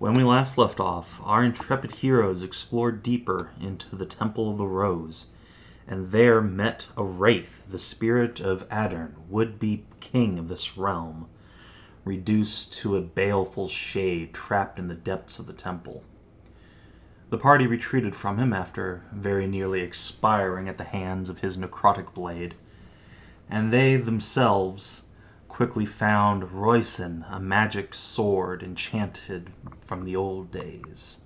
When we last left off, our intrepid heroes explored deeper into the Temple of the Rose, and there met a wraith, the spirit of Adern, would-be king of this realm, reduced to a baleful shade trapped in the depths of the temple. The party retreated from him after very nearly expiring at the hands of his necrotic blade, and they themselves quickly found Roisin, a magic sword enchanted from the old days.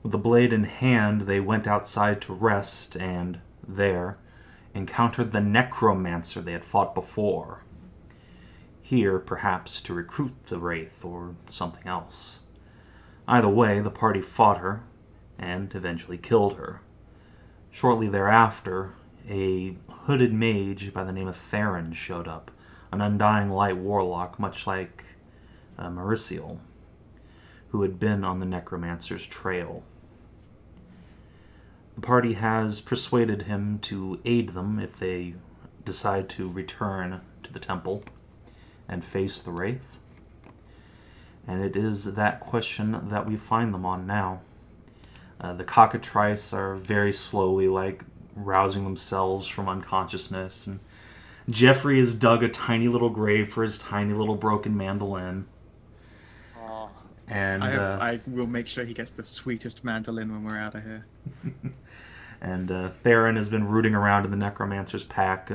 With the blade in hand, they went outside to rest and, there, encountered the necromancer they had fought before. Here, perhaps, to recruit the wraith or something else. Either way, the party fought her and eventually killed her. Shortly thereafter, a hooded mage by the name of Theron showed up, an Undying light warlock, much like Merisiel, who had been on the necromancer's trail. The party has persuaded him to aid them if they decide to return to the temple and face the wraith. And it is that question that we find them on now. The cockatrice are very slowly, rousing themselves from unconsciousness, and Jeffrey has dug a tiny little grave for his tiny little broken mandolin. Oh. And I will make sure he gets the sweetest mandolin when we're out of here. And Theron has been rooting around in the Necromancer's pack,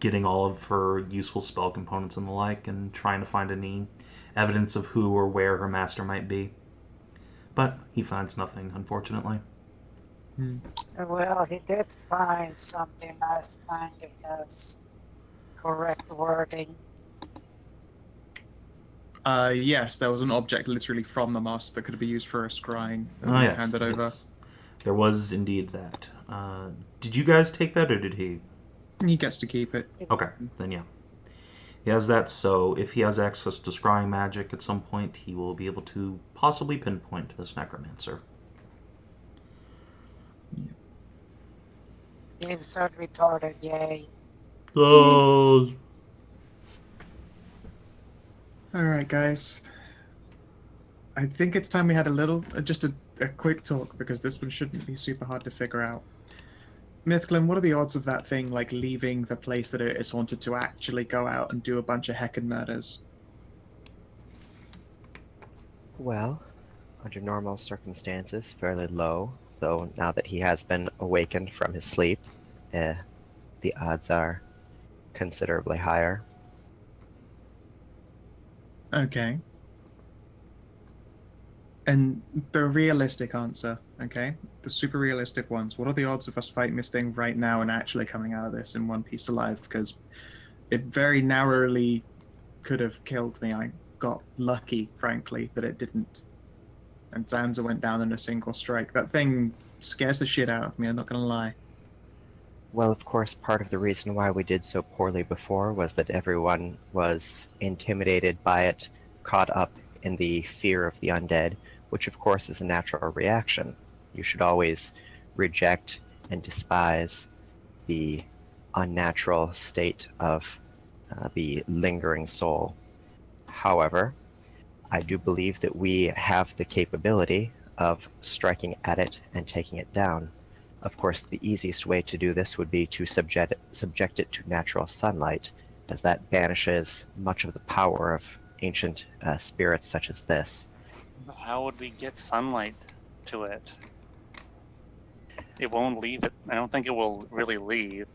getting all of her useful spell components and the like, and trying to find any evidence of who or where her master might be. But he finds nothing, unfortunately. Well, he did find something last time that has correct wording. Yes, there was an object literally from the master that could be used for a scrying. Yes. Handed over. Yes. There was indeed that. Did you guys take that, or did he? He gets to keep it. Okay, then yeah. He has that, so if he has access to scrying magic at some point, he will be able to possibly pinpoint this necromancer. Insert retarded, yay. Oh. Alright, guys. I think it's time we had just a quick talk, because this one shouldn't be super hard to figure out. Mythglyn, what are the odds of that thing, leaving the place that it is haunted to actually go out and do a bunch of heckin' murders? Well, under normal circumstances, fairly low, though now that he has been awakened from his sleep, the odds are considerably higher. Okay. And the realistic answer, okay? The super realistic ones. What are the odds of us fighting this thing right now and actually coming out of this in one piece alive? Because it very narrowly could have killed me. I got lucky, frankly, that it didn't. And Zanza went down in a single strike. That thing scares the shit out of me, I'm not going to lie. Well, of course, part of the reason why we did so poorly before was that everyone was intimidated by it, caught up in the fear of the undead, which of course is a natural reaction. You should always reject and despise the unnatural state of the lingering soul. However, I do believe that we have the capability of striking at it and taking it down. Of course, the easiest way to do this would be to subject it to natural sunlight, as that banishes much of the power of ancient spirits such as this. How would we get sunlight to it? It won't leave it. I don't think it will really leave.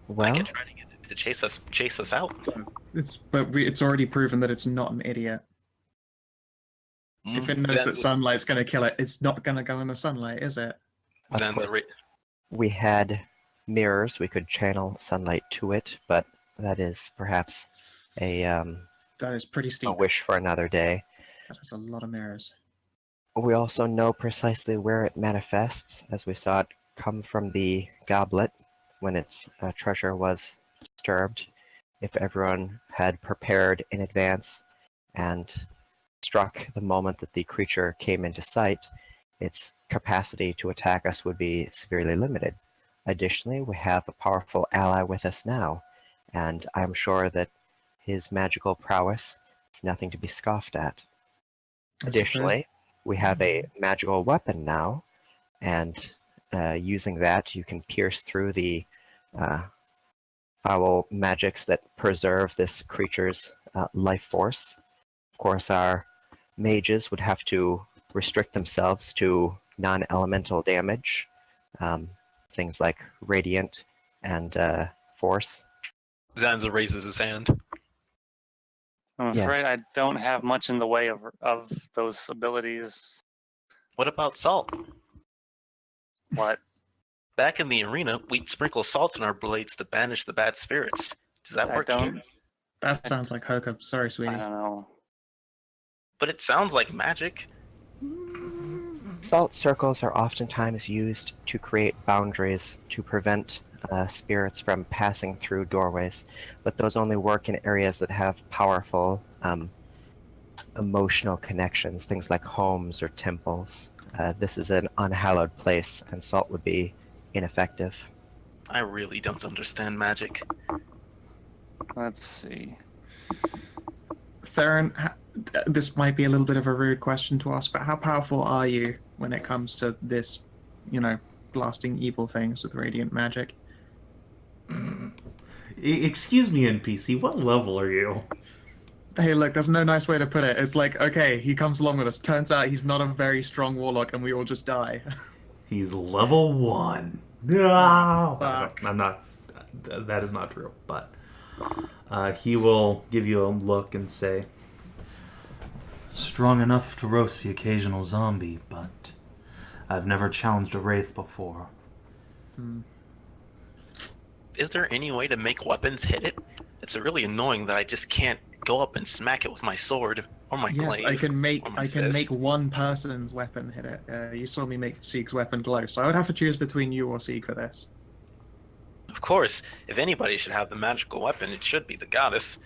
Well, I could try to get it to chase us out. It's already proven that it's not an idiot. If it knows that sunlight's going to kill it, it's not going to go in the sunlight, is it? We had mirrors. We could channel sunlight to it, but that is perhaps that is pretty steep. A wish for another day. That is a lot of mirrors. We also know precisely where it manifests, as we saw it come from the goblet when its treasure was disturbed. If everyone had prepared in advance and struck the moment that the creature came into sight, its capacity to attack us would be severely limited. Additionally, we have a powerful ally with us now, and I'm sure that his magical prowess is nothing to be scoffed at. I Additionally, we have a magical weapon now, and using that, you can pierce through the foul magics that preserve this creature's life force. Of course, our mages would have to restrict themselves to non-elemental damage, things like radiant and force. Zanza raises his hand. I'm Yeah. afraid I don't have much in the way of those abilities. What about salt? What? Back in the arena, we'd sprinkle salt in our blades to banish the bad spirits. Does that I work don't. here? That sounds like Hoka. Sorry, I sweetie. don't know. But it sounds like magic. Salt circles are oftentimes used to create boundaries to prevent spirits from passing through doorways, but those only work in areas that have powerful emotional connections, things like homes or temples. This is an unhallowed place, and salt would be ineffective. I really don't understand magic. Let's see. Theron, this might be a little bit of a rude question to ask, but how powerful are you when it comes to this, blasting evil things with radiant magic? Excuse me, NPC, what level are you? Hey, look, there's no nice way to put it. It's like, okay, he comes along with us. Turns out he's not a very strong warlock, and we all just die. He's level 1. No! Fuck. I'm not. That is not true, but he will give you a look and say, strong enough to roast the occasional zombie, but I've never challenged a wraith before. Is there any way to make weapons hit it? It's really annoying that I just can't go up and smack it with my sword or my glaive. Yes, I can make or my I can fist. make one person's weapon hit it. You saw me make Sieg's weapon glow, so I would have to choose between you or Sieg for this. Of course, if anybody should have the magical weapon, it should be the goddess.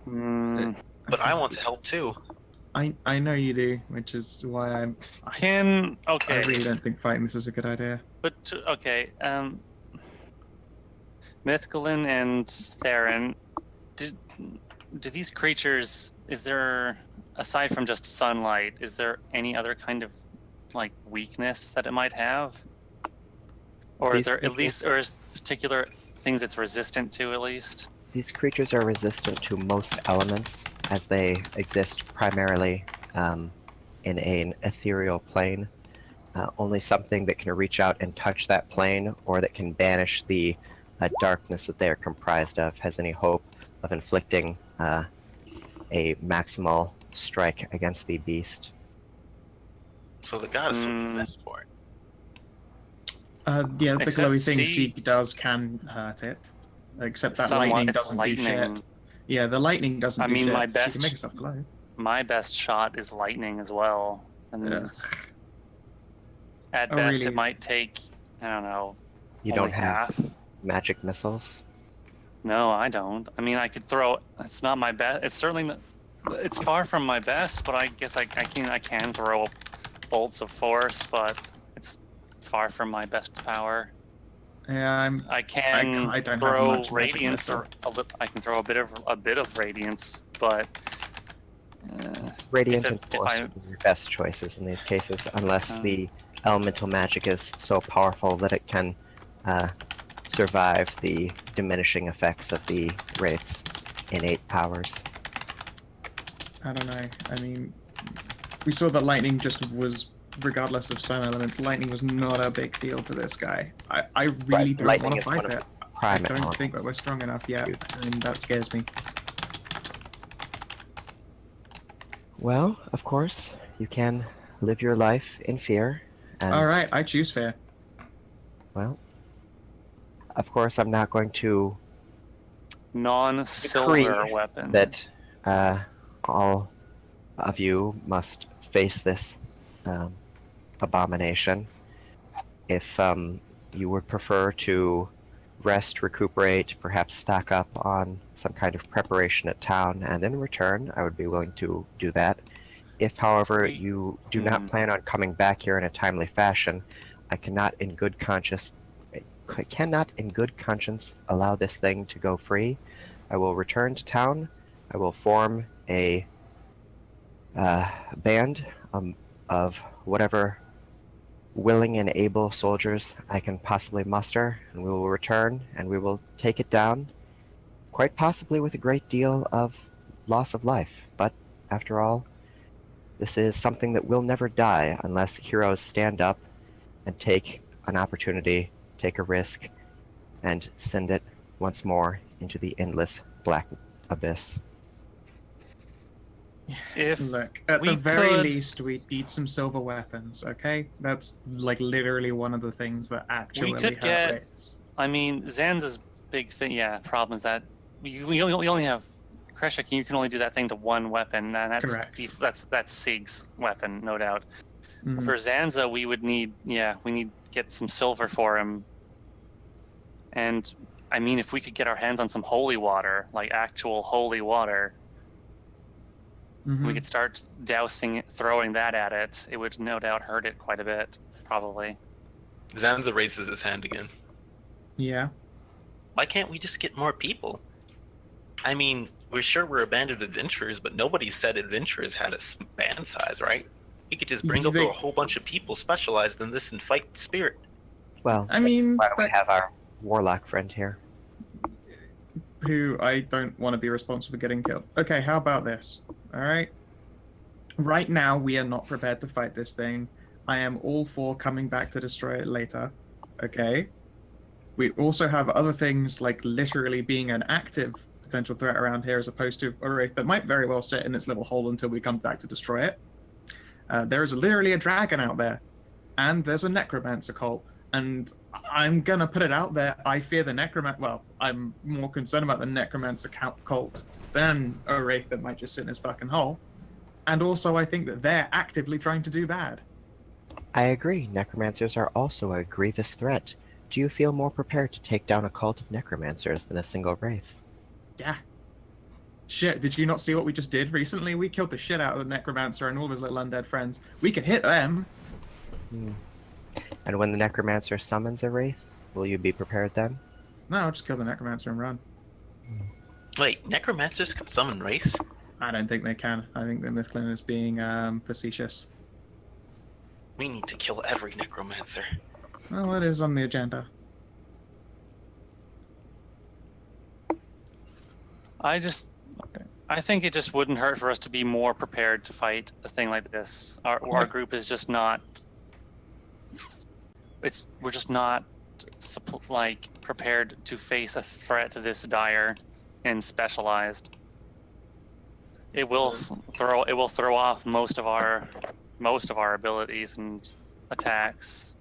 Hmm. But I want to help too. I know you do, which is why Can I okay, really don't think fighting this is a good idea. but okay. Mythglyn and Theron, do these creatures? Is there, aside from just sunlight, is there any other kind of like weakness that it might have? Or is These there at creatures- least, or is particular things it's resistant to at least? These creatures are resistant to most elements, as they exist primarily in an ethereal plane. Only something that can reach out and touch that plane, or that can banish the darkness that they are comprised of, has any hope of inflicting a maximal strike against the beast. So the goddess would be best for it. Yeah, the Except glowy thing Sieg- Sieg does can hurt it. Except that Somewhat- lightning it's doesn't do lightning. shit. Yeah, the lightning doesn't I do mean, shit. my She can best- make herself glow. My best shot is lightning as well, and Ugh. at Oh, best really? it might take, I don't know, You only don't have half. magic missiles. No, I don't. I mean, I could throw. It's not my best. It's certainly not. It's far from my best, but I guess I can throw bolts of force, but it's far from my best power. Yeah, I can I don't have throw much magic radiance, missile. or I can throw a bit of radiance, but Radiant If and it- if Force I- would be your best choices in these cases, unless Um, the elemental magic is so powerful that it can survive the diminishing effects of the Wraith's innate powers. I don't know. I mean, we saw that lightning just was, regardless of sun elements, lightning was not a big deal to this guy. I really Right, don't lightning want is to one fight of it. I Prime don't elements. think that we're strong enough yet, and that scares me. Well, of course, you can live your life in fear, and All right, I choose Faire. well, of course, I'm not going to non-silver Decree weapon. that all of you must face this abomination. If you would prefer to rest, recuperate, perhaps stock up on some kind of preparation at town, and then return, I would be willing to do that. If, however, you do not plan on coming back here in a timely fashion, I cannot in good conscience allow this thing to go free. I will return to town, I will form a band of whatever willing and able soldiers I can possibly muster, and we will return and we will take it down, quite possibly with a great deal of loss of life. But after all, this is something that will never die unless heroes stand up and take an opportunity, take a risk, and send it once more into the endless black abyss. If Look, at we the very could- least, we need some silver weapons, okay? That's like literally one of the things that actually could hurt get- wraiths. I mean, Zanza's big thing, problem is that we only have Kreshia. You can only do that thing to one weapon, and that's Correct. that's Sieg's weapon, no doubt. Mhm. For Zanza, we would need to get some silver for him. And I mean, if we could get our hands on some holy water, like actual holy water, Mhm. we could start dousing it, throwing that at it. It would no doubt hurt it quite a bit, probably. Zanza raises his hand again. Yeah. Why can't we just get more people? I mean, we're sure we're a band of adventurers, but nobody said adventurers had a band size, right? We could just bring over a whole bunch of people specialized in this and fight the spirit. Well, I mean, that's why we have our warlock friend here. Who I don't want to be responsible for getting killed. Okay, how about this? Alright? Right now, we are not prepared to fight this thing. I am all for coming back to destroy it later. Okay? We also have other things like literally being an active potential threat around here as opposed to a wraith that might very well sit in its little hole until we come back to destroy it. There is literally a dragon out there. And there's a necromancer cult. And I'm gonna put it out there. I fear the necromancer. Well, I'm more concerned about the necromancer cult than a wraith that might just sit in his fucking hole. And also, I think that they're actively trying to do bad. I agree. Necromancers are also a grievous threat. Do you feel more prepared to take down a cult of necromancers than a single wraith? Yeah. Shit, did you not see what we just did recently? We killed the shit out of the necromancer and all of his little undead friends. We could hit them. And when the necromancer summons a wraith, will you be prepared then? No, I'll just kill the necromancer and run. Wait, necromancers can summon wraiths? I don't think they can. I think the Mythglyn is being facetious. We need to kill every necromancer. Well, it is on the agenda. I think it just wouldn't hurt for us to be more prepared to fight a thing like this. Our group is just not. We're just not prepared to face a threat this dire and specialized. It will throw off most of our abilities and attacks,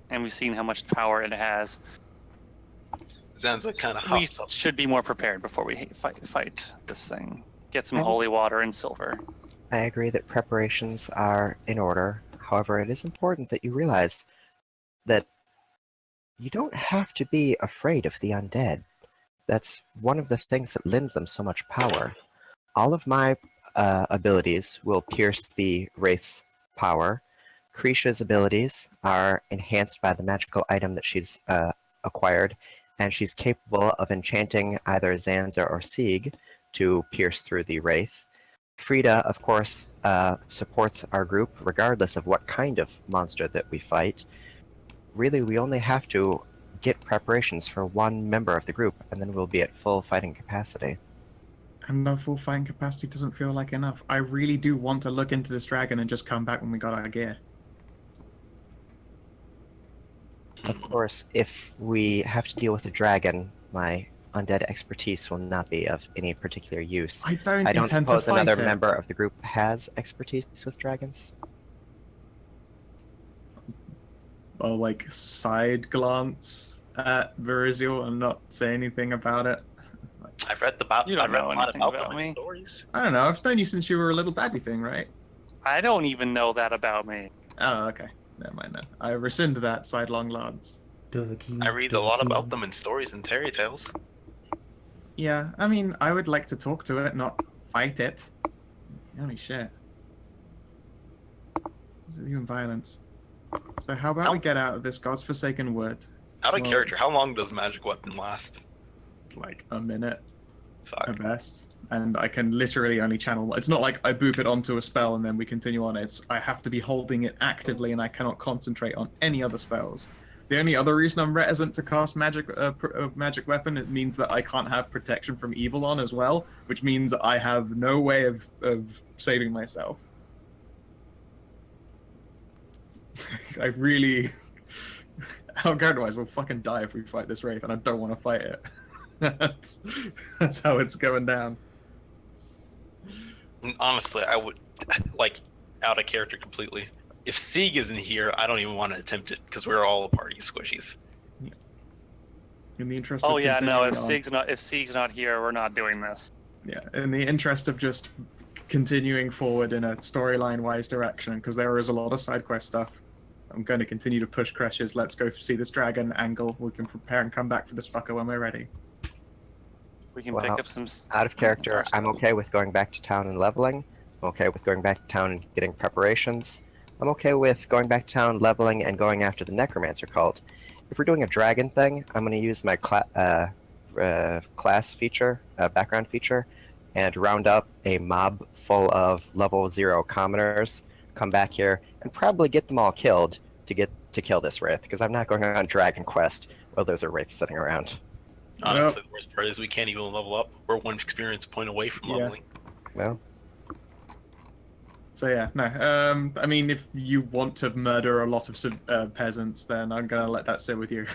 and we've seen how much power it has. Zanza kind of We hops up. should be more prepared before we fight this thing. Get some I- holy water and silver. I agree that preparations are in order. However, it is important that you realize that you don't have to be afraid of the undead. That's one of the things that lends them so much power. All of my abilities will pierce the wraith's power. Kreshia's abilities are enhanced by the magical item that she's acquired, and she's capable of enchanting either Zanza or Sieg to pierce through the wraith. Frida, of course, supports our group regardless of what kind of monster that we fight. Really, we only have to get preparations for one member of the group, and then we'll be at full fighting capacity. And the full fighting capacity doesn't feel like enough. I really do want to look into this dragon and just come back when we got our gear. Of course, if we have to deal with a dragon, my undead expertise will not be of any particular use. I don't I don't intend to suppose fight another it. member of the group has expertise with dragons? Or like side glance at Merisiel and not say anything about it. I've read You don't I've read know a lot anything about about them in me. stories. I don't know. I've known you since you were a little baby thing, right? I don't even know that about me. Oh, okay. Never mind then. I rescind that sidelong glance. I read a lot about them in stories and fairy tales. Yeah, I mean, I would like to talk to it, not fight it. Holy shit. What's with you and violence? So how about we get out of this godforsaken wood? Out of Well- character, how long does magic weapon last? Like a minute. Fuck. at best. And I can literally only channel. It's not like I boop it onto a spell and then we continue on. I have to be holding it actively, and I cannot concentrate on any other spells. The only other reason I'm reticent to cast magic weapon, it means that I can't have protection from evil on as well, which means I have no way of saving myself. I really, Elgade-wise, we'll fucking die if we fight this wraith, and I don't want to fight it. that's how it's going down. And honestly, I would, like, out of character completely. If Sieg isn't here, I don't even want to attempt it, because we're all a party squishies. In the interest Oh of yeah, no. If continuing Sieg's not here, we're not doing this. yeah, in the interest of just continuing forward in a storyline-wise direction, because there is a lot of side quest stuff. I'm going to continue to push Kreshia's let's go see this dragon angle. We can prepare and come back for this fucker when we're ready. We can Well, pick up some. Out of character, I'm okay with going back to town and leveling. I'm okay with going back to town and getting preparations. I'm okay with going back to town, leveling, and going after the Necromancer cult. If we're doing a dragon thing, I'm going to use my class feature, background feature, and round up a mob full of level 0 commoners, come back here, and probably get them all killed to kill this wraith, because I'm not going on Dragon Quest while there's a wraith sitting around. Honestly, the worst part is we can't even level up. We're one experience point away from leveling. Well, So yeah, no. I mean, if you want to murder a lot of peasants, then I'm gonna let that sit with you.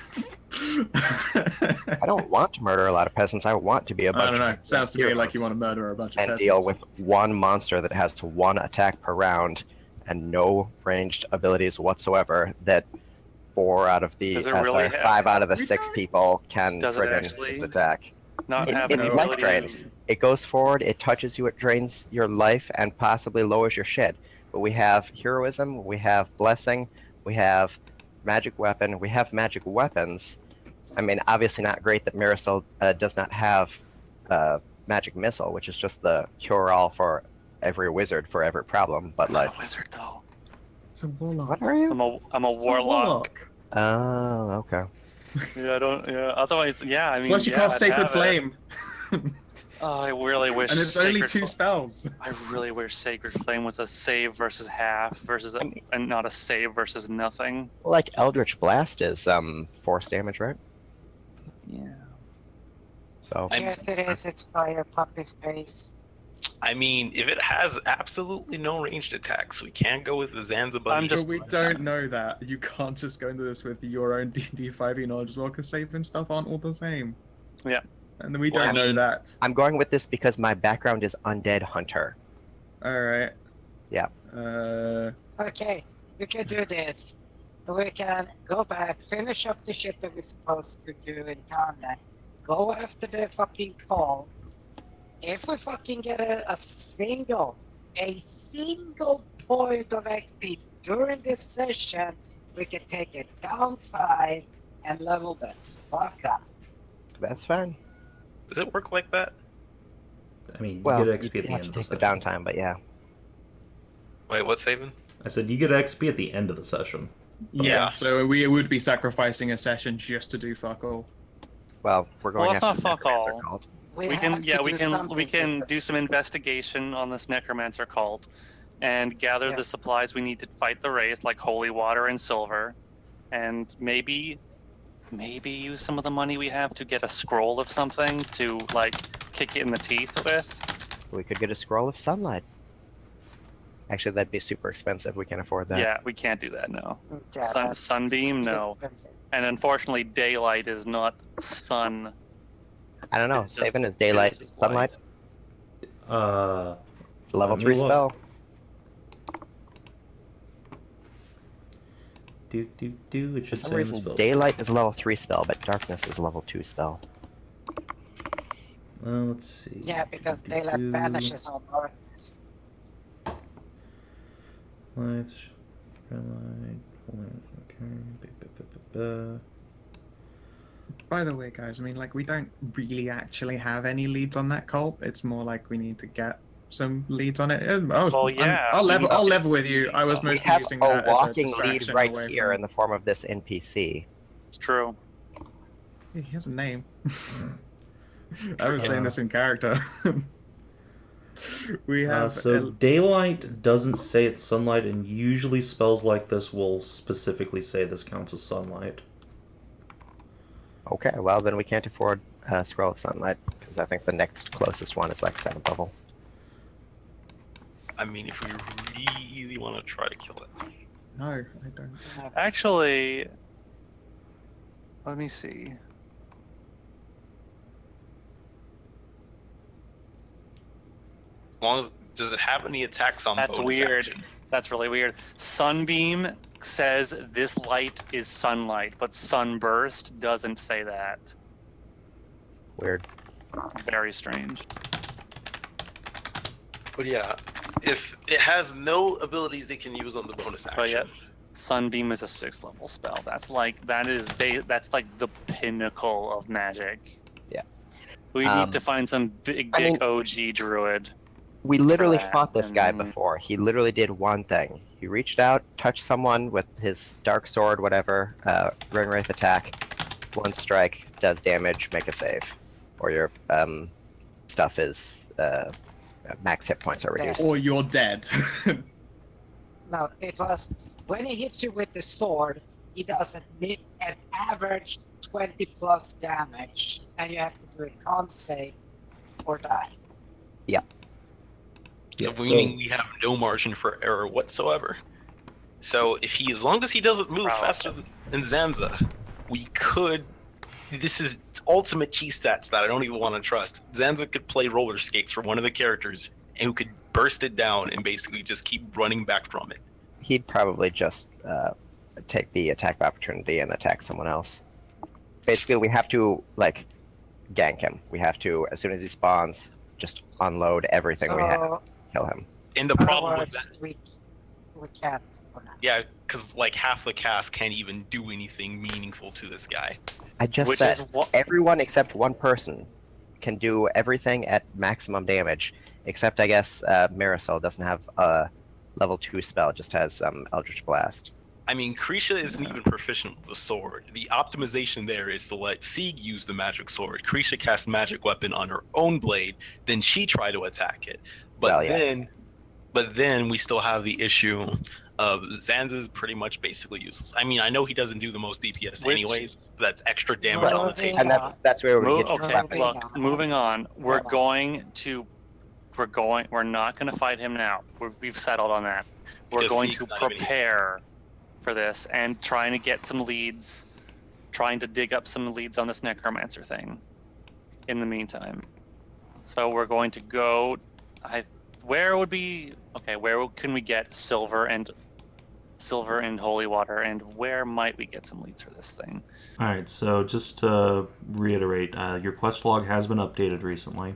I don't want to murder a lot of peasants. I want to be a bunch I don't know. of Sounds to me heroes like you want to murder a bunch of and peasants. deal with one monster that has 1 attack per round and no ranged abilities whatsoever that 4 out of the Does it really have- 5 out of the 6 people can Does it friggin' actually attack. Not have It an life ability. drains. It goes forward, it touches you, it drains your life, and possibly lowers your shit. But we have heroism, we have blessing, we have magic weapon, we have magic weapons. I mean, obviously not great that Merisiel does not have magic missile, which is just the cure-all for every wizard for every problem. But I'm like, not a wizard though. It's a warlock. what are you? I'm a It's a warlock. Oh, okay. Yeah, I don't. Yeah, otherwise, yeah. I It's mean, what you yeah, call I'd Sacred have it. Flame. Oh, I really wish. And it's only Sacred 2 Fl- spells. I really wish Sacred Flame was a save versus half versus and not a save versus nothing. Like Eldritch Blast is force damage, right? Yeah. So Yes, it is. It's fire puppy's face. I mean, if it has absolutely no ranged attacks, we can't go with the Zanza buddy. But we don't know that. You can't just go into this with your own D&D 5e knowledge as well, because save and stuff aren't all the same. Yeah. And we Well, don't I know mean- that. I'm going with this because my background is Undead Hunter. Alright. Yeah. Okay, we can do this. We can go back, finish up the shit that we're supposed to do in town then. Go after the fucking call. If we fucking get a single point of XP during this session, we can take it down 5 and level the fuck up. That's fine. Does it work like that? I mean, you Well, get XP you at the have end to of the take the session. downtime, but yeah. Wait, what's saving? I said you get XP at the end of the session. Yeah, so we would be sacrificing a session just to do fuck all. Well, we're going Well, that's after not the fuck Necromancer all. cult. We have can, to yeah, we do can something do some investigation on this necromancer cult, and gather Yeah. the supplies we need to fight the wraith, like holy water and silver, and maybe use some of the money we have to get a scroll of something to like kick it in the teeth with. We could get a scroll of sunlight. Actually, that'd be super expensive. We can't afford that. Yeah, we can't do that. No, Yeah, Sun- that's sunbeam? too No. expensive. and unfortunately, daylight is not sun. I don't know. It's just- Saving is daylight. it's just Sunlight. Uh, It's a level Let me 3 look. spell. It For should some say in the reason, spell. daylight is a level 3 spell, but darkness is a level 2 spell. Let's see. Yeah, because daylight banishes all darkness. Lights, red light, okay. By the way, guys, I mean, like, we don't really actually have any leads on that cult. It's more like we need to get some leads on it. Yeah, I'll we level need to- with you. I was We mostly have using a that as a walking lead distraction right away here from- in the form of this NPC. It's true. He has a name. I was saying this in character. We have so daylight doesn't say it's sunlight, and usually spells like this will specifically say this counts as sunlight. Okay, well then we can't afford Scroll of Sunlight, because I think the next closest one is like 7th level. I mean, if we really want to try to kill it. No, I don't. Actually, let me see. As long as does it have any attacks on That's bonus weird. action? That's really weird. Sunbeam says this light is sunlight, but sunburst doesn't say that. Weird. Very strange. But yeah, if it has no abilities it can use on the bonus action. But yeah, Sunbeam is a 6th level spell. That's like that's like the pinnacle of magic. Yeah. We need to find some big dick OG druid. We literally that, fought this guy and- before. He literally did one thing. He reached out, touched someone with his dark sword, whatever, ring wraith attack, 1 strike, does damage, make a save. Or your stuff is max hit points are reduced. Or you're dead. No, it was when he hits you with the sword, he does an average 20 plus damage, and you have to do a con save or die. So meaning we have no margin for error whatsoever. So if he, as long as he doesn't move faster than Zanza, we could. This is ultimate cheese stats that I don't even want to trust. Zanza could play roller skates for one of the characters, and who could burst it down and basically just keep running back from it. He'd probably just take the attack of opportunity and attack someone else. Basically, we have to like gank him. We have to, as soon as he spawns, just unload everything we have, kill him. And the problem with that, we can't for now. yeah, because like half the cast can't even do anything meaningful to this guy. I just Which said is what everyone except one person can do everything at maximum damage, except I guess Merisiel doesn't have a level 2 spell, it just has Eldritch Blast. I mean, Kreshia isn't even proficient with the sword. The optimization there is to let Sieg use the magic sword. Kreshia cast magic weapon on her own blade, then she try to attack it. But Well, yes. but then we still have the issue of Zanza's pretty much basically useless. I mean, I know he doesn't do the most DPS Which- anyways, but that's extra damage Right. on the table. And that's where we get to okay, weapon. look, moving on. We're not going to fight him now. We've settled on that. We're Because going Sieg's to not even here. prepare for this and trying to get some leads, trying to dig up some leads on this necromancer thing in the meantime. So we're going to go, where can we get silver and holy water, and where might we get some leads for this thing? Alright, so just to reiterate, your quest log has been updated recently.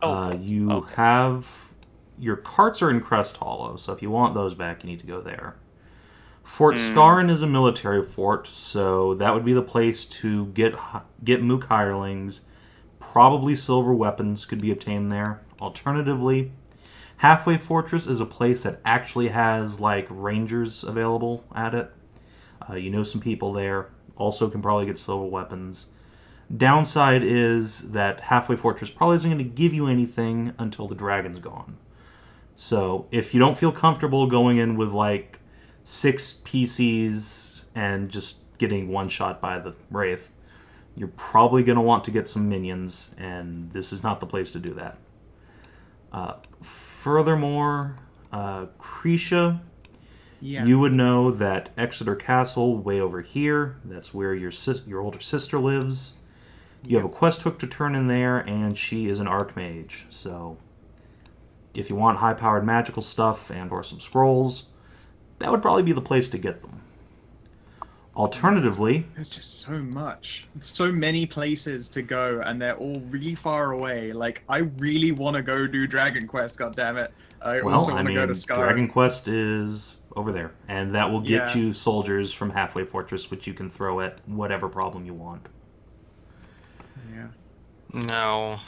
You have... Your carts are in Crest Hollow, so if you want those back, you need to go there. Fort Skaran is a military fort, so that would be the place to get Mook hirelings. Probably silver weapons could be obtained there. Alternatively, Halfway Fortress is a place that actually has like rangers available at it. You know some people there. Also can probably get silver weapons. Downside is that Halfway Fortress probably isn't going to give you anything until the dragon's gone. So if you don't feel comfortable going in with like 6 PCs and just getting one shot by the Wraith, you're probably going to want to get some minions, and this is not the place to do that. Furthermore, Kreshia, you would know that Exeter Castle, way over here, that's where your older sister lives. You have a quest hook to turn in there, and she is an archmage. So if you want high-powered magical stuff and or some scrolls, that would probably be the place to get them. Alternatively, There's just so much. So many places to go, and they're all really far away. Like, I really want to go do Dragon Quest, goddammit. I also want to go to Skow. Dragon Quest is over there, and that will get Yeah. you soldiers from Halfway Fortress, which you can throw at whatever problem you want. Yeah. No.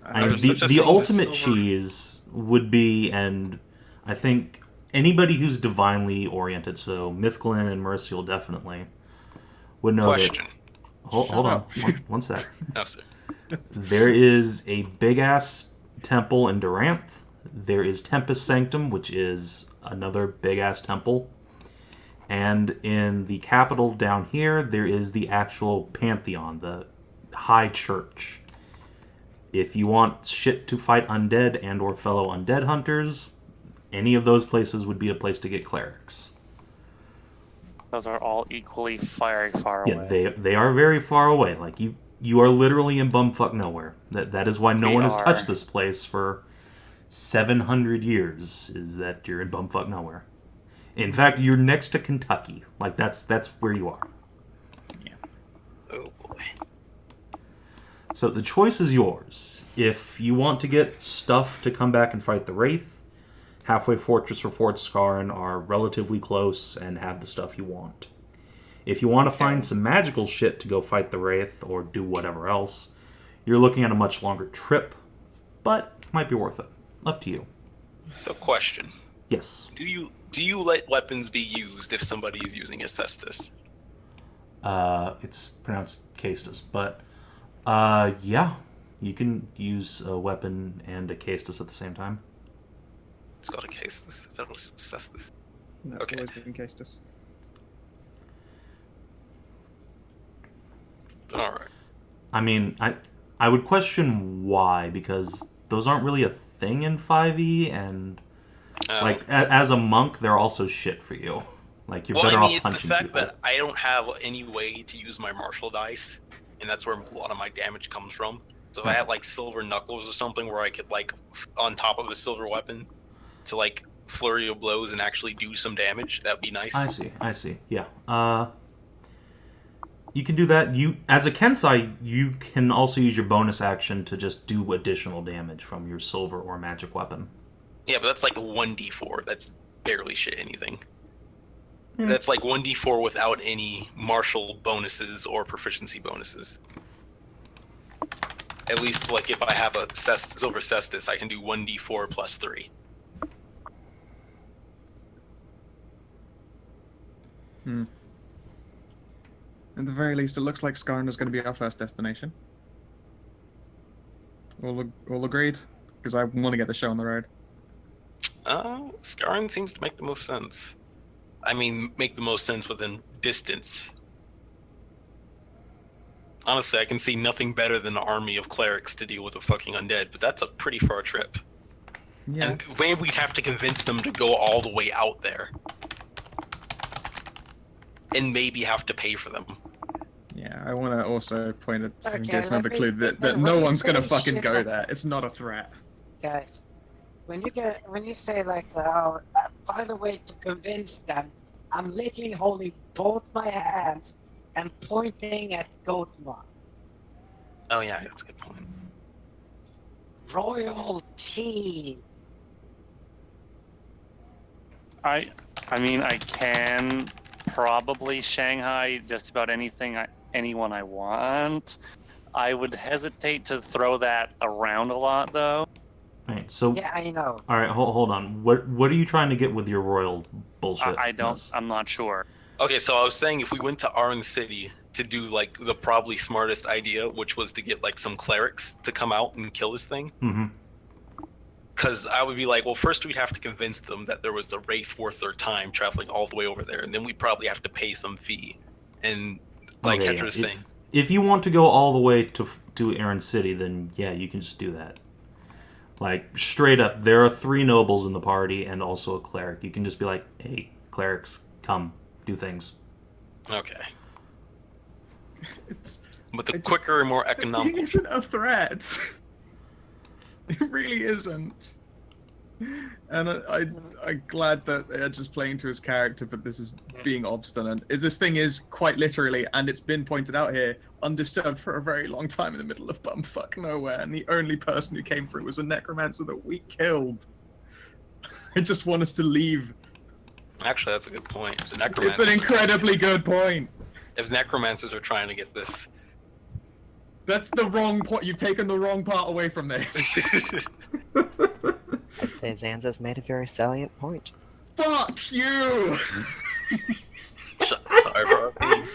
And There's the such a thing as ultimate silver. cheese would be, and I think anybody who's divinely oriented, so Mythglyn and Merisiel definitely, would know Question. that... Hold on, one sec. No, sir. There is a big-ass temple in Duranth. There is Tempest Sanctum, which is another big-ass temple. And in the capital down here, there is the actual Pantheon, the High Church. If you want shit to fight undead and or fellow undead hunters, any of those places would be a place to get clerics. Those are all equally far away. Yeah, they are very far away. Like, you are literally in bumfuck nowhere. That is why no one has touched this place for 700 years, is that you're in bumfuck nowhere. In fact, you're next to Kentucky. Like, that's where you are. Yeah. Oh boy. So the choice is yours. If you want to get stuff to come back and fight the Wraith, Halfway Fortress or Fort Skaran are relatively close and have the stuff you want. If you want to find some magical shit to go fight the Wraith or do whatever else, you're looking at a much longer trip, but might be worth it. Up to you. So, question. Yes. Do you let weapons be used if somebody is using a cestus? It's pronounced Castus, but yeah, you can use a weapon and a Castus at the same time. It's called a castus. Is that what cestus? No, Okay. always been Castus. Alright. I mean, I would question why, because those aren't really a thing in 5e, and like as a monk, they're also shit for you. Like, you're better off punching it's the fact people. that I don't have any way to use my martial dice, and that's where a lot of my damage comes from. So if I had like silver knuckles or something where I could like on top of a silver weapon to like flurry of blows and actually do some damage, that'd be nice. I see. Yeah. You can do that. You, as a Kensai, you can also use your bonus action to just do additional damage from your silver or magic weapon. Yeah, but that's like a 1d4. That's barely shit anything. Yeah. That's like 1d4 without any martial bonuses or proficiency bonuses. At least, like, if I have a silver cestus, I can do 1d4 plus 3. At the very least, it looks like Skaran is going to be our first destination. All agreed? Because I want to get the show on the road. Skaran seems to make the most sense. I mean, make the most sense within distance. Honestly, I can see nothing better than an army of clerics to deal with a fucking undead, but that's a pretty far trip. Yeah. And maybe we'd have to convince them to go all the way out there. And maybe have to pay for them. Yeah, I want to also point at Okay, and give another let me- clue that when no you one's going to say fucking shit go like- there. It's not a threat. Guys, when you say like, oh, by the way, to convince them, I'm literally holding both my hands and pointing at Goatmon. Oh yeah, that's a good point. Royalty. I mean, I can probably Shanghai just about anyone I want. I would hesitate to throw that around a lot, though. Right, so Yeah, I know. all right, hold on. What are you trying to get with your royal bullshit? I don't. I'm not sure. Okay, so I was saying if we went to Arn City to do like the probably smartest idea, which was to get like some clerics to come out and kill this thing. Mm-hmm. Because I would be like, well, first we'd have to convince them that there was a wraith worth their time traveling all the way over there, and then we'd probably have to pay some fee. And like Okay, Hedrah's saying, if you want to go all the way to Aaron City, then yeah, you can just do that. Like, straight up, there are 3 nobles in the party and also a cleric. You can just be like, hey, clerics, come, do things. okay. It's But the I just- quicker and more This thing economical. isn't a threat. It really isn't. And I'm glad that they're just playing to his character, but this is being obstinate. This thing is quite literally, and it's been pointed out here, undisturbed for a very long time in the middle of bumfuck nowhere, and the only person who came through was a necromancer that we killed. I just want us to leave. Actually, that's a good point. If the It's necromancers an incredibly good point. If necromancers are trying to get this. That's the wrong point. You've taken the wrong part away from this. I'd say Zanza's made a very salient point. Fuck you! Sorry for our being.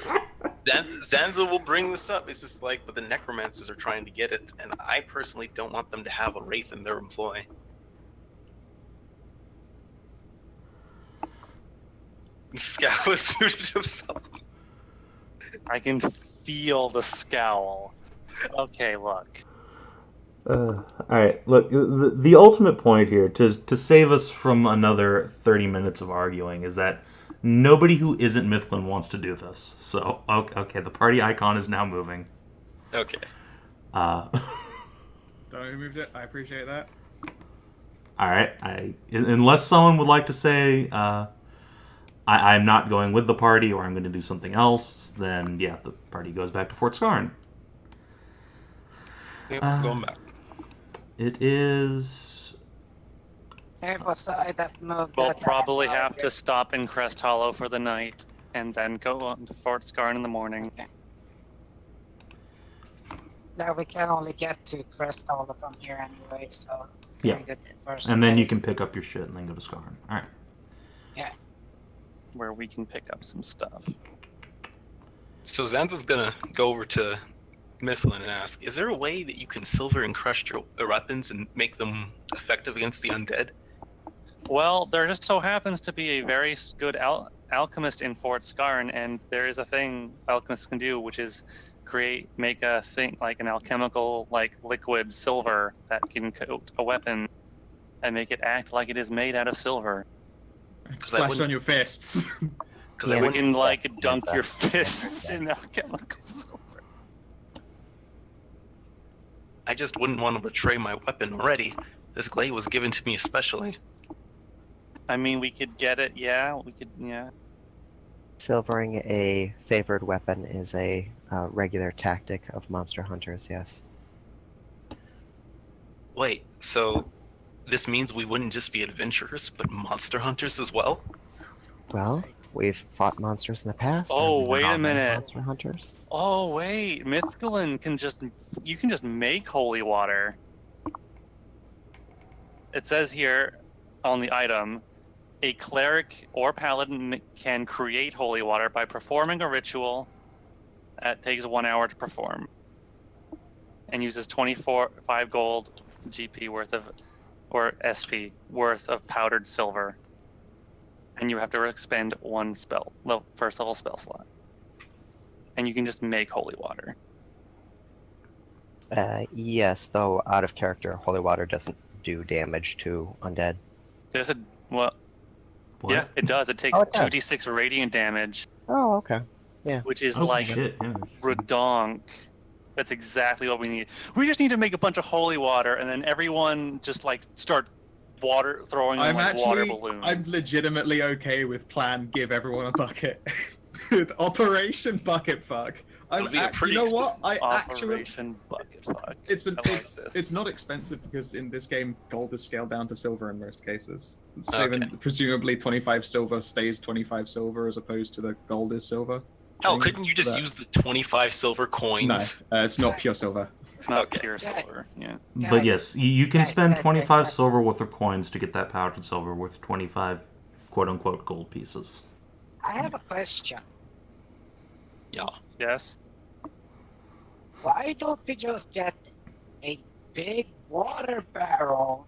Zanza will bring this up. It's just like, but the necromancers are trying to get it, and I personally don't want them to have a wraith in their employ. Skow has muted himself. I can feel the scowl. Okay, look. All right, look, the ultimate point here, to save us from another 30 minutes of arguing, is that nobody who isn't Mythglyn wants to do this. So, okay, the party icon is now moving. Okay. Don't know who moved it. I appreciate that. All right, unless someone would like to say, I'm not going with the party, or I'm going to do something else, then yeah, the party goes back to Fort Skaran. Yep, going back. It is... We'll probably have to stop in Crest Hollow for the night, and then go on to Fort Skaran in the morning. Okay. Now we can only get to Crest Hollow from here anyway, so... Yeah, and then you can pick up your shit and then go to Skaran. Alright. Yeah. Where we can pick up some stuff. So Zanza's gonna go over to Mythglyn and ask, is there a way that you can silver and crush your weapons and make them effective against the undead? Well, there just so happens to be a very good alchemist in Fort Skaran, and there is a thing alchemists can do, which is make a thing like an alchemical, like liquid silver that can coat a weapon and make it act like it is made out of silver. Splash on your fists. Because you can like dunk your fists in alchemical silver. I just wouldn't want to betray my weapon already. This glade was given to me especially. I mean, we could get it, yeah. We could, yeah. Silvering a favored weapon is a regular tactic of monster hunters, yes. Wait, so this means we wouldn't just be adventurers, but monster hunters as well? Well, we've fought monsters in the past. Oh, wait a minute. Monster hunters. Oh, wait. Mythglyn you can just make holy water. It says here on the item, a cleric or paladin can create holy water by performing a ritual that takes 1 hour to perform and uses 5 gold GP worth of, or SP worth of powdered silver. And you have to expend 1 first level spell slot. And you can just make holy water. Yes, though out of character, holy water doesn't do damage to undead. There's a, well, What? yeah, it does. It takes Oh, it does. 2d6 radiant damage, Oh, okay. which is Oh, like shit, yeah. redonk. That's exactly what we need. We just need to make a bunch of holy water, and then everyone just like start throwing in like water balloons. I'm legitimately okay with plan give everyone a bucket. Operation Bucket Fuck. It'll be a pretty you know what? Operation Bucket Fuck. It's not expensive because in this game gold is scaled down to silver in most cases. Saving, presumably 25 silver stays 25 silver as opposed to the gold is silver. Hell, couldn't you just use the 25 silver coins? No, it's not pure silver. It's not pure silver, yeah. But yes, you can spend 25 silver worth of coins to get that powdered silver worth 25 quote-unquote gold pieces. I have a question. Yeah. Yes? Why don't we just get a big water barrel,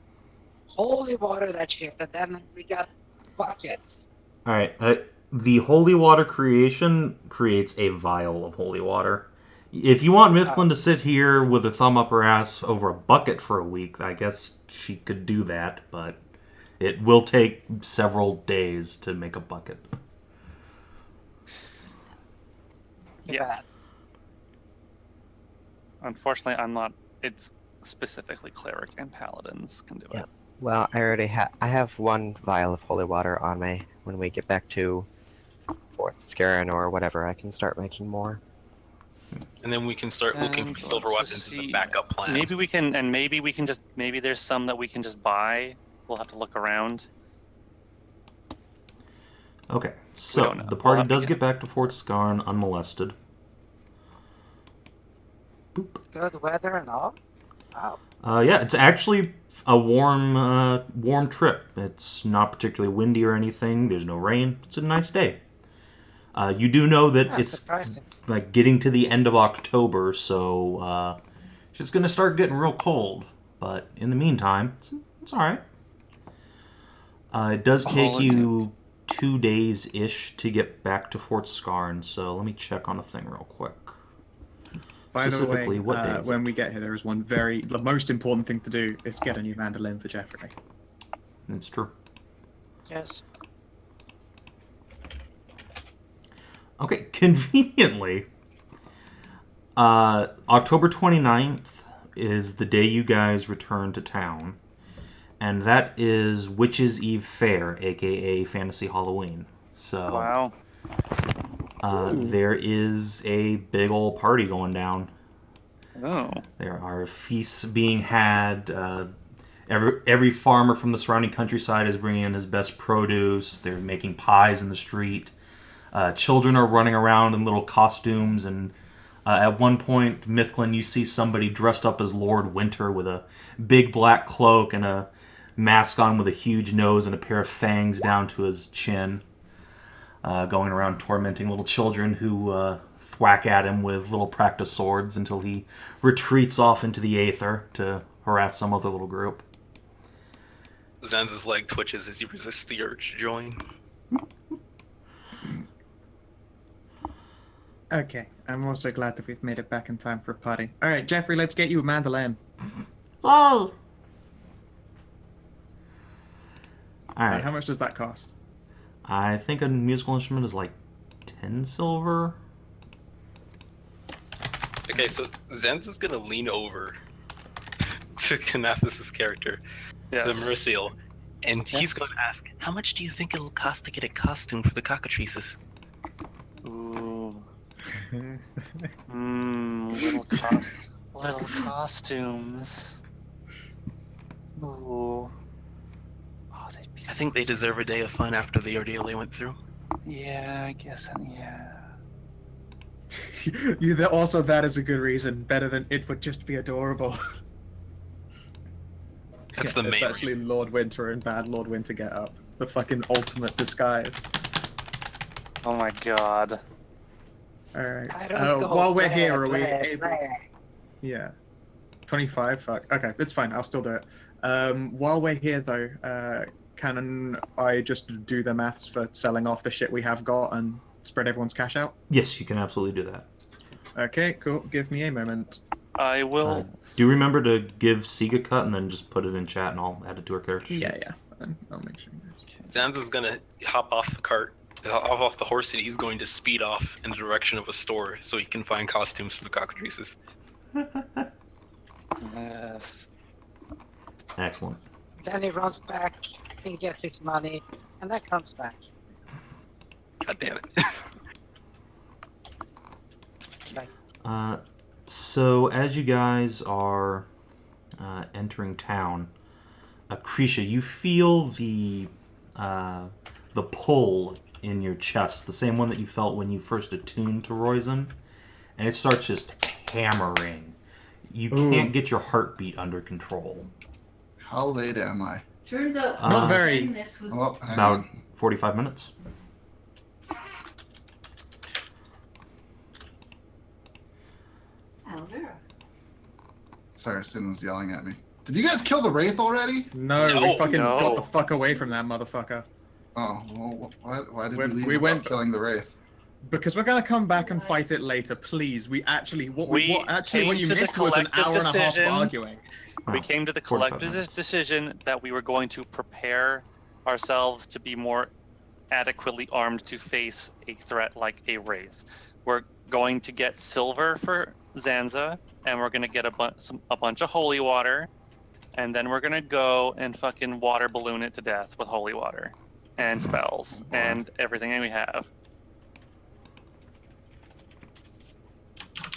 holy water that shit, and then we got buckets? Alright, the holy water creation creates a vial of holy water. If you want Mythglyn to sit here with her thumb up her ass over a bucket for a week, I guess she could do that, but it will take several days to make a bucket. Yeah. Unfortunately, I'm not. It's specifically cleric and paladins can do it. Well, I already I have 1 vial of holy water on me. When we get back to Fort Skaran or whatever, I can start making more. And then we can start looking for silver weapons as a backup plan. Maybe we can just, maybe there's some that we can just buy. We'll have to look around. Okay, so the party does get back to Fort Skaran unmolested. Boop. Good weather and all? Wow. Yeah, it's actually a warm trip. It's not particularly windy or anything. There's no rain. It's a nice day. You do know that That's it's surprising. like getting to the end of October, so it's just going to start getting real cold. But in the meantime, it's all right. It does take you 2 days-ish to get back to Fort Skaran, so let me check on a thing real quick. By the way, Specifically, what day is when it? we get here, there is the most important thing to do is get a new mandolin for Jeffrey. It's true. Yes. Okay, conveniently, October 29th is the day you guys return to town, and that is Witches' Eve Faire, aka Fantasy Halloween. So, Wow. there is a big old party going down. Oh. There are feasts being had. Every farmer from the surrounding countryside is bringing in his best produce. They're making pies in the street. Children are running around in little costumes, and at one point, Mythglyn, you see somebody dressed up as Lord Winter with a big black cloak and a mask on with a huge nose and a pair of fangs down to his chin, going around tormenting little children who thwack at him with little practice swords until he retreats off into the aether to harass some other little group. Zanza's leg twitches as he resists the urge to join. Okay, I'm also glad that we've made it back in time for a party. All right, Jeffrey, let's get you a mandolin. Oh! Alright. How much does that cost? I think a musical instrument is like 10 silver. Okay, so Zanza's gonna lean over to Kinathis' character, Yes. the Merisiel, and he's Yes. gonna ask, how much do you think it'll cost to get a costume for the cockatrices? Ooh. Little costumes. Ooh. Oh, they'd be I think they deserve a day of fun after the ordeal they went through. Yeah, I guess. Yeah. Also, that is a good reason. Better than it would just be adorable. That's the main Especially reason. Lord Winter and bad Lord Winter get up. The fucking ultimate disguise. Oh my god. Alright. I don't go While we're play, here, are we play, able... play. Yeah. 25? Fuck. Okay, it's fine. I'll still do it. While we're here, though, can I just do the maths for selling off the shit we have got and spread everyone's cash out? Yes, you can absolutely do that. Okay, cool. Give me a moment. I will. Do you remember to give Sieg a cut and then just put it in chat and I'll add it to her character sheet? Yeah. I'll make sure. Zanza's gonna hop off the cart, off the horse, and he's going to speed off in the direction of a store so he can find costumes for the cockatrices. Yes. Excellent. Then he runs back, he gets his money, and then comes back. God damn it. So as you guys are entering town, Kreshia, you feel the pull in your chest, the same one that you felt when you first attuned to Roizen, and it starts just hammering. You can't get your heartbeat under control. How late am I? Turns out Not very. This was Oh, hang About on. 45 minutes. Alvera. Saracen was yelling at me. Did you guys kill the Wraith already? No, we No, fucking no. got the fuck away from that motherfucker. Oh, well, why did we We leave went- without killing the Wraith? Because we're gonna come back and fight it later, please. What We what you came to the missed was an collective hour and a half of decision. arguing. We Oh, came to the 45 collective minutes. decision that we were going to prepare ourselves to be more adequately armed to face a threat like a wraith. We're going to get silver for Zanza, and we're gonna get a bunch of holy water, and then we're gonna go and fucking water balloon it to death with holy water and spells and everything we have.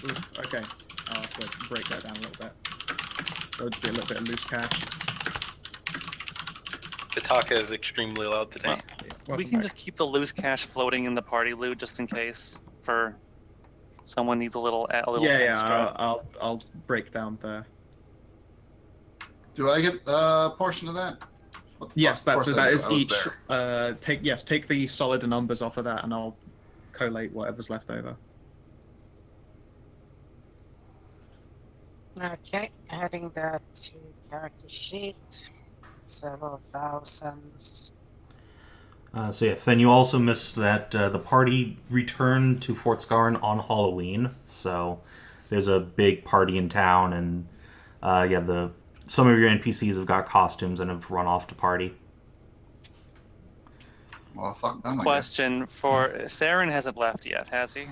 Oof, okay. I'll have to break that down a little bit. There'll just be a little bit of loose cash. The Taka is extremely loud today. We Welcome can back. just keep the loose cash floating in the party loot just in case for someone needs a little extra. I'll break down the. Do I get a portion of that? What the Yes, fuck? Of that course I is do. I was each. there. Take the solid numbers off of that, and I'll collate whatever's left over. Okay, adding that to character sheet. Several thousands. So yeah, Fen, you also missed that the party returned to Fort Skaran on Halloween. So there's a big party in town, and some of your NPCs have got costumes and have run off to party. Well, fuck them, Question for Theron hasn't left yet, has he?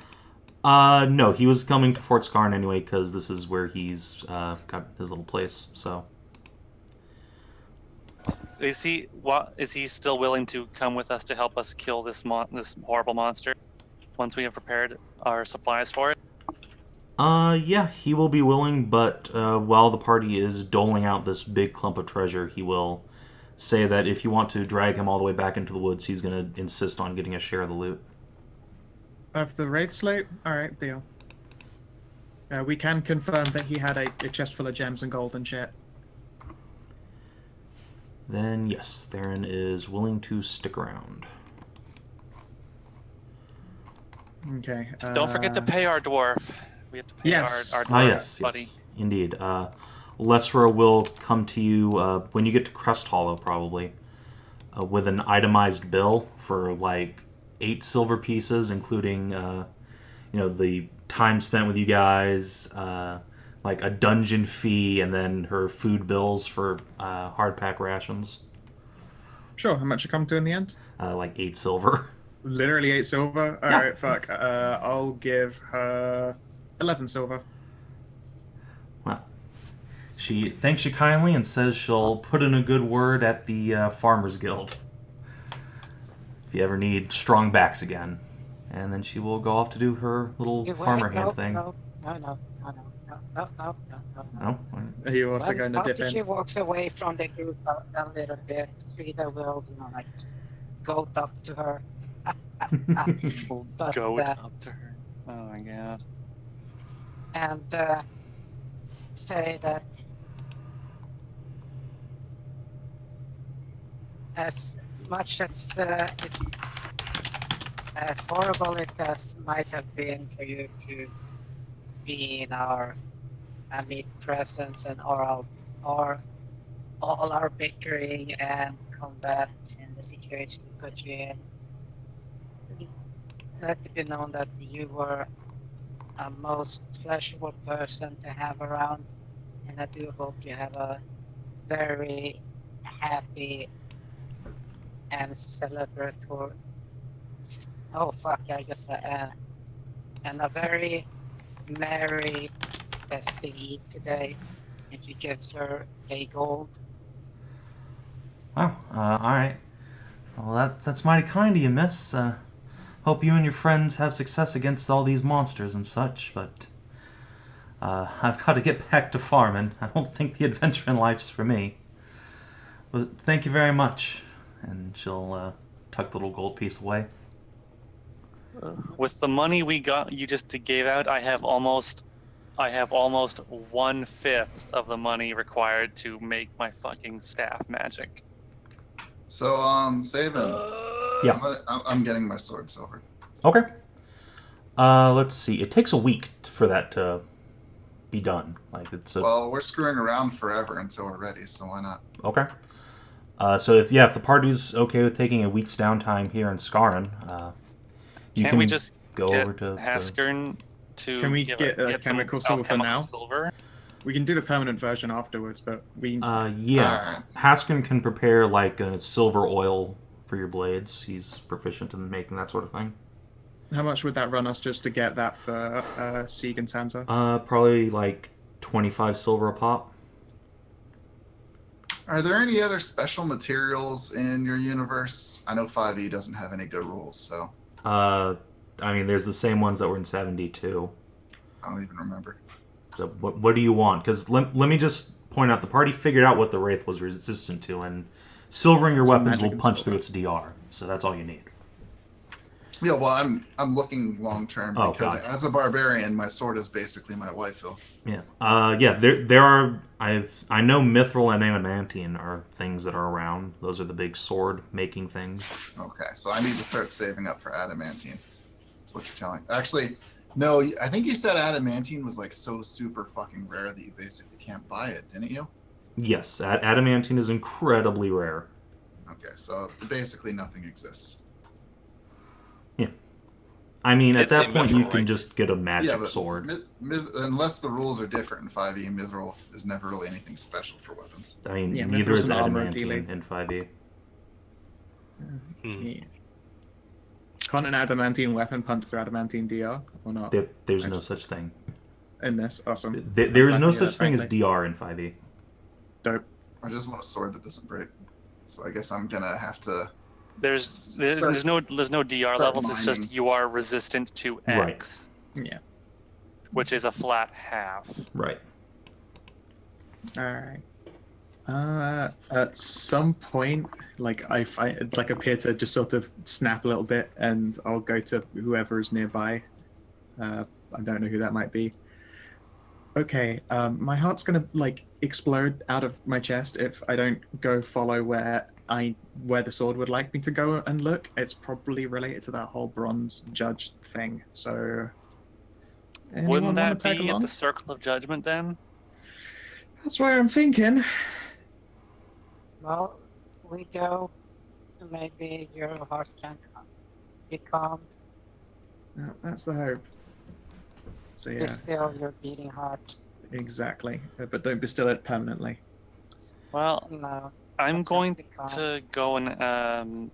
No, he was coming to Fort Skaran anyway because this is where he's got his little place. So. Is he still willing to come with us to help us kill this horrible monster once we have prepared our supplies for it? Yeah, he will be willing, but while the party is doling out this big clump of treasure, he will say that if you want to drag him all the way back into the woods, he's going to insist on getting a share of the loot. Of the wraith-slaying? Alright, deal. We can confirm that he had a chest full of gems and gold and shit. Then, yes, Theron is willing to stick around. Okay. Don't forget to pay our dwarf. We have to pay our dwarf yes, buddy. Yes, indeed. Lesra will come to you when you get to Crest Hollow, probably, with an itemized bill for, 8 silver pieces, including, the time spent with you guys, a dungeon fee, and then her food bills for hardpack rations. Sure, how much it come to in the end? 8 silver. Literally 8 silver? Alright, fuck. I'll give her 11 silver. Well, she thanks you kindly and says she'll put in a good word at the Farmers Guild if you ever need strong backs again. And then she will go off to do her little farmer hand thing. No. No? Are you also going to dip After she in? walks away from the group a little bit, Frida will, go up to her. We'll But, go up to her. Oh my god. And say that as much as horrible it might have been for you to be in our amid presence and all our bickering and combat in the situation we put you in, let it be known that you were a most pleasurable person to have around, and I do hope you have a very happy and celebratory. Oh fuck! I just and a very merry festive eve today. And she gives her a gold. Wow, alright. Well, that's mighty kind of you, miss. Hope you and your friends have success against all these monsters and such, but I've got to get back to farming. I don't think the adventure in life's for me. But thank you very much. And she'll tuck the little gold piece away. With the money we got, you just gave out, I have almost 1/5 of the money required to make my fucking staff magic. So, Savin. Yeah. I'm getting my sword silver. Okay. Let's see. It takes a week for that to be done. Well, we're screwing around forever until we're ready, so why not? Okay. So if the party's okay with taking a week's downtime here in Skaran, Can't we just go get over to Haskern to Can we give get get some chemical silver for now? silver? We can do the permanent version afterwards, but we... yeah. Haskern can prepare a silver oil for your blades. He's proficient in making that sort of thing. How much would that run us just to get that for Sieg and Zanza? Probably 25 silver a pop. Are there any other special materials in your universe? I know 5e doesn't have any good rules, so... there's the same ones that were in Sav&D too. I don't even remember. So what do you want? Because let me just point out, the party figured out what the Wraith was resistant to, and silvering your weapons will punch through its DR. So that's all you need. Yeah, well, I'm looking long term because God. as a barbarian, my sword is basically my waifu. Yeah. There are. I know Mithril and Adamantine are things that are around. Those are the big sword making things. Okay, so I need to start saving up for adamantine. That's what you're telling. Actually, no, I think you said adamantine was like so super fucking rare that you basically can't buy it, didn't you? Yes, adamantine is incredibly rare. Okay, so basically nothing exists. Yeah. I mean, at It's that a point, you mithril, can right? just get a magic Yeah, but sword. unless the rules are different in 5e, mithril is never really anything special for weapons. I mean, Yeah, neither mithril's is an armor adamantine dealer. in 5e. Yeah. Can't an adamantine weapon punch through adamantine DR or not? There's no such thing. In this, awesome. There is I'm no glad to hear such that, thing as frankly. DR in 5e. Dope. I just want a sword that doesn't break. So I guess I'm gonna have to. There's no DR levels. It's just you are resistant to X, Yeah. which is a flat half. Right. All right. At some point, like I appear to just sort of snap a little bit, and I'll go to whoever is nearby. I don't know who that might be. Okay, my heart's gonna like explode out of my chest if I don't go follow where the sword would like me to go and look. It's probably related to that whole bronze judge thing. So, anyone Wouldn't want that to tag be along? at the Circle of Judgment then? That's where I'm thinking. Well, we go. Maybe your heart can be calmed. Yeah, that's the hope. So yeah, Be still your beating heart. exactly. But don't bestow it permanently. Well, No. I'm just going be calm. to go and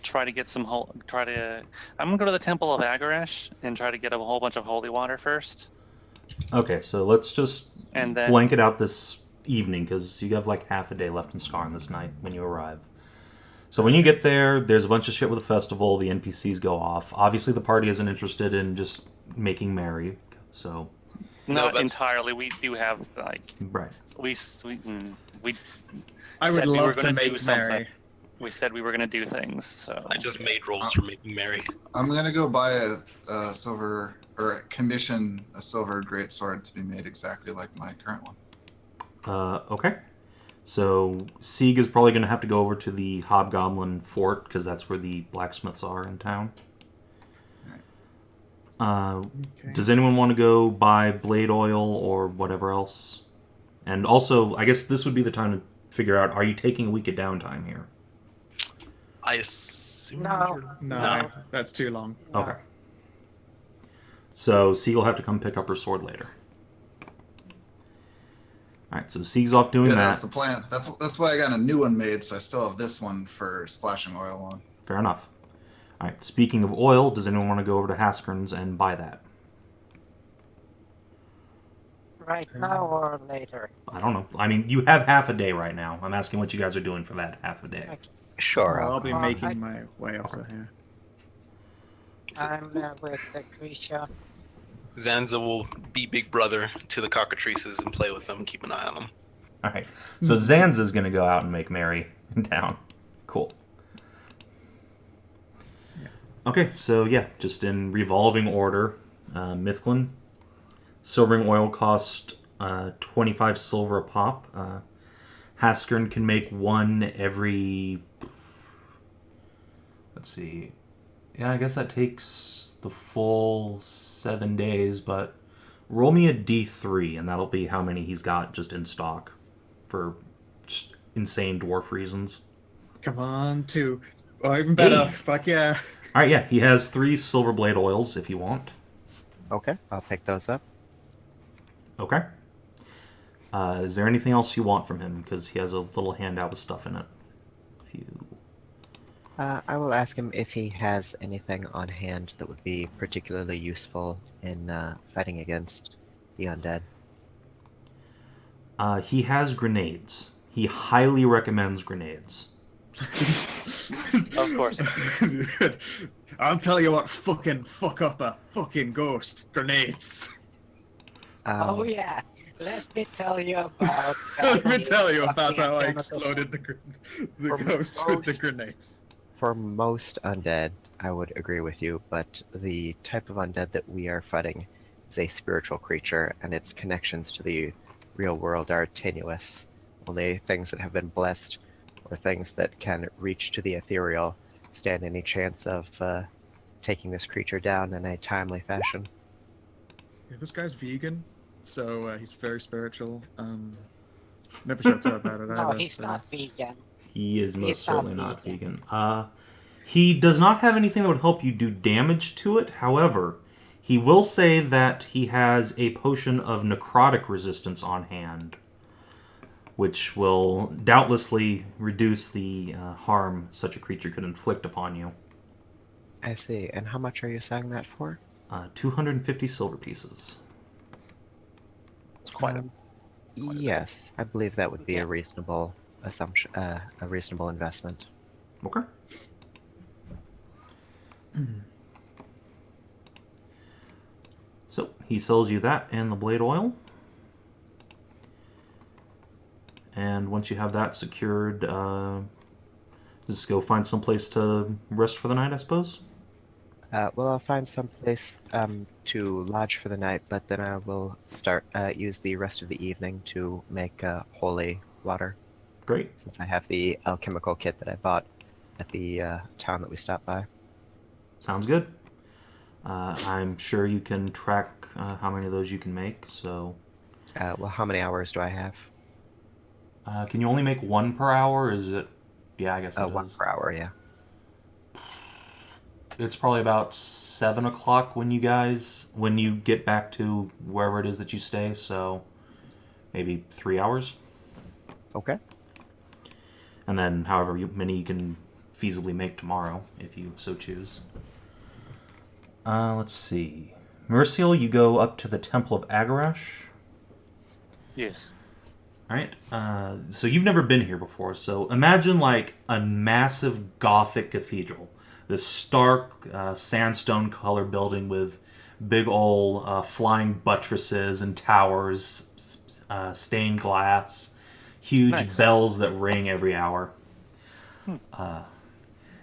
try to get some I'm gonna go to the Temple of Agaresh and try to get a whole bunch of holy water first, Okay, so let's just and then blanket out this evening, because you have like half a day left in Skaran this night when you arrive. So when you get there, there's a bunch of shit with the festival, the NPCs go off. Obviously the party isn't interested in just making merry, so... not but- entirely. We do have like Right. we I would said we were love to gonna do make something. merry. We said we were gonna do things. So I just made rolls for making merry. I'm gonna go buy a silver or commission a silver greatsword to be made exactly like my current one. Okay. So Sieg is probably going to have to go over to the Hobgoblin Fort, because that's where the blacksmiths are in town. Okay. Does anyone want to go buy blade oil or whatever else? And also, I guess this would be the time to figure out, are you taking a week of downtime here? I assume. No. No, that's too long. No. Okay. So Sieg will have to come pick up her sword later. Alright, so Sieg's off doing Yeah, that. that's the plan. That's why I got a new one made, so I still have this one for splashing oil on. Fair enough. Alright, speaking of oil, does anyone want to go over to Haskern's and buy that? Right now or later? I don't know. I mean, you have half a day right now. I'm asking what you guys are doing for that half a day. Okay. Sure. I'll be I- making my way up to here. I'm with the Kreshia. Zanza will be big brother to the cockatrices and play with them, keep an eye on them. Alright, so Zanza's going to go out and make merry in town. Cool. Okay, so yeah, just in revolving order, Mythglyn. Silvering oil cost 25 silver a pop. Haskern can make one every... Let's see. Yeah, I guess that takes the full 7 days, but roll me a d3, and that'll be how many he's got just in stock for just insane dwarf reasons. Come on, 2. Oh, even better. Hey. Fuck yeah. Alright, yeah, he has 3 silver blade oils if you want. Okay, I'll pick those up. Okay. Is there anything else you want from him? Because he has a little handout with stuff in it. If you... I will ask him if he has anything on hand that would be particularly useful in fighting against the undead. He has grenades. He highly recommends grenades. of course. I'll tell you what fuck up a fucking ghost. Grenades. Oh yeah, let me tell you about. Let me tell you about how I fucking exploded the For ghost with the most- grenades. For most undead, I would agree with you, but the type of undead that we are fighting is a spiritual creature, and its connections to the real world are tenuous. Only things that have been blessed, or things that can reach to the ethereal, stand any chance of taking this creature down in a timely fashion. Yeah, this guy's vegan, so he's very spiritual. Never shuts up about it No, either. he's so. not vegan. He is most He's certainly not not vegan. vegan. He does not have anything that would help you do damage to it. However, he will say that he has a potion of necrotic resistance on hand, which will doubtlessly reduce the harm such a creature could inflict upon you. I see. And how much are you selling that for? 250 silver pieces. It's quite a Yes, I believe that would be Okay. a reasonable assumption, a reasonable investment. Okay. So he sells you that and the blade oil. And once you have that secured, just go find some place to rest for the night, I suppose. Well, I'll find some place to lodge for the night, but then I will start use the rest of the evening to make holy water, Great. since I have the alchemical kit that I bought at the town that we stopped by. Sounds good. I'm sure you can track how many of those you can make. So, Well, how many hours do I have? can you only make one per hour? Or is it? Yeah, I guess it One is. per hour, yeah. It's probably about 7 o'clock when you get back to wherever it is that you stay. So, maybe 3 hours, Okay. and then however many you can feasibly make tomorrow, if you so choose. Let's see. Merisiel, you go up to the Temple of Agarash. yes. All right. So you've never been here before. So imagine like a massive Gothic cathedral. This stark sandstone color building with big old flying buttresses and towers, stained glass, huge Nice. bells that ring every hour.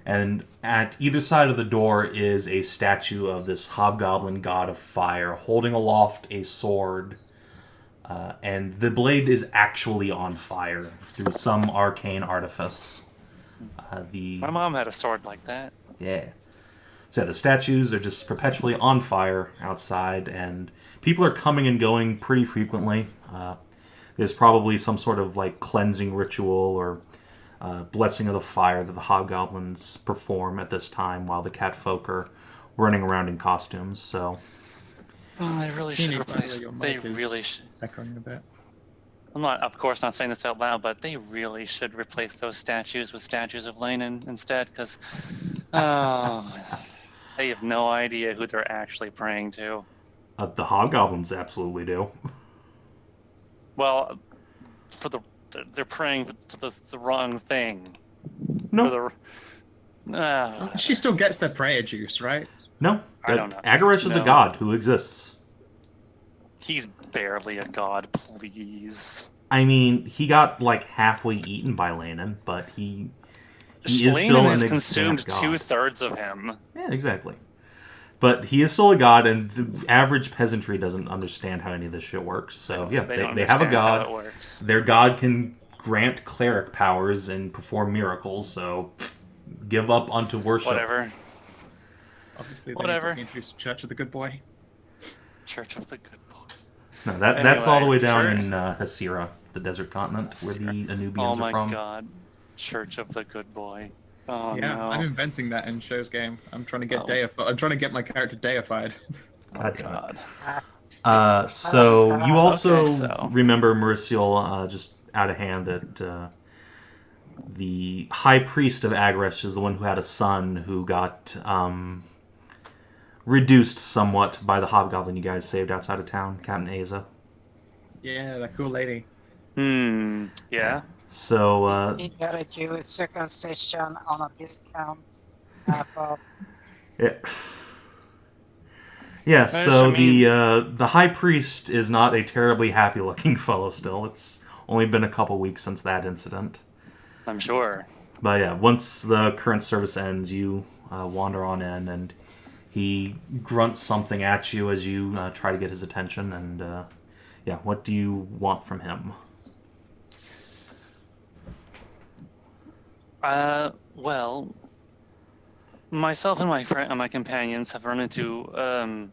And at either side of the door is a statue of this hobgoblin god of fire holding aloft a sword. And the blade is actually on fire through some arcane artifice. My mom had a sword like that. Yeah. So the statues are just perpetually on fire outside, and people are coming and going pretty frequently. There's probably some sort of like cleansing ritual or blessing of the fire that the hobgoblins perform at this time while the catfolk are running around in costumes. So Oh, they really should replace. Your They mic is really should. echoing a bit. I'm not, of course, not saying this out loud, but they really should replace those statues with statues of Lenin instead, because they have no idea who they're actually praying to. the hobgoblins absolutely do. Well, they're praying to the wrong thing. No. For the, She still gets the prayer juice, right? No. I don't know. Agarash is a No. god who exists. He's barely a god, please. I mean, he got like halfway eaten by Lenin, but he is Lenin still has an consumed extant god. 2/3 of him. Yeah, exactly. But he is still a god, and the average peasantry doesn't understand how any of this shit works. So yeah, They don't they have a understand how god. it works. Their god can grant cleric powers and perform miracles. So give up unto worship. Whatever. Obviously, they Whatever. need to introduce the Church of the Good Boy. Church of the Good Boy. No, that's all the way Anyway, down Church- in Hasira, the desert continent, where the Anubians Oh are my from. god. Church of the Good Boy. Oh Yeah, no. I'm inventing that in Show's game. I'm trying to get Oh. deified. I'm trying to get my character deified. God damn it. God. So you also Okay, so- remember Merisiel, just out of hand, that the high priest of Agarash is the one who had a son who got reduced somewhat by the hobgoblin you guys saved outside of town, Captain Asa. Yeah, that cool lady. Yeah. So He got a Jewish circumcision on a discount. For yeah. So I mean- the high priest is not a terribly happy looking fellow. Still, it's only been a couple weeks since that incident. I'm sure. But yeah, once the current service ends, you wander on in, and he grunts something at you as you try to get his attention. And yeah, what do you want from him? Well, Myself and my companions have run into a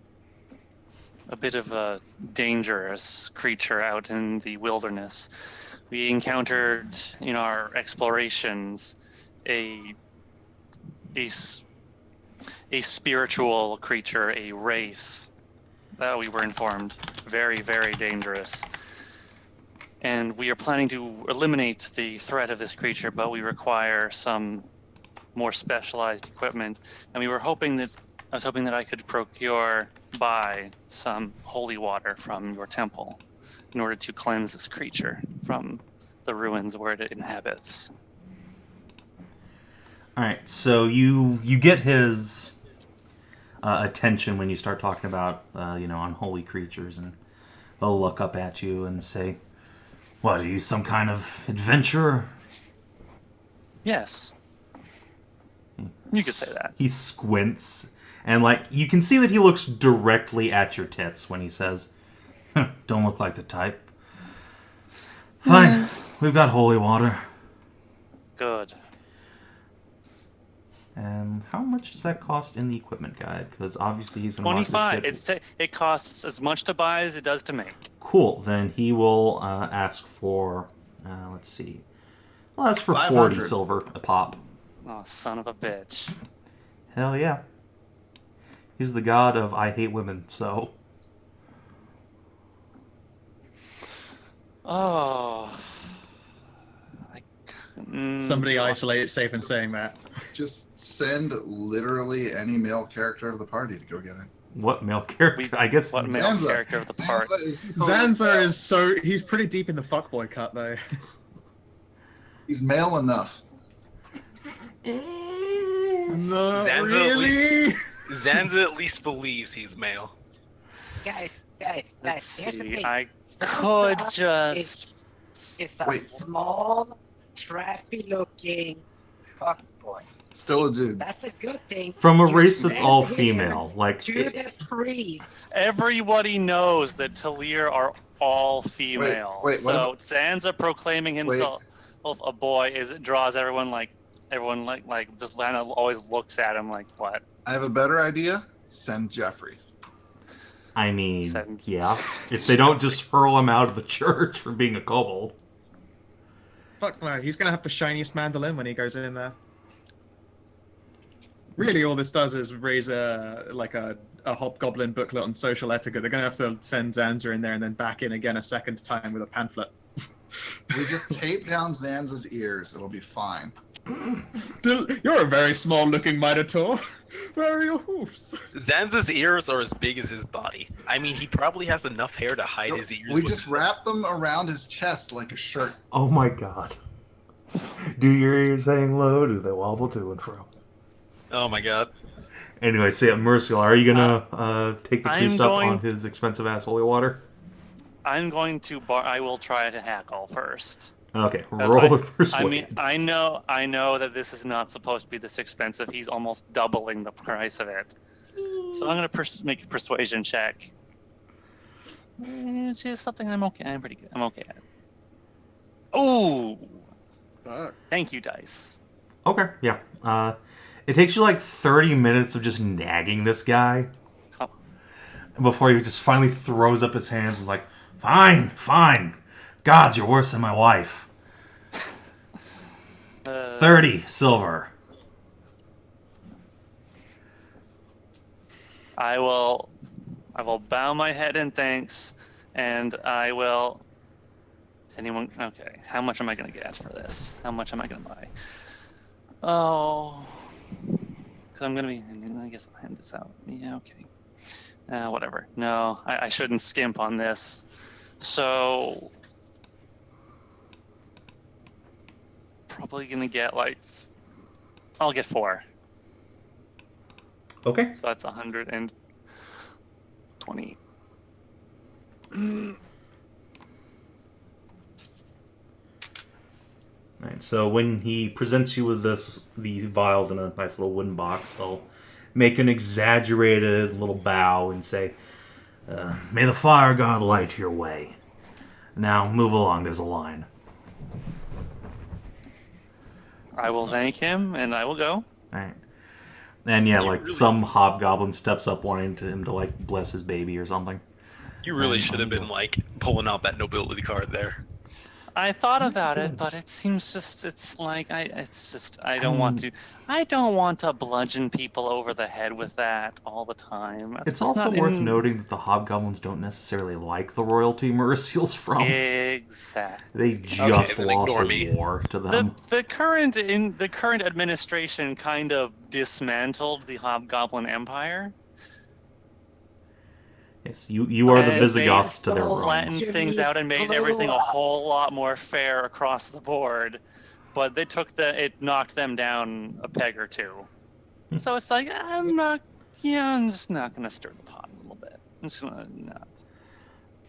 bit of a dangerous creature out in the wilderness. We encountered in our explorations a spiritual creature, a wraith, that we were informed, very, very dangerous. And we are planning to eliminate the threat of this creature, but we require some more specialized equipment. And I was hoping that I could buy some holy water from your temple in order to cleanse this creature from the ruins where it inhabits. All right, so you get his attention when you start talking about unholy creatures, and they'll look up at you and say, "What, are you some kind of adventurer?" Yes, you could say that. He squints, and you can see that he looks directly at your tits when he says, "Don't look like the type." Fine, we've got holy water. Good. And how much does that cost in the equipment guide? Because obviously he's going to $25. It costs as much to buy as it does to make. Cool. Then he will ask for, let's see. Well, that's for 40 500 silver a pop. Oh, son of a bitch. Hell yeah. He's the god of I hate women, so... Oh. Somebody isolate Savin saying that. Just send literally any male character of the party to go get it. What male character? I guess... What male Zanza. character of the party? Zanza is so... He's pretty deep in the fuckboy cut, though. He's male enough. No, Zanza really? Zanza at least believes he's male. Guys, Let's here's the see. thing. I Zanza could just... It's a Wait. small, trappy-looking fuckboy. Still a dude. That's a good thing. From a You race that's send all him female. to the priest. Everybody knows that Taeleer are all female. Wait, what so about- Zanza proclaiming himself a boy draws everyone just Lana always looks at him like, what? I have a better idea. Send Jeffrey. I mean, Send- yeah. If they don't just hurl him out of the church for being a kobold. Fuck no, he's gonna have the shiniest mandolin when he goes in there. Really, all this does is raise a hobgoblin booklet on social etiquette. They're gonna have to send Zanza in there and then back in again a second time with a pamphlet. We just tape down Zanza's ears. It'll be fine. You're a very small-looking Minotaur. Where are your hoofs? Zanza's ears are as big as his body. I mean, he probably has enough hair to hide his ears. We with. just wrap them around his chest like a shirt. Oh my god. Do your ears hang low? Do they wobble to and fro? Oh my god. Anyway, so yeah, Merisiel, are you gonna take the priest up going- on his expensive ass holy water? I'm going to I will try to hackle first. Okay, 'Cause roll the persuade. I mean, I know that this is not supposed to be this expensive. He's almost doubling the price of it. So I'm gonna make a persuasion check. Which is something I'm pretty good. I'm okay at. Oh, Fuck. thank you, dice. Okay, yeah. It takes you like 30 minutes of just nagging this guy Oh. before he just finally throws up his hands and is like, fine, fine. Gods, you're worse than my wife. 30 silver. I will bow my head in thanks, and I will. Is anyone okay? How much am I gonna get for this? How much am I gonna buy? Oh, because I'm gonna be. I guess I'll hand this out. Yeah, okay. Whatever. No, I shouldn't skimp on this. So probably gonna get I'll get 4. Okay. So that's 120. Alright, so when he presents you with these vials in a nice little wooden box, he'll make an exaggerated little bow and say, may the fire god light your way. Now, move along, there's a line. I will thank him, and I will go. Alright. And yeah, You like really- some hobgoblin steps up wanting him to like bless his baby or something. You really Um, should have been like pulling out that nobility card there. I thought about good. it, but it seems it's like I I don't want mean- to. I don't want to bludgeon people over the head with that all the time. That's It's just also not worth in... noting that the hobgoblins don't necessarily like the royalty Merisiel's from. Exactly. They just then lost ignore a me. war to them. The current administration kind of dismantled the Hobgoblin Empire. Yes, you are the And Visigoths they to their Rome. flattened things out and made everything a whole lot more fair across the board. But they it knocked them down a peg or two. So it's like, I'm just not going to stir the pot a little bit. I'm just going to not.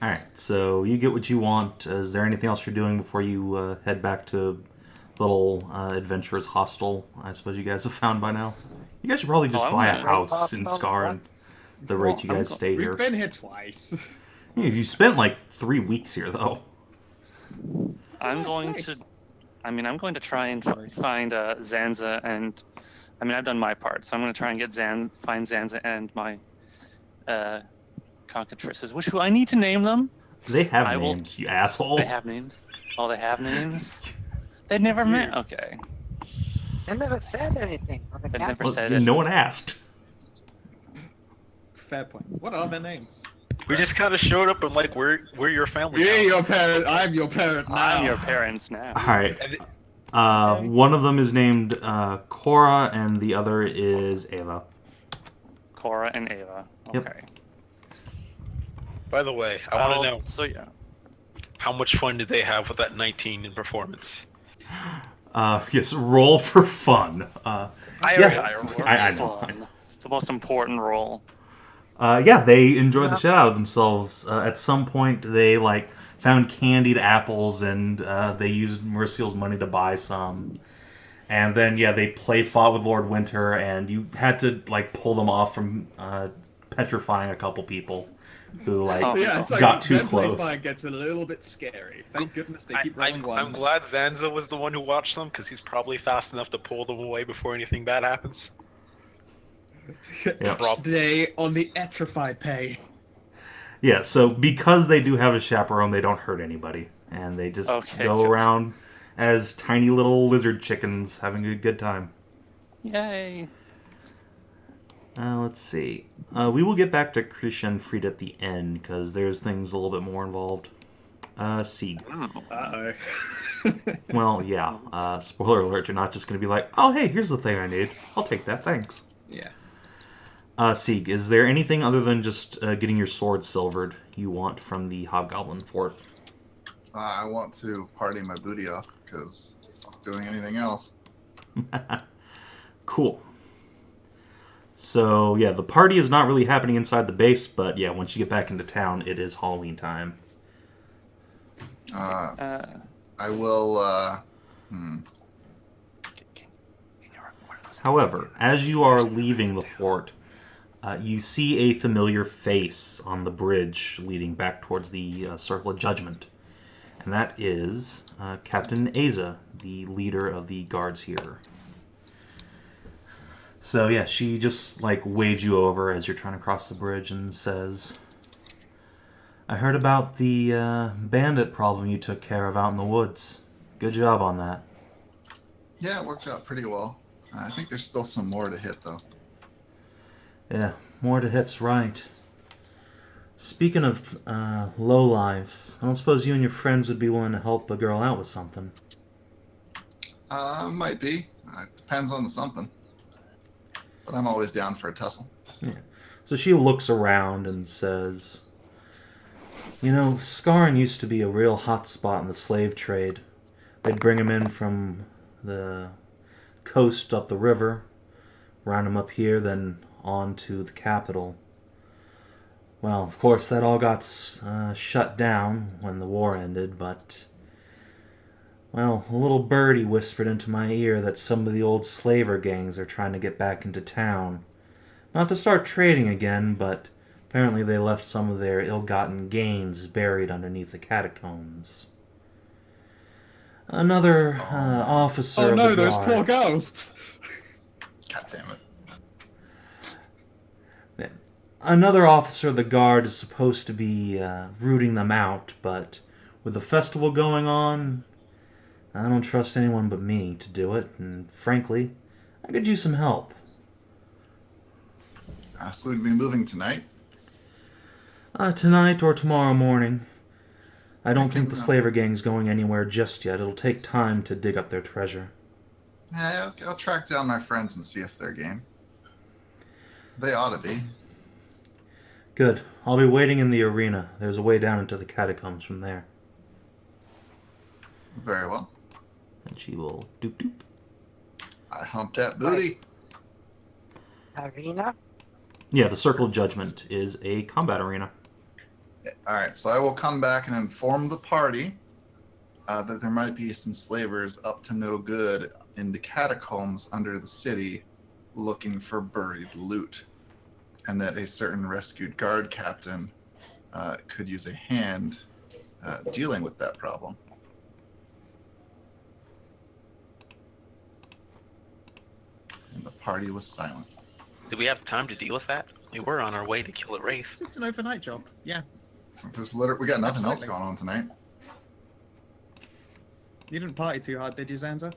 Alright, so you get what you want. Is there anything else you're doing before you head back to little adventurer's hostel I suppose you guys have found by now? You guys should probably just I'm buy a gonna- house in Skaran. The rate you guys stay here. We've been here twice. Yeah, you spent like 3 weeks here, though. I'm nice going place. I'm going to try and find Zanza and... I've done my part, so I'm going to try and get find Zanza and my cockatrices. Who I need to name them. They have I will- names, you asshole. They have names. Oh, they have names. They never met. Okay. They never said anything. On the They cat- never Well, said it. no one asked. Fair point. What are their names? We just kind of showed up and like, we're your family. You're now. your parent. I'm your parent now. I'm your parents now. Alright. And One of them is named Cora, and the other is Ava. Cora and Ava. Yep. Okay. by the way, I want to know So yeah. how much fun did they have with that 19 in performance? Yes, roll for fun. I know. Fun. The most important role. Yeah, they enjoyed the shit out of themselves. At some point, they like found candied apples, and they used Merisiel's money to buy some. And then, yeah, they fought with Lord Winter, and you had to like pull them off from petrifying a couple people who like Oh. Yeah, it's like got too then play close. fire gets a little bit scary. Thank goodness they keep rolling I'm ones. glad Zanza was the one who watched them, because he's probably fast enough to pull them away before anything bad happens. Yep. Today on the Etrified pay. Yeah, so because they do have a chaperone, they don't hurt anybody, and they just Okay, go good. around as tiny little lizard chickens having a good time. Yay. Let's see. We will get back to Kreshia and Frida at the end, because there's things a little bit more involved. Sieg. Uh-oh. Well, yeah. Spoiler alert, you're not just going to be like, oh, hey, here's the thing I need. I'll take that, thanks. Yeah. Sieg, is there anything other than just getting your sword silvered you want from the Hobgoblin Fort? I want to party my booty off, because doing anything else. Cool. So, yeah, the party is not really happening inside the base, but yeah, once you get back into town, it is Halloween time. I will, However, as you are leaving the fort, you see a familiar face on the bridge leading back towards the Circle of Judgment. And that is Captain Asa, the leader of the guards here. So yeah, she just like waves you over as you're trying to cross the bridge and says, I heard about the bandit problem you took care of out in the woods. Good job on that. yeah, it worked out pretty well. I think there's still some more to hit, though. Yeah, more to hit's right. Speaking of lowlives, I don't suppose you and your friends would be willing to help a girl out with something. Might be. Depends on the something. But I'm always down for a tussle. Yeah. So she looks around and says, you know, Skaran used to be a real hot spot in the slave trade. They'd bring them in from the coast up the river, round them up here, then on to the capital. Well, of course, that all got shut down when the war ended, but... Well, a little birdie whispered into my ear that some of the old slaver gangs are trying to get back into town. Not to start trading again, but apparently they left some of their ill-gotten gains buried underneath the catacombs. Another officer Oh of no, the those guard... poor ghosts! God damn it. Another officer of the guard is supposed to be rooting them out, but with the festival going on, I don't trust anyone but me to do it, and frankly, I could use some help. So we'd be moving tonight? Tonight or tomorrow morning. I don't think the no. slaver gang's going anywhere just yet. It'll take time to dig up their treasure. Yeah, I'll track down my friends and see if they're game. They ought to be. Good. I'll be waiting in the arena. There's a way down into the catacombs from there. Very well. And she will doop. I hump that booty. Arena? Yeah, the Circle of Judgment is a combat arena. Alright, so I will come back and inform the party that there might be some slavers up to no good in the catacombs under the city looking for buried loot. And that a certain rescued guard captain could use a hand dealing with that problem. And the party was silent. Do we have time to deal with that? We were on our way to kill a wraith. It's an overnight job. Yeah. We got nothing else Absolutely. going on tonight. You didn't party too hard, did you, Zanza?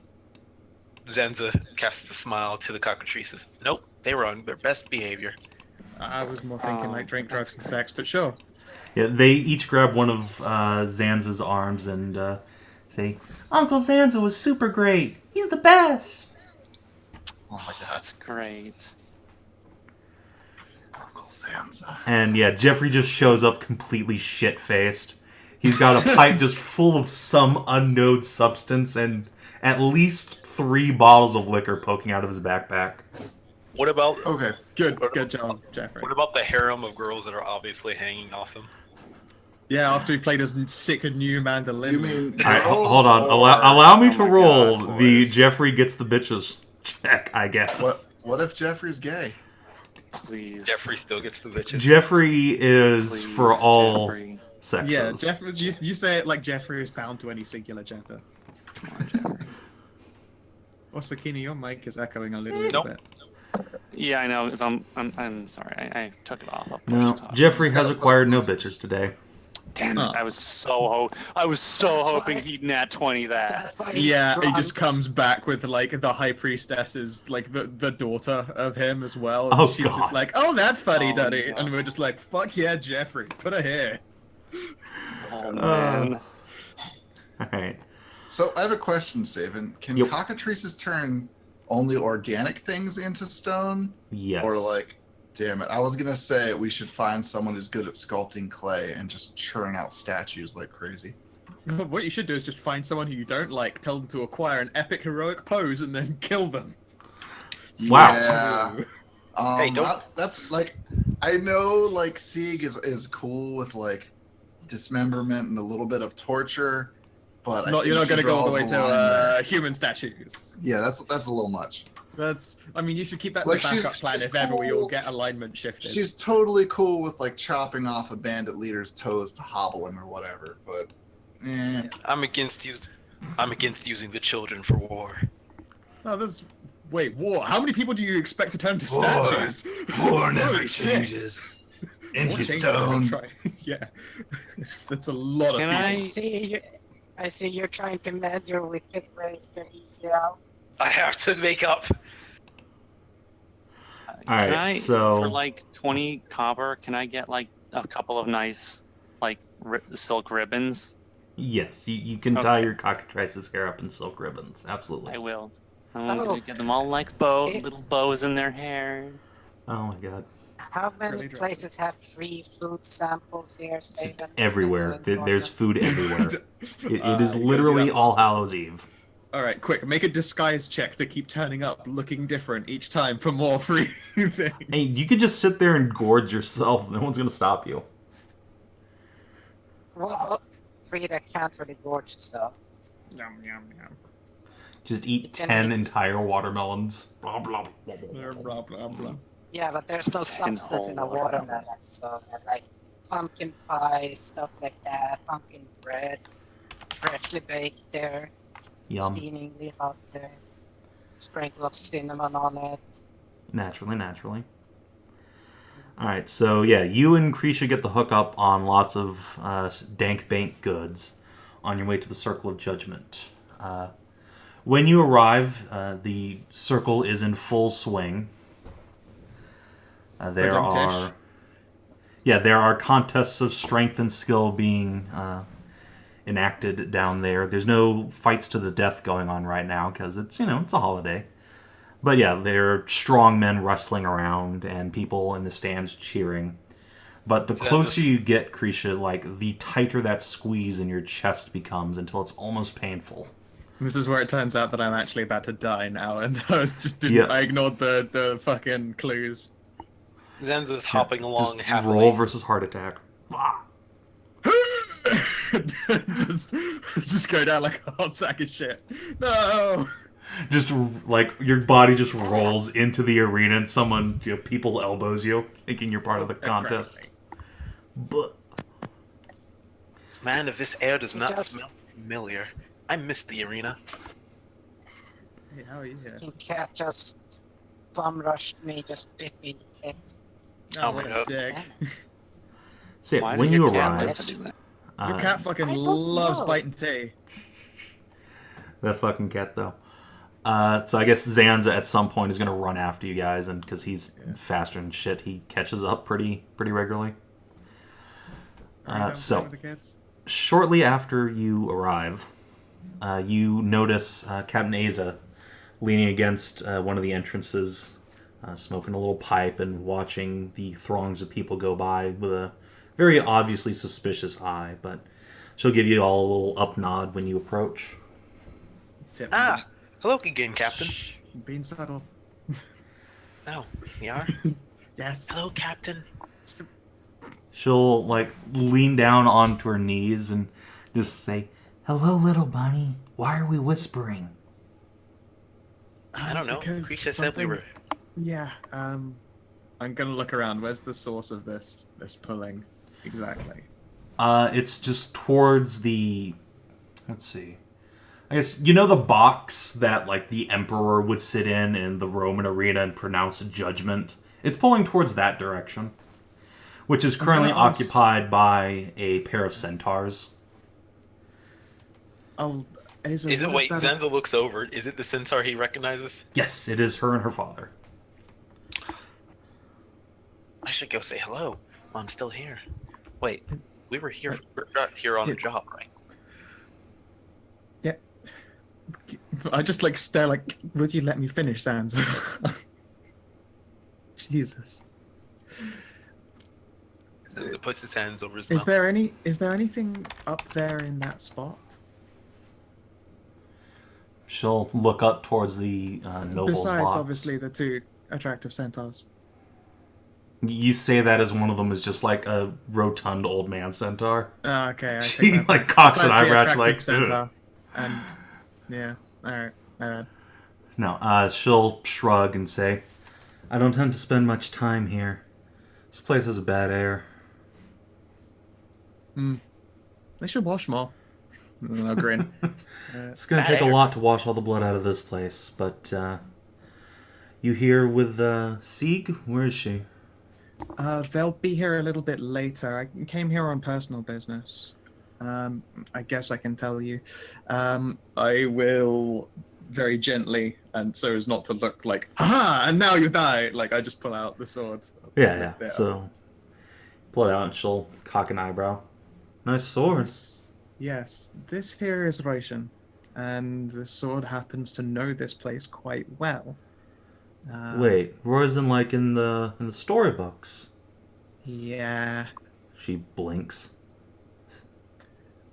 Zanza casts a smile to the cockatrices. Nope, they were on their best behavior. I was more thinking like drink, drugs, and sex, but sure. Yeah, they each grab one of Zanza's arms and say, "Uncle Zanza was super great. He's the best." Oh my god. That's great. Uncle Zanza. And yeah, Jeffrey just shows up completely shit-faced. He's got a pipe just full of some unknown substance and at least 3 bottles of liquor poking out of his backpack. What about Okay. Good job, Jeffrey. what about the harem of girls that are obviously hanging off him? Yeah, after he played his sick new mandolin. You mean Alright, girls hold on. or- Allow me to Oh my roll God, the boys. Jeffrey gets the bitches check, I guess. What if Jeffrey's gay? Please. Jeffrey still gets the bitches. Jeffrey is Please, for all Jeffrey. sexes. Yeah, Jeffrey. You say it like Jeffrey is bound to any singular gender. Come on, Jeffrey. Also, Kina, your mic is echoing a little Nope. bit. Yeah, I know. 'Cause I'm sorry. I took it off. No, Jeffrey has acquired no bitches today. Damn it! Oh. I was so hoping why- he'd nat 20 that. That's why he's Yeah, he drunk. just comes back with like the high priestess's like the daughter of him as well. Oh, She's God. just like, oh, that fuddy Oh, duddy, no. and we're just like, fuck yeah, Jeffrey, put her here. Oh man. Alright. So I have a question, Savin. Can Yep. cockatrices turn only organic things into stone? Yes. Or like, damn it, I was gonna say we should find someone who's good at sculpting clay and just churn out statues like crazy. What you should do is just find someone who you don't like, tell them to acquire an epic heroic pose, and then kill them. Wow. Yeah. Hey, don't- That's like, I know like Sieg is cool with like dismemberment and a little bit of torture, but I You're think not she going to go all the draws way to line there. human statues. Yeah, that's a little much. I mean, you should keep that in Like, the backup she's plan if ever we all cool. get alignment shifted. She's totally cool with like chopping off a bandit leader's toes to hobble him or whatever, but I'm against using the children for war. Oh, this. Wait, war? How many people do you expect to turn to War. statues? war never Holy shit. changes War into changes stone. over time. Yeah, that's a lot of Can people. I see you're trying to mend your wicked ways to Mythglyn. I have to make up. Alright, Can I, so- for like 20 copper, can I get like a couple of nice like silk ribbons? Yes, you can tie Okay. your cockatrice's hair up in silk ribbons. Absolutely. I will. I'm Oh. gonna get them all like little bows in their hair. Oh my god. How many Really dressed places have free food samples here? Savin? Everywhere. That's so There's food everywhere. It is you literally gotta do that All first. Hallows Eve. All right, quick, make a disguise check to keep turning up, looking different each time for more free things. Hey, you could just sit there and gorge yourself. No one's gonna stop you. Well, Frida can't really gorge stuff. Yum yum yum. Just eat You can 10 eat- entire watermelons. Blah, blah, blah, blah, Blah blah blah blah. Yeah, but there's no substance in a whole watermelon, so like pumpkin pie, stuff like that, pumpkin bread, freshly baked there, Yum. steamingly hot there, sprinkle of cinnamon on it. Naturally. Alright, so yeah, you and Kreshia get the hookup on lots of dank bank goods on your way to the Circle of Judgment. When you arrive, the circle is in full swing. There are contests of strength and skill being enacted down there. There's no fights to the death going on right now because it's a holiday. But yeah, there are strong men wrestling around and people in the stands cheering. But the closer you get, Kreshia, like the tighter that squeeze in your chest becomes until it's almost painful. This is where it turns out that I'm actually about to die now, and I ignored the fucking clues. Zanza's hopping along just happily. Roll versus heart attack. just go down like a hot sack of shit. No. Just like your body just rolls into the arena and someone, people elbows you, thinking you're part of the contest. But man, if this air does not smell familiar, I miss the arena. Hey, how are you here? Cat just bum rushed me, just bit me in the tits. Oh my god. Dick. So Why when did you your cat arrive, like to do that? Your cat fucking I don't loves know. biting tea. that fucking cat though. So I guess Zanza at some point is going to run after you guys, and because he's faster than shit, he catches up pretty regularly. So shortly after you arrive, you notice Captain Aza leaning against one of the entrances, smoking a little pipe and watching the throngs of people go by with a very obviously suspicious eye, but she'll give you all a little up nod when you approach. Hello again, Captain. Shh, being subtle. Oh, we are? Yes. Hello, Captain. She'll lean down onto her knees and just say, "Hello, little bunny. Why are we whispering?" I don't know. Because Kreshia said we were... Yeah, I'm gonna look around. Where's the source of this pulling exactly? It's just towards the... Let's see. I guess, the box that, the Emperor would sit in the Roman arena and pronounce judgment? It's pulling towards that direction. Which is currently occupied by a pair of centaurs. Zanza looks over. Is it the centaur he recognizes? Yes, it is her and her father. I should go say hello while I'm still here. Wait, we're not here on the job, right? Yeah. I just stare would you let me finish, Zanza? Jesus. Zanza puts his hands over his Is mouth. is there anything up there in that spot? She'll look up towards the noble's Besides, box. obviously, the two attractive centaurs. You say that as one of them is just a rotund old man centaur. Okay, I She take that. cocks an Besides the eyebrow, attractive she's centaur. And yeah, alright, my bad. No, she'll shrug and say, "I don't tend to spend much time here. This place has a bad air." They should wash more. And I'll grin. It's going to take a lot to wash all the blood out of this place, but you here with Sieg? Where is she? They'll be here a little bit later. I came here on personal business. I guess I can tell you. I will very gently, and so as not to look like, "Haha, and now you die!" I just pull out the sword. Yeah. So, pull it out and she'll cock an eyebrow. Nice sword. Yes, this here is Roshan, and the sword happens to know this place quite well. Wait, Roy's in the storybooks. Yeah. She blinks.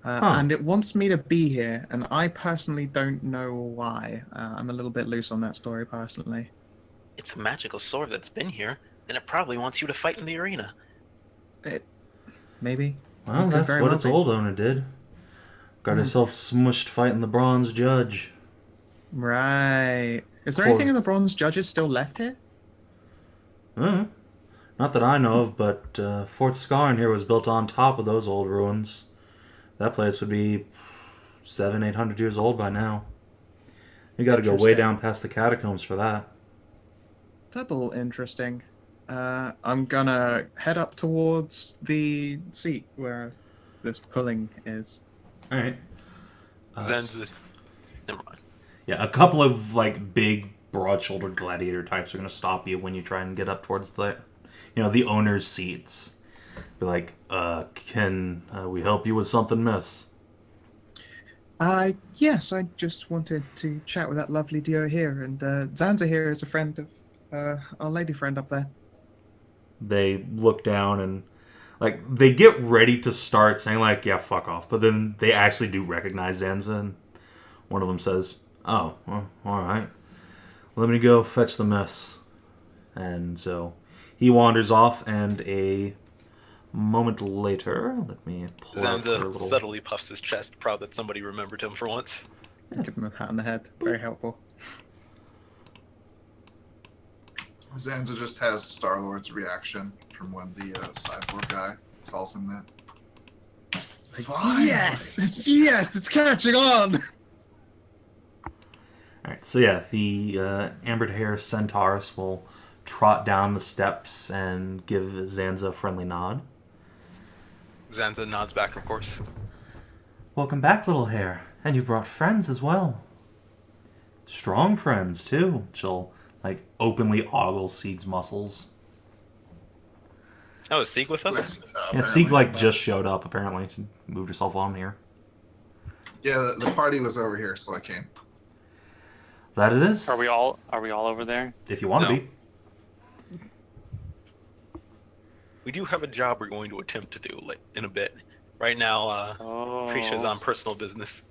And it wants me to be here, and I personally don't know why. I'm a little bit loose on that story personally. It's a magical sword that's been here, and it probably wants you to fight in the arena. Maybe. Well, that's what its old owner did. Got herself smushed fighting the Bronze Judge. Right. Is there anything in the Bronze Judges still left here? Not that I know of, but Fort Skaran here was built on top of those old ruins. That place would be 700-800 years old by now. You got to go way down past the catacombs for that. Double interesting. I'm gonna head up towards the seat where this pulling is. All right. Zanza. Never mind. Yeah, a couple of like big, broad-shouldered gladiator types are gonna stop you when you try and get up towards the, the owner's seats. Be like, can we help you with something, miss? Yes, I just wanted to chat with that lovely duo here, and Zanza here is a friend of our lady friend up there. They look down and like they get ready to start saying like, yeah, fuck off, but then they actually do recognize Zanza, and one of them says, oh, well, all right, let me go fetch the mess. And so he wanders off, and a moment later, let me pull out her Zanza little... subtly puffs his chest, proud that somebody remembered him for once. Give him a pat on the head. Very helpful. Zanza just has Star-Lord's reaction from when the cyborg guy calls him that. Yes! Yes! It's catching on! Alright, so yeah, the ambered hair centaurus will trot down the steps and give Zanza a friendly nod. Zanza nods back, of course. Welcome back, little hare. And you brought friends as well. Strong friends, too. She'll, like, openly ogle Sieg's muscles. Oh, is Sieg with us? Yeah, Sieg, like, just showed up, apparently. She moved herself on here. Yeah, the party was over here, so I came. That it is. Are we all over there? If you want to No. be. We do have a job we're going to attempt to do in a bit. Right now, Kreshia's on personal business.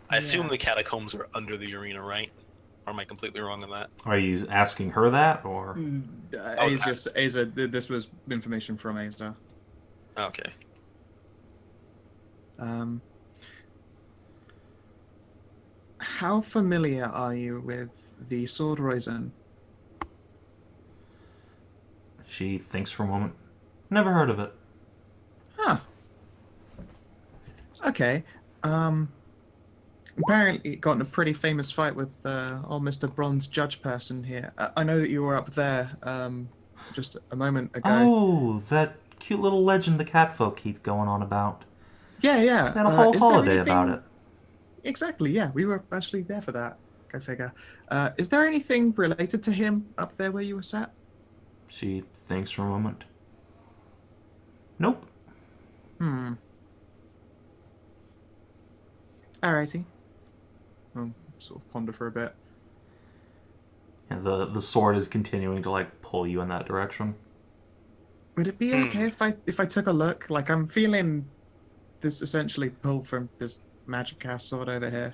I assume the catacombs are under the arena, right? Or am I completely wrong on that? Are you asking her that, or...? Asa, this was information from Asa. Okay. How familiar are you with the sword Roizen? She thinks for a moment. Never heard of it. Huh. Okay. Apparently it got in a pretty famous fight with old Mr. Bronze Judge person here. I know that you were up there just a moment ago. Oh, that cute little legend the catfolk keep going on about. Yeah. They had a whole Is there holiday anything- about it. Exactly, yeah. We were actually there for that. Go figure. Is there anything related to him up there where you were sat? She thinks for a moment. Nope. Alrighty. I'll sort of ponder for a bit. Yeah, the sword is continuing to like pull you in that direction. Would it be okay if I took a look? Like, I'm feeling this essentially pull from this magic cast sword over here.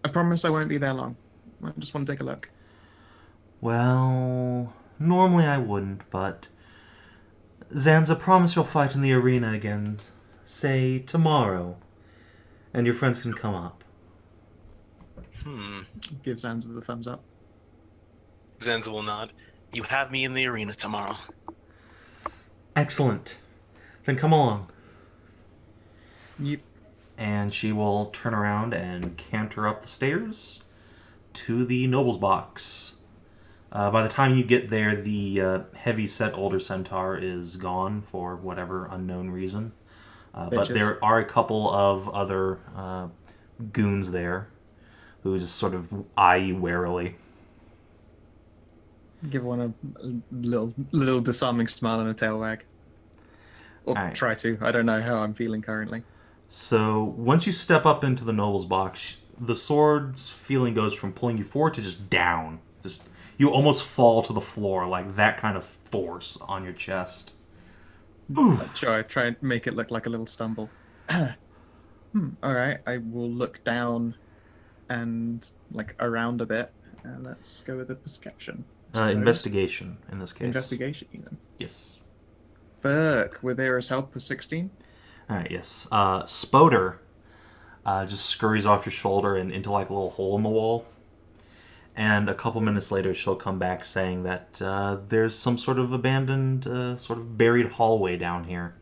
I promise I won't be there long. I just want to take a look. Well, normally I wouldn't, but Zanza, promise you'll fight in the arena again, say tomorrow, and your friends can come up. Give Zanza the thumbs up. Zanza will nod. You have me in the arena tomorrow. Excellent. Then come along. Yep. And she will turn around and canter up the stairs to the noble's box. By the time you get there, the heavy-set older centaur is gone for whatever unknown reason. But there are a couple of other goons there who just sort of eye you warily. Give one a little disarming smile and a tail wag. Or Right. try to. I don't know how I'm feeling currently. So once you step up into the noble's box, the sword's feeling goes from pulling you forward to just down. Just you almost fall to the floor, like that kind of force on your chest. Oof. Try and make it look like a little stumble. Alright, I will look down and like around a bit. And let's go with a perception. Investigation in this case. Investigation even. Yes. Fuck, with Era's help for 16. Alright, yes. Spoder just scurries off your shoulder and into like a little hole in the wall. And a couple minutes later, she'll come back saying that there's some sort of abandoned, sort of buried hallway down here.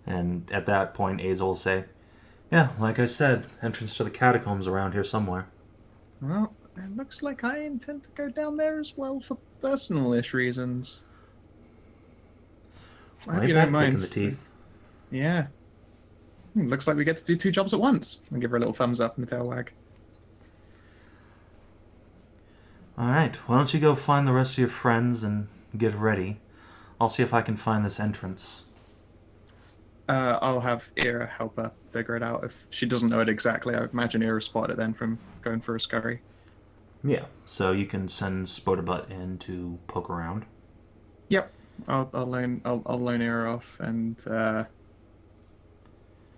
And at that point, Aza will say, yeah, like I said, entrance to the catacombs around here somewhere. Well, It looks like I intend to go down there as well for personal-ish reasons. I hope Like you that don't kick in mind. the teeth. Yeah. Looks like we get to do 2 jobs at once. I'll give her a little thumbs up and the tail wag. Alright, why don't you go find the rest of your friends and get ready. I'll see if I can find this entrance. I'll have Ira help her figure it out. If she doesn't know it exactly, I would imagine Ira spotted it then from going for a scurry. Yeah, so you can send Spodabutt in to poke around. Yep. I'll loan Ira off, and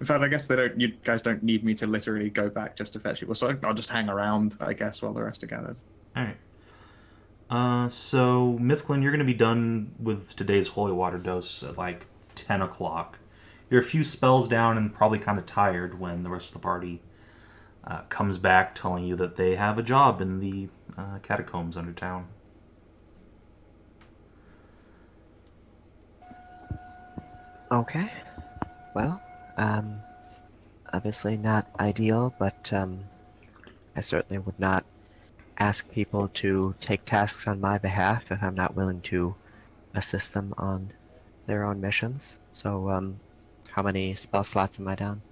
in fact, I guess you guys don't need me to literally go back just to fetch you. So I'll just hang around, I guess, while the rest are gathered. Alright. So, Mythglyn, you're going to be done with today's holy water dose at like 10 o'clock. You're a few spells down and probably kind of tired when the rest of the party comes back telling you that they have a job in the catacombs under town. Okay. Well, obviously not ideal, but I certainly would not ask people to take tasks on my behalf if I'm not willing to assist them on their own missions. So, how many spell slots am I down?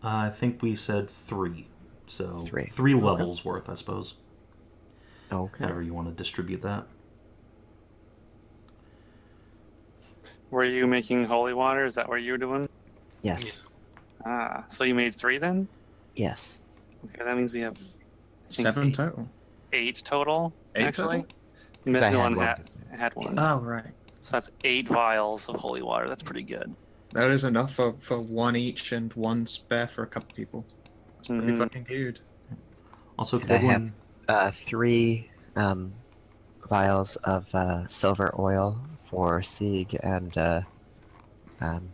I think we said 3. So, 3. 3 levels worth, I suppose. Okay. However you want to distribute that. Were you making holy water? Is that what you were doing? Yes. Ah, so you made 3 then? Yes. Okay, that means we have 7 total. 8 total. 8 actually. total? 'Cause I had Mythglyn one. had 1. Oh, right. So that's 8 vials of holy water. That's pretty good. That is enough for 1 each and 1 spare for a couple people. That's pretty Mhm. fucking good. Also, And I everyone... have 3 vials of silver oil for Sieg and Sieg and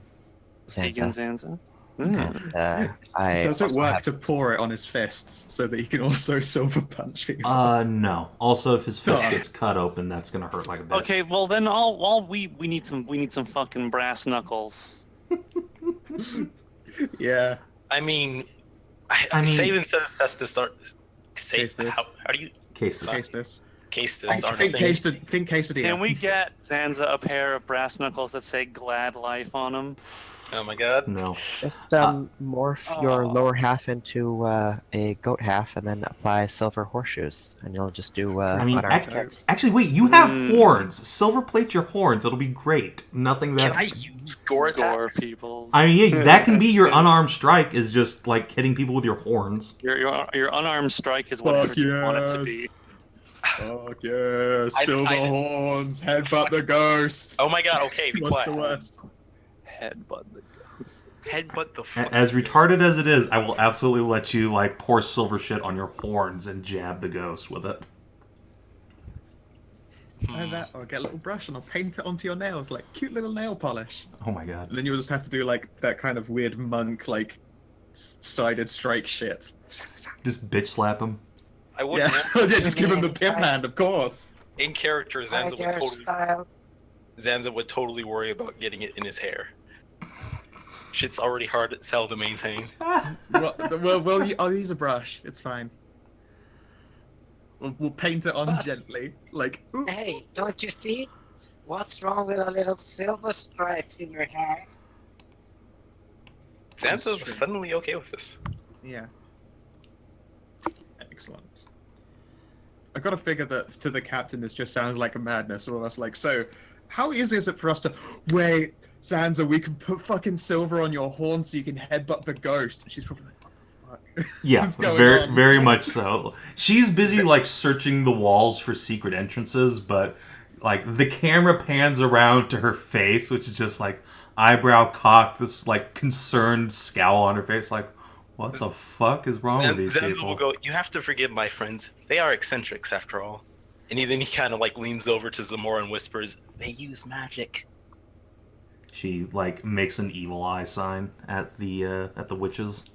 Zanza. Zanza. Mm. And I Does it also work have- to pour it on his fists so that he can also silver punch people? No. Also, if his fist Ugh. gets cut open, that's gonna hurt like a bitch. Okay, well then all we need some fucking brass knuckles. Yeah. I mean, I mean- Savin says to start. Case this. How do you Case this. Case this. case to start Think thing? quesadilla. Can we get Zanza a pair of brass knuckles that say "Glad Life" on them? Oh my god. No. Just morph your lower half into a goat half, and then apply silver horseshoes, and you'll just do I mean, flat arm kicks. actually, wait, you have Mm. horns. Silver plate your horns. It'll be great. Nothing that... Can I use gore Gore attacks? peoples. I mean, yeah, that can be your unarmed strike, is just, like, hitting people with your horns. Your unarmed strike is whatever Fuck you want it to be. yes. Fuck yeah. Silver I- horns. Headbutt the ghost. Oh my god. Okay, be What's quiet. the worst? Headbutt the ghost. Headbutt the. As retarded as it is, I will absolutely let you, like, pour silver shit on your horns and jab the ghost with it. Like that, or get a little brush and I'll paint it onto your nails, like cute little nail polish. Oh my god. And then you'll just have to do like that kind of weird monk, like sided strike shit. Just bitch slap him. I would. Yeah, yeah, just give him the pimp hand, of course. In character, Zanza would Tiger totally. style. Zanza would totally worry about getting it in his hair. Shit's already hard as hell to maintain. I'll use a brush. It's fine. We'll paint it on gently, like. Ooh. Hey, don't you see? What's wrong with a little silver stripes in your hair? Zanza's Sure. suddenly okay with this. Yeah. Excellent. I gotta figure that to the captain this just sounds like a madness. All of us like, so how easy is it for us to wait, Zanza, we can put fucking silver on your horn so you can headbutt the ghost. She's probably like, what the fuck? Yeah, What's going very, on? very much so. She's busy, like, searching the walls for secret entrances, but, like, the camera pans around to her face, which is just, like, eyebrow cocked, this, like, concerned scowl on her face, like, what the fuck is wrong with these Zanza people? will go, you have to forgive my friends. They are eccentrics after all. And then he kind of like leans over to Zamora and whispers, they use magic. She, like, makes an evil eye sign at the witches.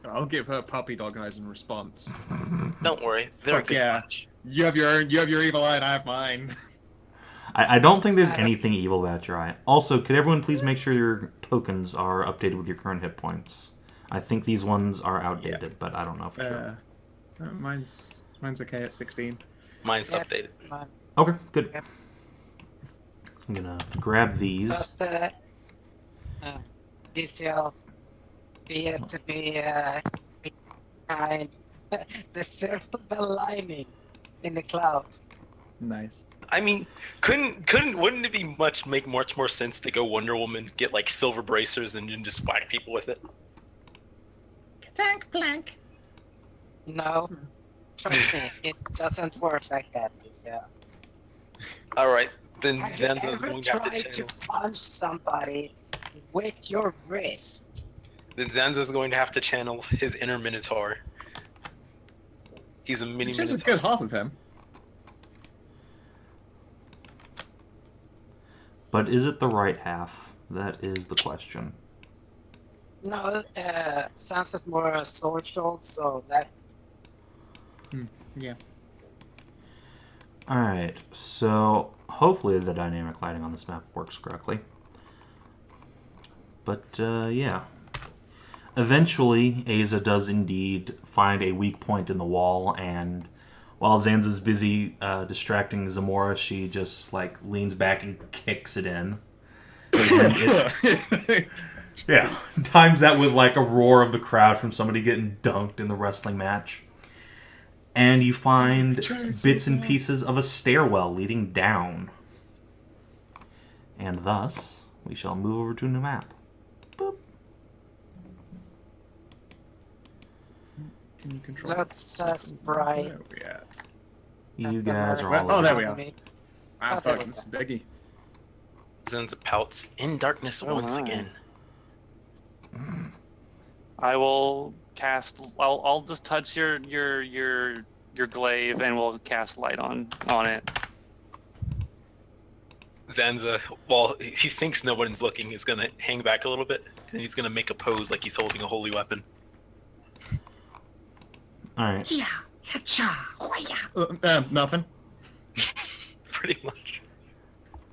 I'll give her puppy dog eyes in response. Don't worry, they're a Fuck good yeah. bunch. You have your evil eye and I have mine. I don't think there's anything evil about your eye. Also, could everyone please make sure your tokens are updated with your current hit points? I think these ones are outdated, but I don't know for sure. Mine's okay at 16. Mine's Yep. updated. Okay, good. Yep. I'm gonna grab these. But this will be to be behind the silver lining in the cloud. Nice. I mean, wouldn't it be make much more sense to go Wonder Woman, get like silver bracers, and then just whack people with it? Tank plank. No, trust me, it doesn't work like that. So. All right, then Have you Zanza's ever going to have to tried to channel. punch somebody with your wrist? Then Zanza's going to have to channel his inner Minotaur. He's a mini Which is Minotaur. a good half of him. But is it the right half? That is the question. No, Sansa's more social, so that. Yeah. Alright, so hopefully the dynamic lighting on this map works correctly. But, yeah. Eventually, Asa does indeed find a weak point in the wall, and while Zanza's busy distracting Zamora, she just, like, leans back and kicks it in. And it, yeah, times that with, like, a roar of the crowd from somebody getting dunked in the wrestling match. And you find bits and pieces of a stairwell leading down. And thus, we shall move over to a new map. Boop. Can you control? That's bright. Where are we at? You guys are all Oh, over. there we are. Oh, Fuck, there we it's biggie. Zanza pouts in darkness once my. again. I will cast. I'll just touch your glaive, and we'll cast light on it. Zanza, while he thinks no one's looking, is gonna hang back a little bit, and he's gonna make a pose like he's holding a holy weapon. Alright. Nothing. Pretty much.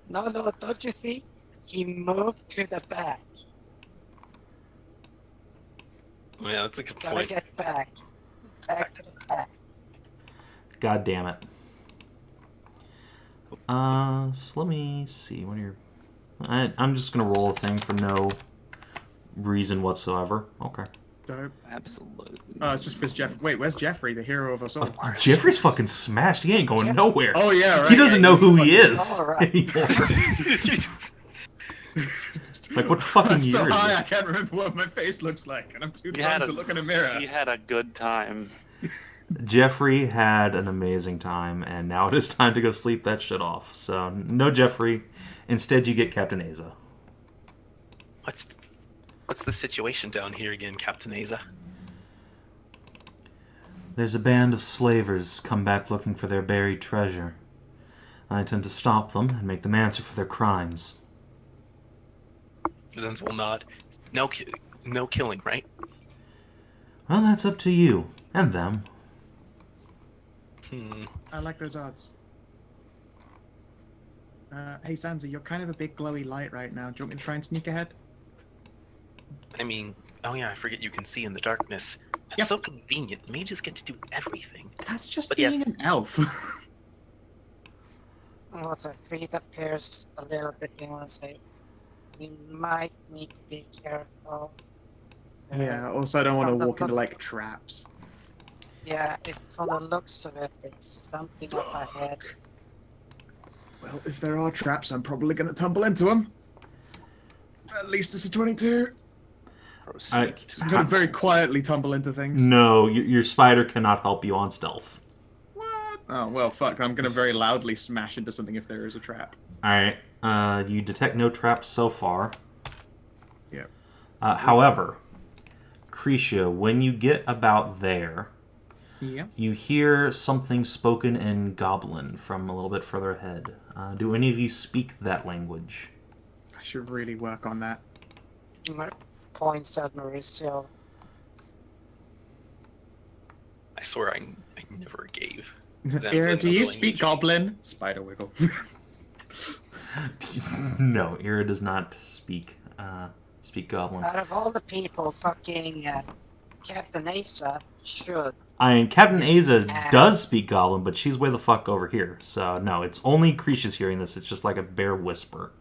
No, don't you see? He moved to the back. Oh, yeah, that's a good Gotta point. get back. Back to the back. God damn it. So let me see. What are your... I'm just gonna roll a thing for no reason whatsoever. Okay. Dope. Absolutely. Oh, it's just because Wait, where's Jeffrey, the hero of us all? Jeffrey's fucking smashed. He ain't going nowhere. Oh yeah, right. He doesn't yeah, know he's who fucking- he is All right. anymore. Like, what fucking I'm so year is high, it? I can't remember what my face looks like, and I'm too He had drunk to look in a mirror. He had a good time. Jeffrey had an amazing time, and now it is time to go sleep that shit off. So, no Jeffrey. Instead, you get Captain Asa. What's the situation down here again, Captain Asa? There's a band of slavers come back looking for their buried treasure. I intend to stop them and make them answer for their crimes. Zanza will nod. No killing, right? Well, that's up to you. And them. I like those odds. Hey Zanza, you're kind of a big glowy light right now. Do you want me to try and sneak ahead? I mean, oh yeah, I forget you can see in the darkness. That's Yep. so convenient. Mages get to do everything. That's just But being yes. an elf. Also, Frida appears a little bit, you want to say. We might need to be careful. yeah, also I don't want to From the walk into, look- like, traps. Yeah, from the looks of it, it's something up ahead. Well, if there are traps, I'm probably going to tumble into them. At least it's a 22. Proceed. So I'm going to very quietly tumble into things. No, your spider cannot help you on stealth. What? Oh, well, fuck. I'm going to very loudly smash into something if there is a trap. Alright, you detect no traps so far. Yep. However, Kreshia, when you get about there, Yeah. you hear something spoken in Goblin from a little bit further ahead. Do any of you speak that language? I should really work on that. Points at Merisiel. I swear I never gave. Ira, do you another speak language. Goblin? Spider wiggle. No, Ira does not speak Goblin. Out of all the people, fucking Captain Asa should. I mean, Captain Asa does speak Goblin, but she's way the fuck over here. So, no, it's only Kreshia's hearing this. It's just like a bare whisper.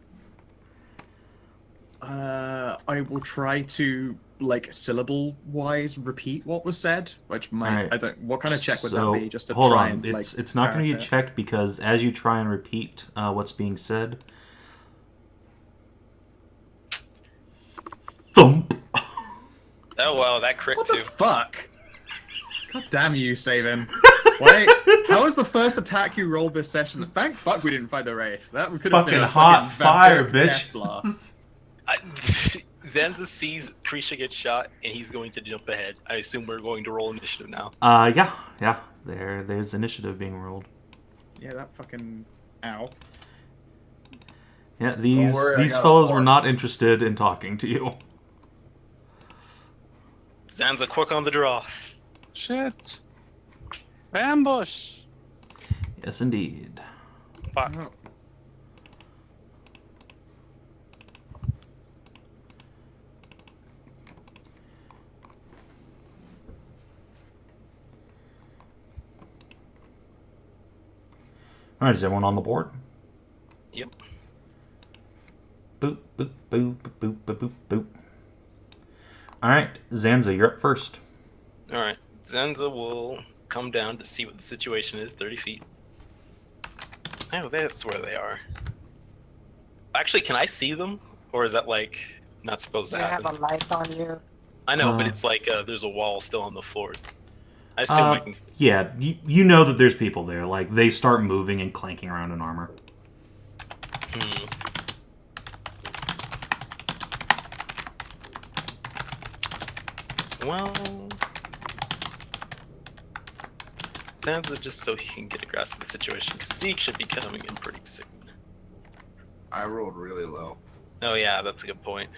I will try to, like, syllable-wise repeat what was said, which might... Right. I don't... What kind of check would So, that be? Just to hold try on. and, like... It's not going to be a parrot it? check because as you try and repeat what's being said... Thump! Oh, wow, that crit What too. the fuck? God damn you, Savin. Wait, how was the first attack you rolled this session? Thank fuck we didn't fight the Wraith. That could have been Fucking a hot fucking fire, vampiric bitch. death blast. Zanza sees Kreshia get shot, and he's going to jump ahead. I assume we're going to roll initiative now. Yeah. There's initiative being rolled. Yeah, that fucking... Ow. Yeah, Don't these worry, I got a fellows were fork. not interested in talking to you. Zanza, quick on the draw. Shit. Ambush. Yes, indeed. Fuck. Oh. All right, is everyone on the board? Yep. Boop, boop, boop, boop, boop, boop, boop, boop. All right, Zanza, you're up first. All right. Zanza will come down to see what the situation is, 30 feet. Oh, that's where they are. Actually, can I see them? Or is that, like, not supposed Do to you have happen? a light on you? I know, but Uh, it's like there's a wall still on the floors. I assume I can... Yeah, you know that there's people there. Like, they start moving and clanking around in armor. Hmm. Well... Zanza just so he can get a grasp of the situation, because Sieg should be coming in pretty soon. I rolled really low. Oh yeah, that's a good point.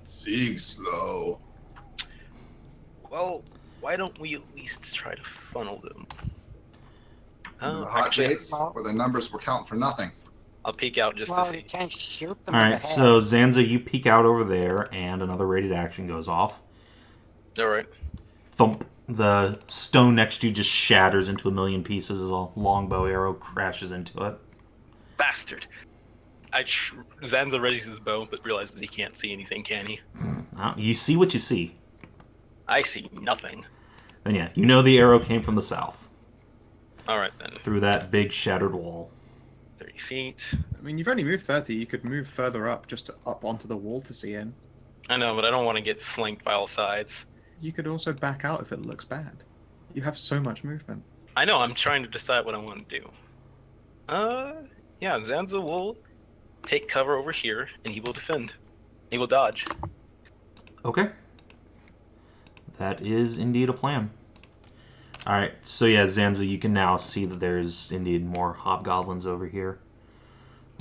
Sieg slow. Well, why don't we at least try to funnel them? The hot Actually, gates where the numbers were counting for nothing. I'll peek out just to Well, you see. can't shoot them All in the right, head. so Zanza, you peek out over there, and another rated action goes off. Alright. Thump. The stone next to you just shatters into a million pieces as a longbow arrow crashes into it. Bastard! Zanza readies his bow, but realizes he can't see anything, can he? You see what you see. I see nothing. Then yeah, you know the arrow came from the south, Alright then. through that big shattered wall. 30 feet. I mean, you've only moved 30. You could move further up, just up onto the wall to see in. I know, but I don't want to get flanked by all sides. You could also back out if it looks bad. You have so much movement. I know, I'm trying to decide what I want to do. Yeah, Zanza will take cover over here, and he will defend. He will dodge. Okay. That is indeed a plan. Alright, so yeah, Zanza, you can now see that there's indeed more hobgoblins over here.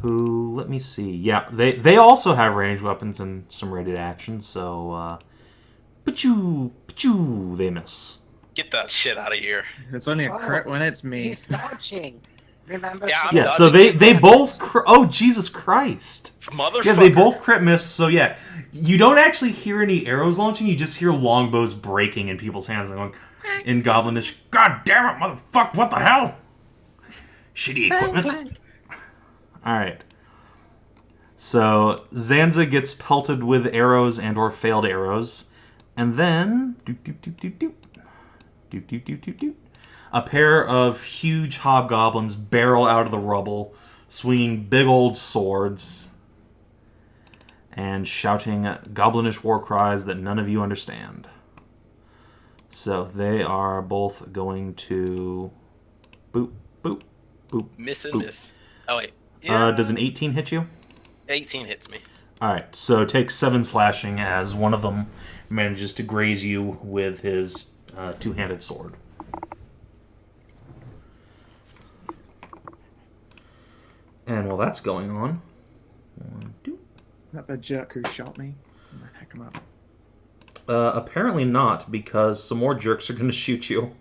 Who, let me see. Yeah, they also have ranged weapons and some ready actions, so, they miss. Get that shit out of here. It's only a Oh, crit when it's me. He's dodging. Remember? Yeah, she- I'm Yeah, dodging. so they both... Oh, Jesus Christ. Motherfucker. Yeah, they both crit miss, so yeah. You don't actually hear any arrows launching, you just hear longbows breaking in people's hands and going, in Goblinish, God damn it, motherfucker, what the hell? Shitty equipment. Alright. So, Zanza gets pelted with arrows and or failed arrows, and then... a pair of huge hobgoblins barrel out of the rubble, swinging big old swords and shouting goblinish war cries that none of you understand. So they are both going to boop, boop, boop. Miss and boop. miss. Oh, wait. Yeah, Does an 18 hit you? 18 hits me. Alright, so take 7 slashing as one of them manages to graze you with his two-handed sword. And while that's going on, 1, 2. That the jerk who shot me. I'm gonna heck him up. Apparently not, because some more jerks are going to shoot you.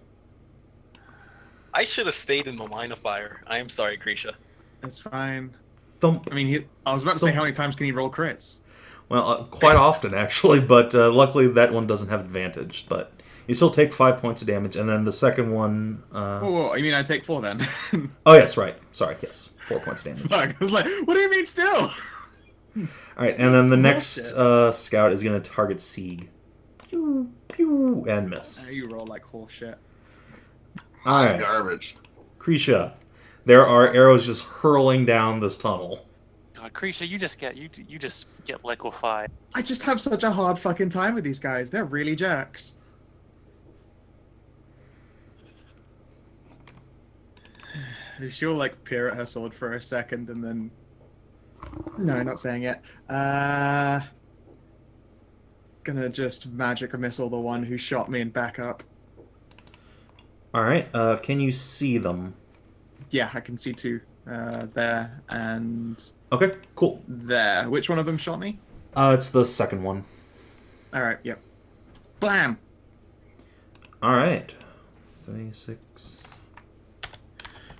I should have stayed in the line of fire. I am sorry, Kreshia. It's fine. Thump. I mean, I was about to say how many times can he roll crits? Well, quite often, actually, but luckily that one doesn't have advantage. But you still take 5 points of damage, and then the second one... Whoa, you mean I take 4 then? Oh, yes, right. Sorry, yes. 4 points of damage. Fuck, I was like, what do you mean still? Alright, and then the next Bullshit. scout is going to target Sieg. Pew, pew, and miss. You roll like horseshit. Alright. Garbage. Kreshia. There are arrows just hurling down this tunnel. God, Kreshia, you just get liquefied. I just have such a hard fucking time with these guys. They're really jerks. She'll like peer at her sword for a second and then... No, not saying it. Gonna just magic missile the one who shot me and back up. Alright, can you see them? Yeah, I can see 2. There and... Okay, cool. There. Which one of them shot me? It's the second one. Alright, yep. Blam! Alright. 36.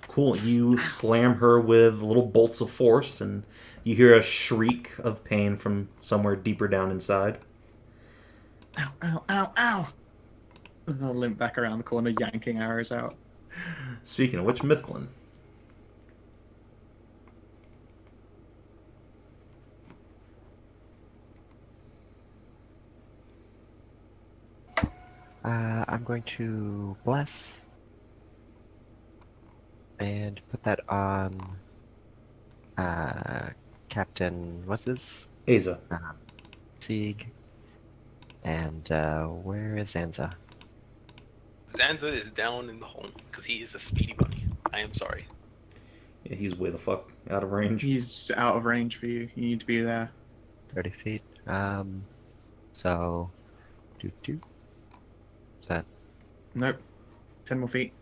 Cool. You slam her with little bolts of force, and you hear a shriek of pain from somewhere deeper down inside. Ow, ow, ow, ow! And I'll limp back around the corner, yanking arrows out. Speaking of which, Mythglyn. I'm going to bless and put that on Captain, what's this? Asa. Sieg. And where is Zanza? Zanza is down in the hole because he is a speedy bunny. I am sorry. Yeah, he's way the fuck out of range. He's out of range for you. You need to be there. 30 feet. So, is that Nope. 10 more feet.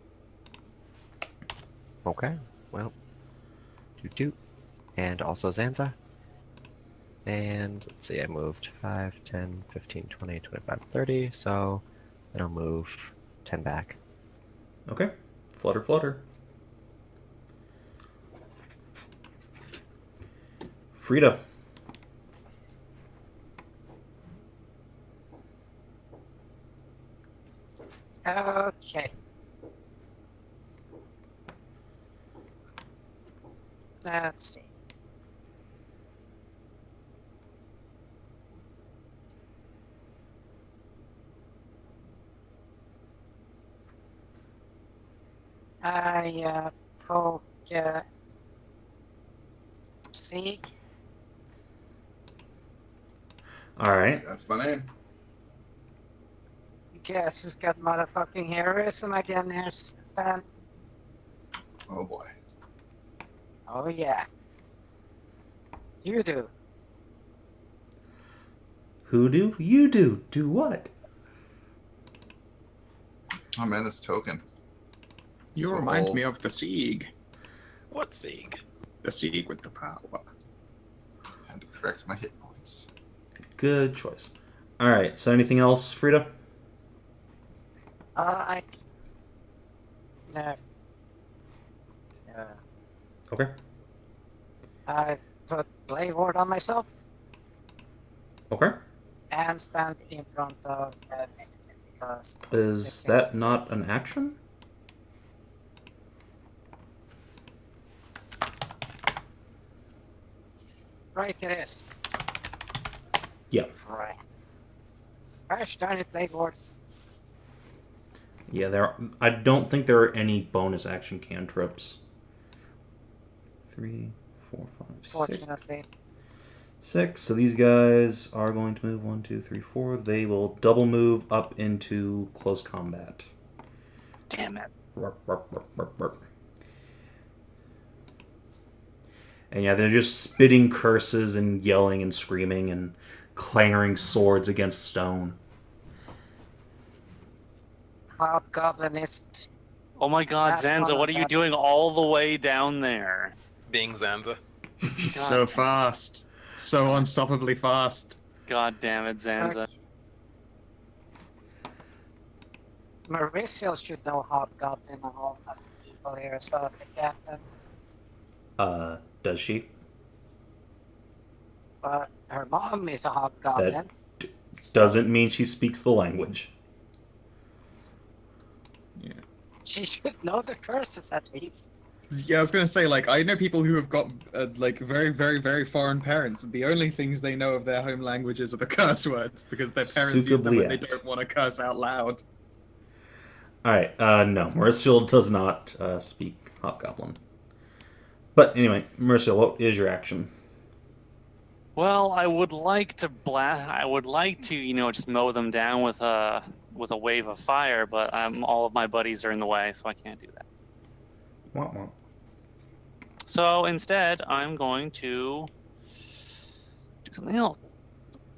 okay? Well, and also Zanza. And let's see, I moved 5, 10, 15, 20, 25, 30. So, then I'll move 10 back. Okay. Flutter, flutter. Frida. Okay. Let's see. I poke Sieg. Alright. That's my name. Guess who's got motherfucking heroism again here, Fan? Oh boy. Oh yeah. You do. Who do? You do. Do what? Oh man, this token. You So remind old. me of the Sieg. What Sieg? The Sieg with the power. Had to correct my hit points. Good choice. Alright, so anything else, Frida? No. Okay. I put Blade Ward on myself Okay. and stand in front of the Mythglyn because Is it that makes- not an action? Right, it is. Yeah. Right. Gosh darn it, Blade Ward. Yeah, I don't think there are any bonus action cantrips. 3, 4, 5, 6. Fortunately. 6. So these guys are going to move 1, 2, 3, 4. They will double move up into close combat. Damn it. Rup, rup, rup, rup, rup. And yeah, they're just spitting curses and yelling and screaming and clanging swords against stone. Hobgoblinist. Oh my god, That's Zanza, one what are of you that. doing all the way down there? Being Zanza. So fast. So unstoppably fast. God damn it, Zanza. Merisiel should know Hobgoblin of all fucking people here as well as the captain. Does she? But her mom is a hobgoblin. That doesn't mean she speaks the language. Yeah. She should know the curses at least. Yeah, I was gonna say, like, I know people who have got like very, very, very foreign parents. The only things they know of their home languages are the curse words because their parents use them when they don't want to curse out loud. All right, no, Merisiel does not speak Hobgoblin. But anyway, Merisiel, what is your action? Well, I would like to just mow them down with a wave of fire, but all of my buddies are in the way, so I can't do that. Wah, wah. So instead, I'm going to do something else.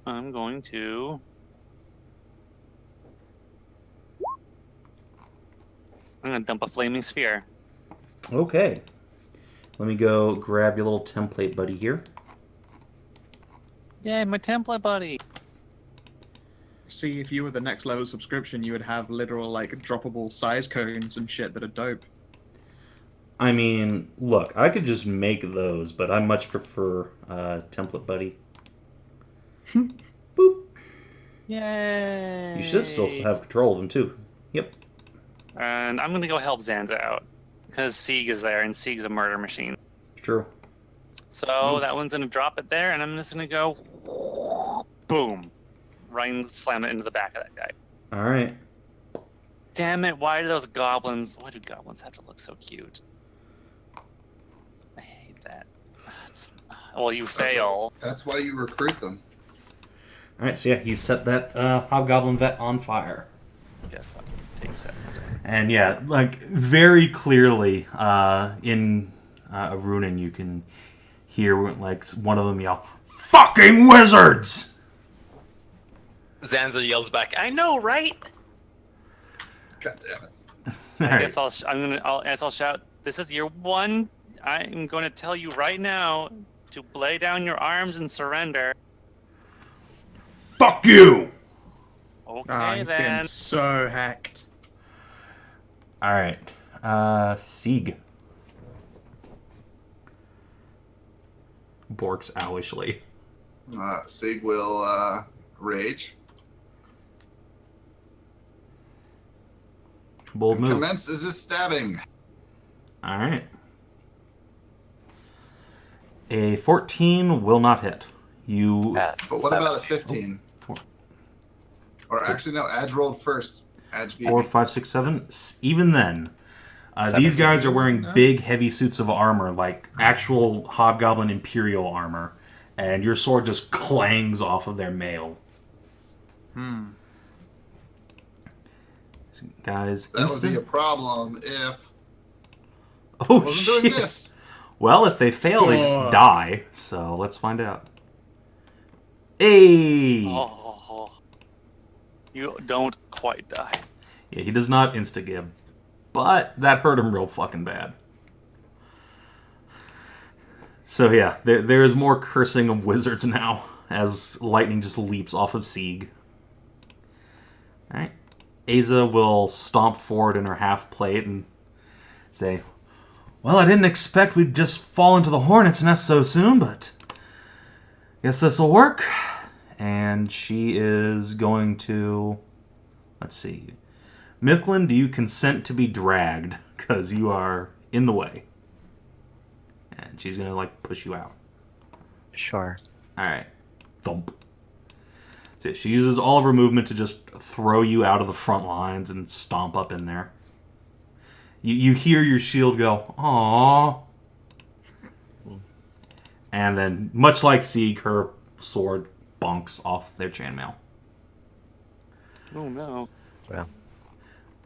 I'm going to dump a flaming sphere. Okay. Let me go grab your little template buddy here. Yay, my template buddy! See, if you were the next level subscription, you would have literal, like, droppable size cones and shit that are dope. I mean, look, I could just make those, but I much prefer template buddy. Boop. Yay! You should still have control of them, too. Yep. And I'm going to go help Zanza out. Because Sieg is there, and Sieg's a murder machine. True. So that one's going to drop it there, and I'm just going to go... Boom. Right and slam it into the back of that guy. Alright. Damn it, why do goblins have to look so cute? I hate that. Well, you fail. That's why you recruit them. Alright, so yeah, he set that Hobgoblin vet on fire. Yeah, fucking take 7. And yeah, like, very clearly in Arunan you can hear, like, one of them yell, "Fucking wizards!" Zanza yells back, "I know, right?" God damn it. I guess I'll shout, "This is your one. I'm going to tell you right now to lay down your arms and surrender." Fuck you! Okay, He's then. getting so hacked. Alright. Sieg. Borks owishly. Sieg will rage. Bold move. Commences his stabbing. Alright. A 14 will not hit. You. But what about a 15? Or actually, no, Adj rolled first. Adj beat 4, me. 5, 6, 7. Even then. These guys are wearing big, heavy suits of armor, like actual Hobgoblin Imperial armor. And your sword just clangs off of their mail. Guys, That would be a problem if I Oh, wasn't shit. doing this. Well, if they fail, they just die. So let's find out. Hey! Oh, you don't quite die. Yeah, he does not insta-gib. But that hurt him real fucking bad. So yeah, there is more cursing of wizards now, as lightning just leaps off of Sieg. Alright. Aza will stomp forward in her half plate and say, "Well, I didn't expect we'd just fall into the hornet's nest so soon, but guess this'll work." And she is going to... Let's see. Mythglyn, do you consent to be dragged? Because you are in the way. And she's going to, like, push you out. Sure. Alright. Thump. So she uses all of her movement to just throw you out of the front lines and stomp up in there. You hear your shield go, "Aww." And then, much like Sieg, her sword bonks off their chainmail. Oh no. Well,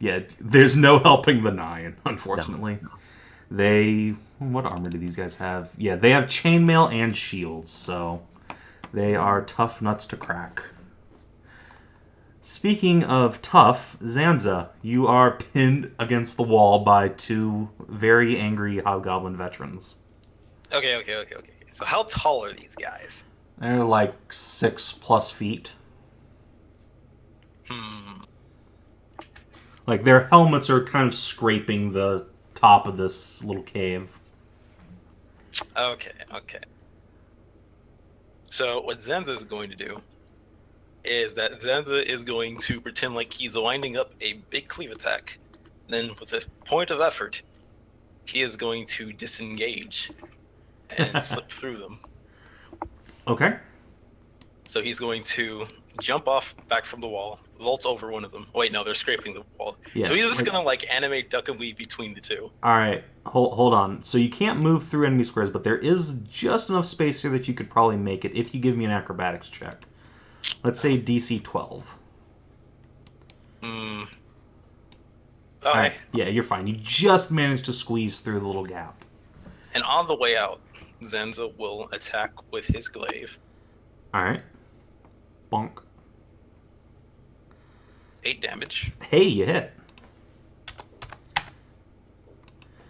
Yeah, there's no helping the 9, unfortunately. No. What armor do these guys have? Yeah, they have chainmail and shields, so they are tough nuts to crack. Speaking of tough, Zanza, you are pinned against the wall by 2 very angry Hobgoblin veterans. Okay. So how tall are these guys? They're like 6+ feet. Like, their helmets are kind of scraping the top of this little cave. Okay. So what Zanza is going to do is that Zanza is going to pretend like he's winding up a big cleave attack. Then, with a point of effort, he is going to disengage and slip through them. Okay. So he's going to jump off back from the wall, vault over one of them. Wait, no, they're scraping the wall. Yeah, so he's just gonna like animate duck and weave between the two. All right, hold on. So you can't move through enemy squares, but there is just enough space here that you could probably make it if you give me an acrobatics check. Let's say DC 12. Okay. All right. Yeah, you're fine. You just managed to squeeze through the little gap. And on the way out, Zanza will attack with his glaive. All right. Bonk. 8 damage. Hey, you hit.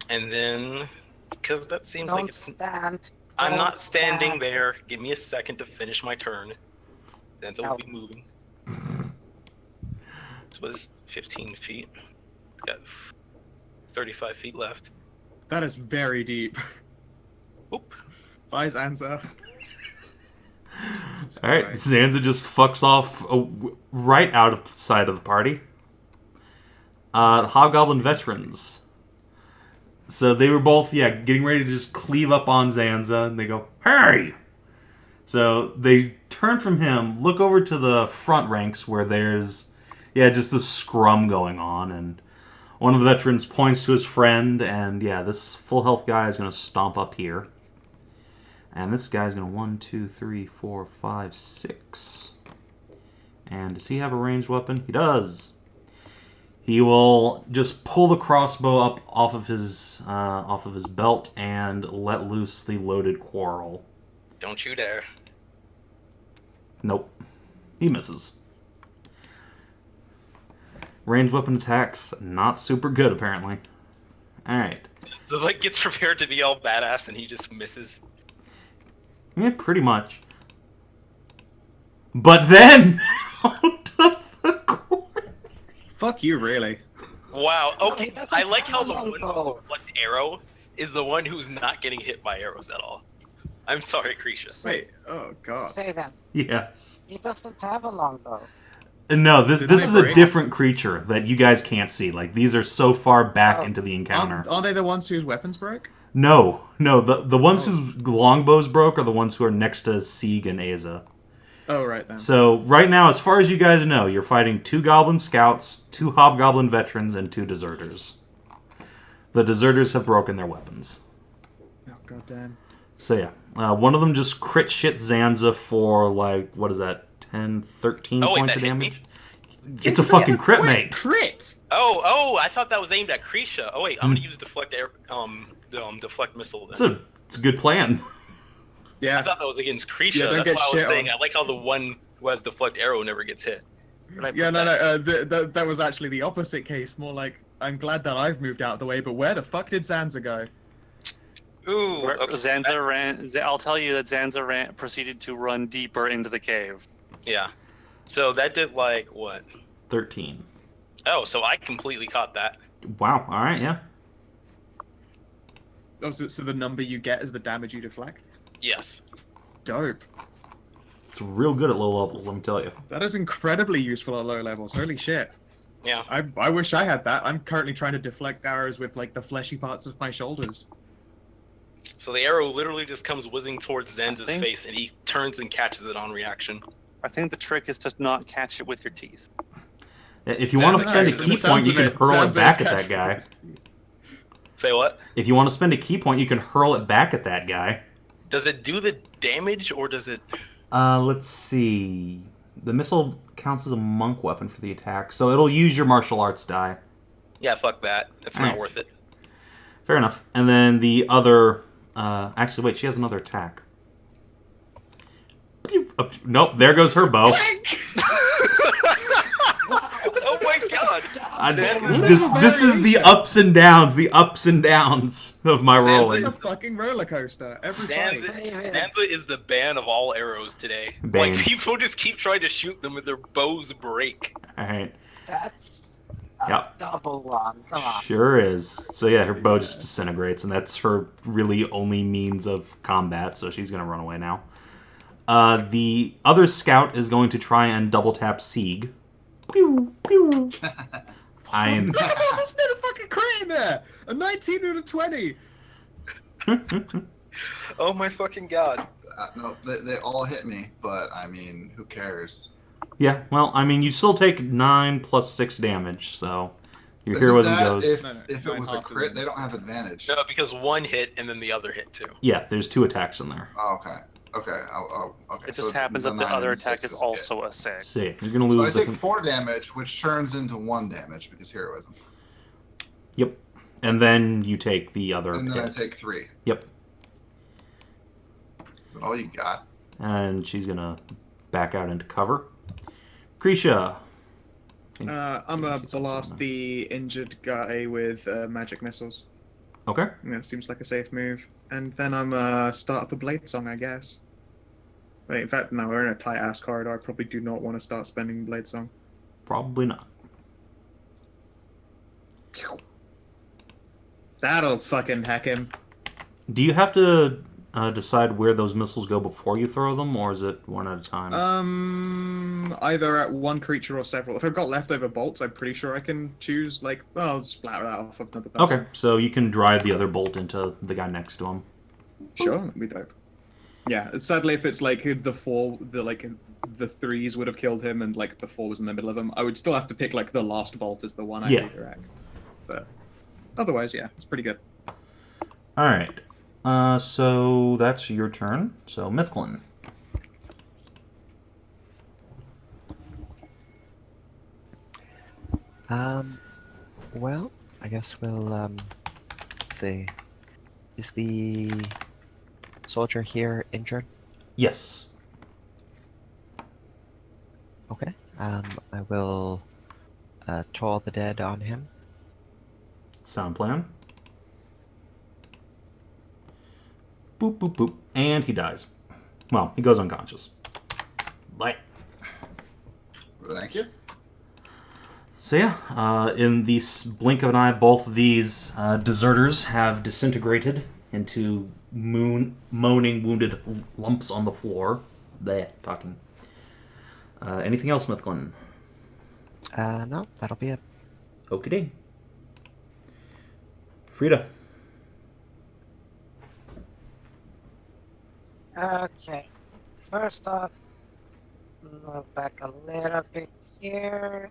And then, because that seems Don't like it's... stand. I'm Don't not standing stand. there. Give me a second to finish my turn. Zanza will be moving. This was 15 feet. It's got 35 feet left. That is very deep. Oop. Bye, Zanza. All right, Zanza just fucks off right out of the side of the party. Hobgoblin veterans. So they were both, getting ready to just cleave up on Zanza, and they go, "Hey!" So they turn from him, look over to the front ranks where there's, just this scrum going on, and one of the veterans points to his friend, and this full health guy is going to stomp up here. And this guy's going to 1, 2, 3, 4, 5, 6. And does he have a ranged weapon? He does. He will just pull the crossbow up off of his belt and let loose the loaded quarrel. Don't you dare. Nope. He misses. Ranged weapon attacks, not super good apparently. Alright. So gets prepared to be all badass and he just misses. Yeah, pretty much. But then, out of the corner. Fuck you, really. Wow. Okay, No, I like how the have a one longbow. with deflect arrow is the one who's not getting hit by arrows at all. I'm sorry, Kreshia. Wait, oh god. Savin. Yes. He doesn't have a longbow. No, this Did is they a break? different creature that you guys can't see. Like, these are so far back into the encounter. Aren't they the ones whose weapons broke? No, the ones whose longbows broke are the ones who are next to Sieg and Asa. Oh, right then. So, right now, as far as you guys know, you're fighting 2 goblin scouts, 2 hobgoblin veterans, and 2 deserters. The deserters have broken their weapons. Oh, goddamn. So, one of them just crit shit Zanza for, what is that, 10, 13 points of that hit damage? It's a fucking crit, mate. Crit! Oh, I thought that was aimed at Kreshia. Oh wait, I'm gonna use deflect deflect missile then. It's a good plan. I thought that was against Kreshia. Yeah, don't That's get why I was shit saying on. I like how the one who has deflect arrow never gets hit. That was actually the opposite case. More like, I'm glad that I've moved out of the way, but where the fuck did Zanza go? Ooh, okay. Zanza ran. I'll tell you that Zanza proceeded to run deeper into the cave. Yeah. So that did what? 13. Oh, so I completely caught that. Wow, alright, yeah. Oh, so the number you get is the damage you deflect? Yes. Dope. It's real good at low levels, let me tell you. That is incredibly useful at low levels. Holy shit. Yeah. I wish I had that. I'm currently trying to deflect arrows with, the fleshy parts of my shoulders. So the arrow literally just comes whizzing towards Zanza's face, and he turns and catches it on reaction. I think the trick is to not catch it with your teeth. If you want to spend a key point, you can hurl it back at that guy. Say what? If you want to spend a key point, you can hurl it back at that guy. Does it do the damage, or does it... Let's see. The missile counts as a monk weapon for the attack, so it'll use your martial arts die. Yeah, fuck that. That's not worth it. Fair enough. And then the other... actually, wait, she has another attack. Nope, there goes her bow. Oh my god! This is the ups and downs of my rolling. This is a fucking roller coaster. Every fight. Zanza is the ban of all arrows today. Bane. Like, people just keep trying to shoot them and their bows break. Alright. That's a double one. Come on. Sure is. So yeah, her bow just disintegrates, and that's her really only means of combat, so she's gonna run away now. The other scout is going to try and double tap Sieg. Pew, pew. I'm. Look at all this motherfucking crane there! A 19 out of 20! Oh my fucking god. No, they all hit me, but I mean, who cares? Yeah, well, I mean, you still take 9 plus 6 damage, so your Isn't heroism that goes. If, No, no, if it nine was a half crit, of they them. don't have advantage. No, because one hit and then the other hit too. Yeah, there's 2 attacks in there. Oh, okay. Okay. Okay. It so just it's happens that the 9 other and attack 6 is a hit. also a 6. So yeah, you're gonna So I lose. take 4 damage, which turns into 1 damage because heroism. Yep, and then you take the other And then I hit. take 3. Yep, Is that all you got? and she's gonna back out into cover. Kreshia. I'm gonna blast the injured guy with magic missiles. Okay. That seems like a safe move. And then I'm start up a blade song, I guess. Wait, in fact, no, we're in a tight ass corridor. I probably do not want to start spending blade song. Probably not. That'll fucking heck him. Do you have to decide where those missiles go before you throw them, or is it one at a time? Either at one creature or several. If I've got leftover bolts, I'm pretty sure I can choose, like, I'll splatter that off of another person. Okay, so you can drive the other bolt into the guy next to him. Sure, that'd be dope. Yeah, sadly, if it's like the 3s would have killed him and like the 4 was in the middle of him, I would still have to pick like the last bolt as the one I redirect. But otherwise, yeah, it's pretty good. All right. So that's your turn. So Mythglyn. Well, I guess we'll let's see. Is the soldier here injured? Yes. Okay. I will toll the dead on him. Sound plan. Boop, boop, boop. And he dies. Well, he goes unconscious. Bye. Thank you. So yeah, in the blink of an eye, both of these deserters have disintegrated into moaning, wounded lumps on the floor. Bleh, talking. Anything else, Mythglyn? No, that'll be it. Okie Frida. Okay. First off, move back a little bit here.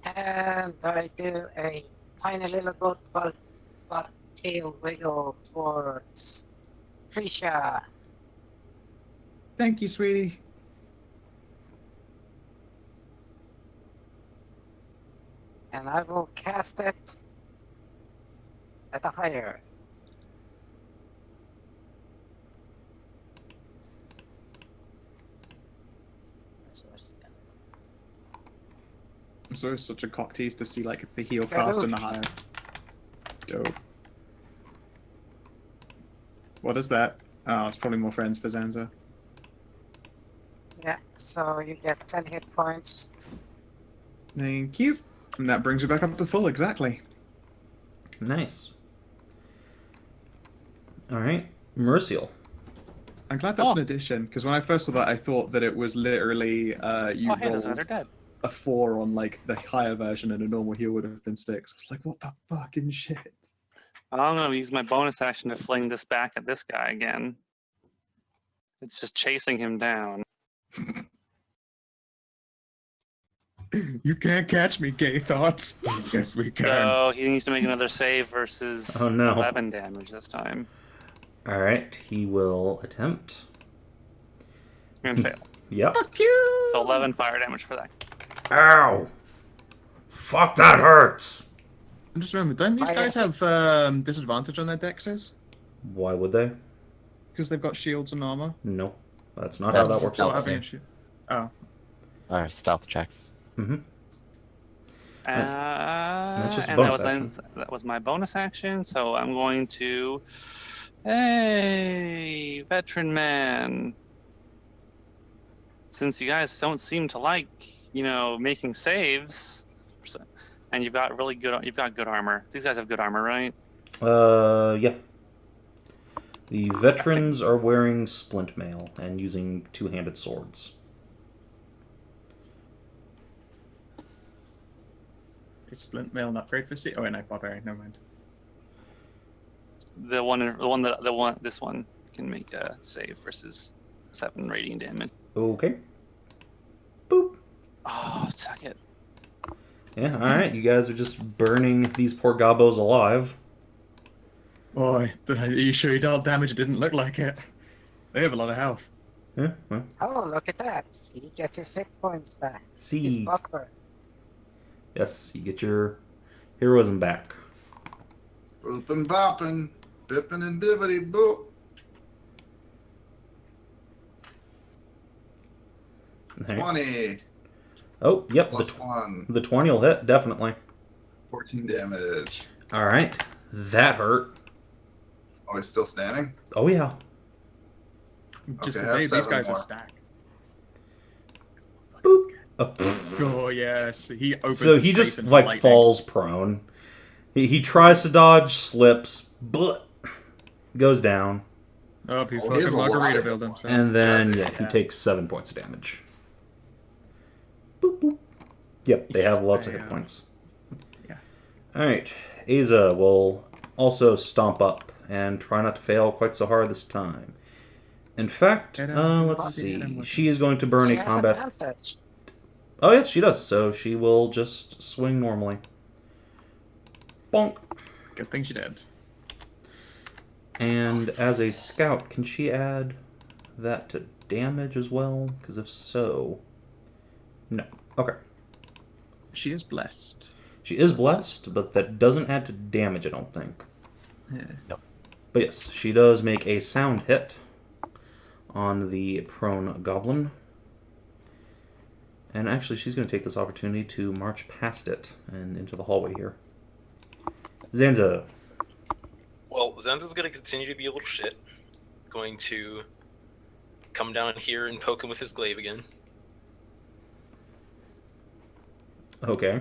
And I do a tiny little goat butt tail wiggle towards Kreshia. Thank you, sweetie. And I will cast it at a higher. So it's such a cock tease to see like the heal cast and the higher. Dope. What is that? Oh, it's probably more friends for Zanza. Yeah, so you get 10 hit points. Thank you. And that brings you back up to full, exactly. Nice. All right, Merisiel. I'm glad that's an addition, because when I first saw that, I thought that it was literally you Hey, those guys are rolled dead. a 4 on like the higher version, and a normal heal would have been 6. It's like, what the fucking shit? I'm gonna use my bonus action to fling this back at this guy again. It's just chasing him down. You can't catch me, gay thoughts. Yes, we can. So he needs to make another save versus Oh, no. 11 damage this time. All right, he will attempt. And fail. Yep. Fuck you! So 11 fire damage for that. Ow! Fuck, that hurts! And just remember, don't these guys have disadvantage on their dexes? Why would they? Because they've got shields and armor? No, that's not how that works Still out. having a shield. Oh. Or stealth checks. Mm-hmm. That's just a and bonus that was my bonus action, so I'm going to... Hey, veteran man. Since you guys don't seem to like, making saves, and you've got good armor. These guys have good armor, right? Yeah. The veterans are wearing splint mail and using two-handed swords. Is splint mail an upgrade for Sieg? Oh, wait, no, Barbarian, never mind. This one can make a save versus 7 radiant damage. Okay. Boop. Oh, suck it. Yeah, alright, you guys are just burning these poor gobos alive. Boy, are you sure you dealt damage? It didn't look like it. They have a lot of health. Yeah, well, Oh, look at that. He gets his hit points back. His see. buffer. Yes, you get your heroism back. Boopin' boppin', bippin' and bibbity boop. Alright. 20 Oh, yep, plus 1. the 20 will hit, definitely. 14 damage. Alright, that hurt. Oh, he's still standing? Oh, yeah. Just Okay, I have these 7 guys more. are stacked. Boop. Oh, Oh, yes. He opens so his he face just, into like, lightning. falls prone. He tries to dodge, slips, but goes down. Oh, he Oh, he is fucking alive. margarita build himself. And then, Yeah, he yeah. takes 7 points of damage. Boop, boop. Yep, they have lots of hit points. Yeah. Alright, Asa will also stomp up and try not to fail quite so hard this time. In fact, let's see. She is going to burn She a has combat... advantage. Oh, yes, she does. So she will just swing normally. Bonk. Good thing she did. And as a scout, can she add that to damage as well? Because if so... No. Okay. She is blessed. She is blessed, but that doesn't add to damage, I don't think. Yeah. But yes, she does make a sound hit on the prone goblin. And actually, she's going to take this opportunity to march past it and into the hallway here. Zanza. Well, Zanza's going to continue to be a little shit. Going to come down here and poke him with his glaive again. Okay.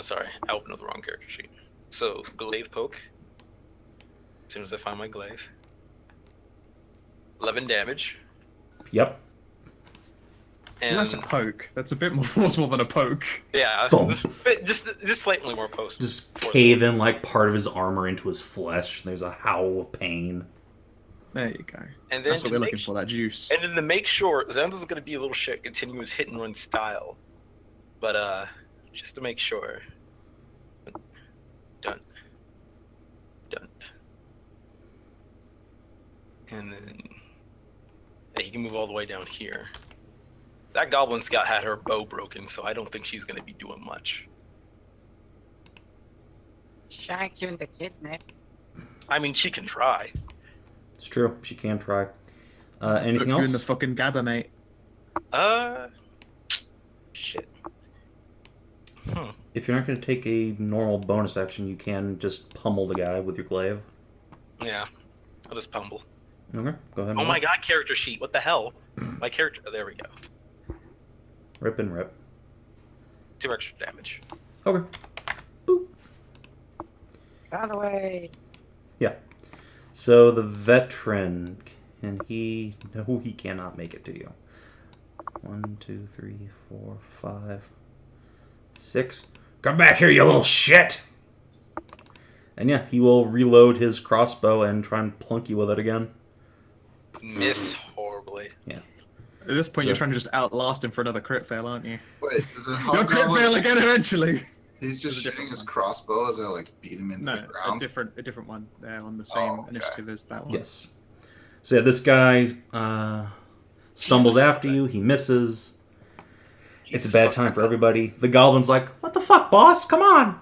Sorry, I opened up the wrong character sheet. So, glaive poke. As soon as I find my glaive. 11 damage. Yep. So that's a poke. That's a bit more forceful than a poke. Yeah, Thump. just slightly more post. Just cave in like part of his armor into his flesh. There's a howl of pain. There you go. And then That's what we're looking for, that juice. And then to make sure, Zanza's gonna be a little shit, continue his hit and run style. But just to make sure. Done. And then he can move all the way down here. That Goblin Scout had her bow broken, so I don't think she's gonna be doing much. Shank you in the kidney. I mean, she can try. It's true. She can try. Anything You're else? in the fucking gabba, mate. Shit. If you're not going to take a normal bonus action, you can just pummel the guy with your glaive. Yeah, I'll just pummel. Okay, go ahead. Oh my god, character sheet, what the hell? My character, oh, there we go. Rip and rip. 2 extra damage. Okay. Boop. Run away. Yeah. So the veteran, can he... No, he cannot make it to you. 1, 2, 3, 4, 5, 6. Come back here, you little shit! And yeah, he will reload his crossbow and try and plunk you with it again. Miss horribly. Yeah. At this point, you're trying to just outlast him for another crit fail, aren't you? Wait, the You'll crit fail again eventually! He's just There's a shooting different his one. crossbow as I like beat him into No, the ground. a different one. They're on the same okay. initiative as that one. Yes. So yeah, this guy stumbles Jesus. after you. He misses. It's a Jesus bad fucking time for Christ. everybody. The goblin's like, "What the fuck, boss? Come on!"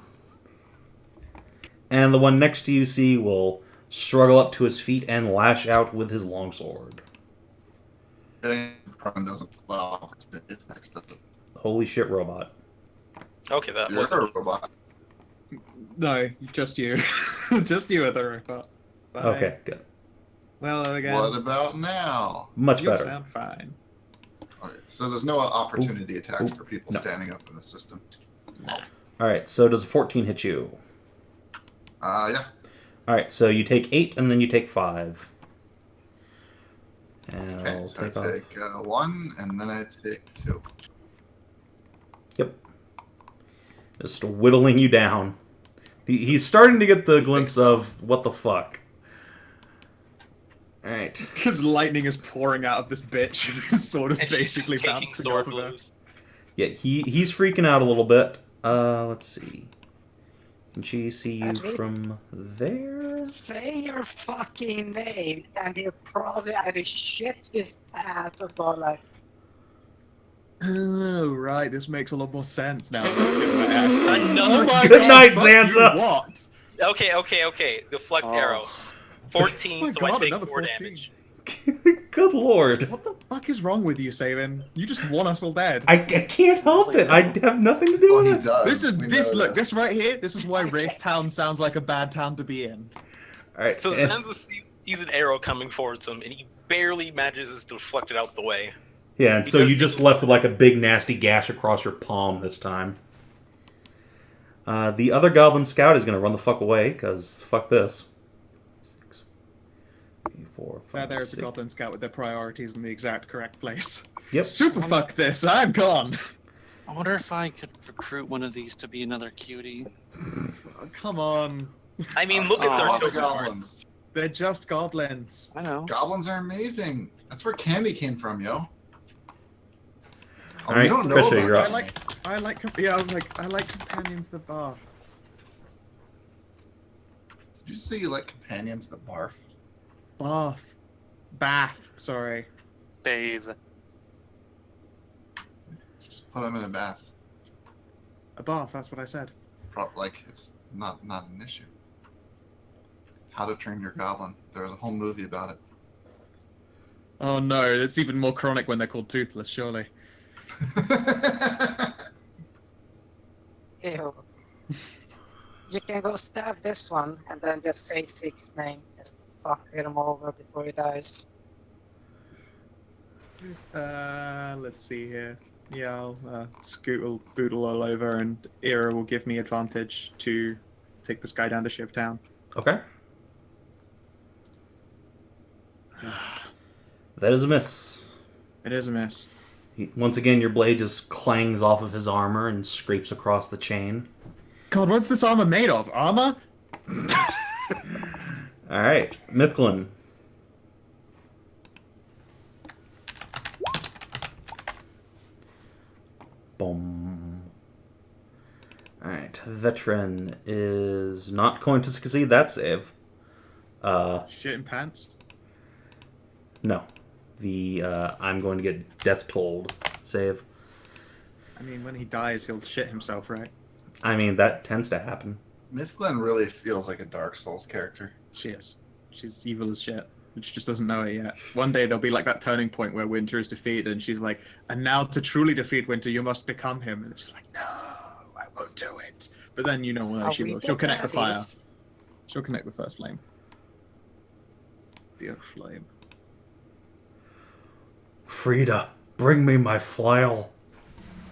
And the one next to you, see, will struggle up to his feet and lash out with his longsword. Hitting prone doesn't allow attacks to Holy shit, robot! Okay, that You're was a robot. No, just you. Just you at the robot. Fine. Okay, good. Well, again, What about now? Much you'll better. sound fine. Okay, so there's no opportunity attacks Ooh. for people No. standing up in the system. All right. So does a 14 hit you? Yeah. Alright, so you take 8 and then you take 5. And Okay, I'll so I take off. take 1, and then I take 2. Yep. Just whittling you down. He's starting to get the glimpse of what the fuck. Alright. Because lightning is pouring out of this bitch, and his sword is And she's basically just taking bouncing sword off of her. blows. Yeah, he's freaking out a little bit. Let's see. Can she see you from there? Say your fucking name, and he'll probably either shit his pants or go like, Oh, right, this makes a lot more sense now. Oh Another Good night, Zanza! What? Okay. Deflect arrow. 14, Oh my so God, I take another 4 14. damage. Good lord. What the fuck is wrong with you, Savin? You just want us all dead. I can't help it. I have nothing to do Well, he with it. does. This right here, this is why Wraith Town sounds like a bad town to be in. Alright, So Zanza sees an arrow coming towards him, and he barely manages to deflect it out the way. yeah, and so you just left with like a big nasty gash across your palm this time. The other Goblin Scout is going to run the fuck away, because fuck this. 6, 3, 4, 5, There's 6. a Goblin Scout with their priorities in the exact correct place. Yep. Super fuck this, I'm gone! I wonder if I could recruit one of these to be another cutie. Oh, come on. I mean, look at I their love the token card. goblins. They're just goblins. I know. Goblins are amazing. That's where candy came from, yo. All right, you don't know Kreshia, about you're up. candy. I like companions that barf. Did you say you like companions that barf? Barf. Bath, sorry. Bathe. Just put them in a bath. A bath, that's what I said. Like, it's not an issue. How to Train Your Goblin. There was a whole movie about it. Oh no, it's even more chronic when they're called toothless, surely. ew. You can go stab this one, and then just say Sieg's name. Just fuck him over before he dies. Let's see here. Yeah, I'll scootle, boodle all over, and Era will give me advantage to take this guy down to Shiv Town. Okay. That is a miss. It is a miss. Once again, your blade just clangs off of his armor and scrapes across the chain. God, what's this armor made of? Armor? Alright, Mythglyn. Boom. Alright, Veteran is not going to succeed that save. Shit in pants? No. The I'm going to get Death Tolled save. I mean, when he dies, he'll shit himself, right? I mean, that tends to happen. Mythglyn really feels like a Dark Souls character. She is. She's evil as shit. But she just doesn't know it yet. One day there'll be like that turning point where Winter is defeated, and she's like, and now to truly defeat Winter, you must become him. And she's like, no, I won't do it. But then, you know, when she will. She'll connect the fire. She'll connect the first flame. The other flame. Frida, bring me my flail.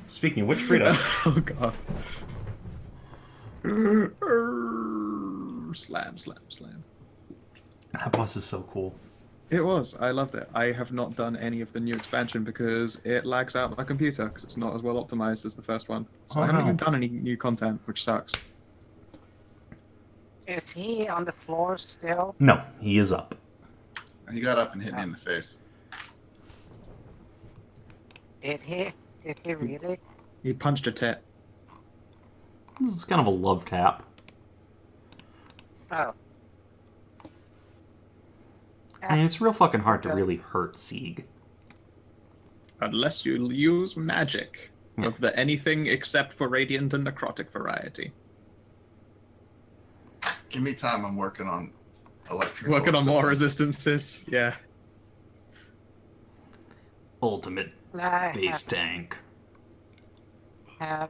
Speaking of which, Frida. Oh, God. Slam, slam, slam. That boss is so cool. It was. I loved it. I have not done any of the new expansion because it lags out my computer because it's not as well optimized as the first one. So I haven't even done any new content, which sucks. Is he on the floor still? No, he is up. He got up and hit me in the face. Did he? Did he really? He punched a tit. This is kind of a love tap. Oh. I mean, it's real fucking hard to really hurt Sieg. Unless you use magic of the anything except for radiant and necrotic variety. Give me time. I'm working on electrical Working on more resistance. resistances. Yeah. Ultimate I base tank. have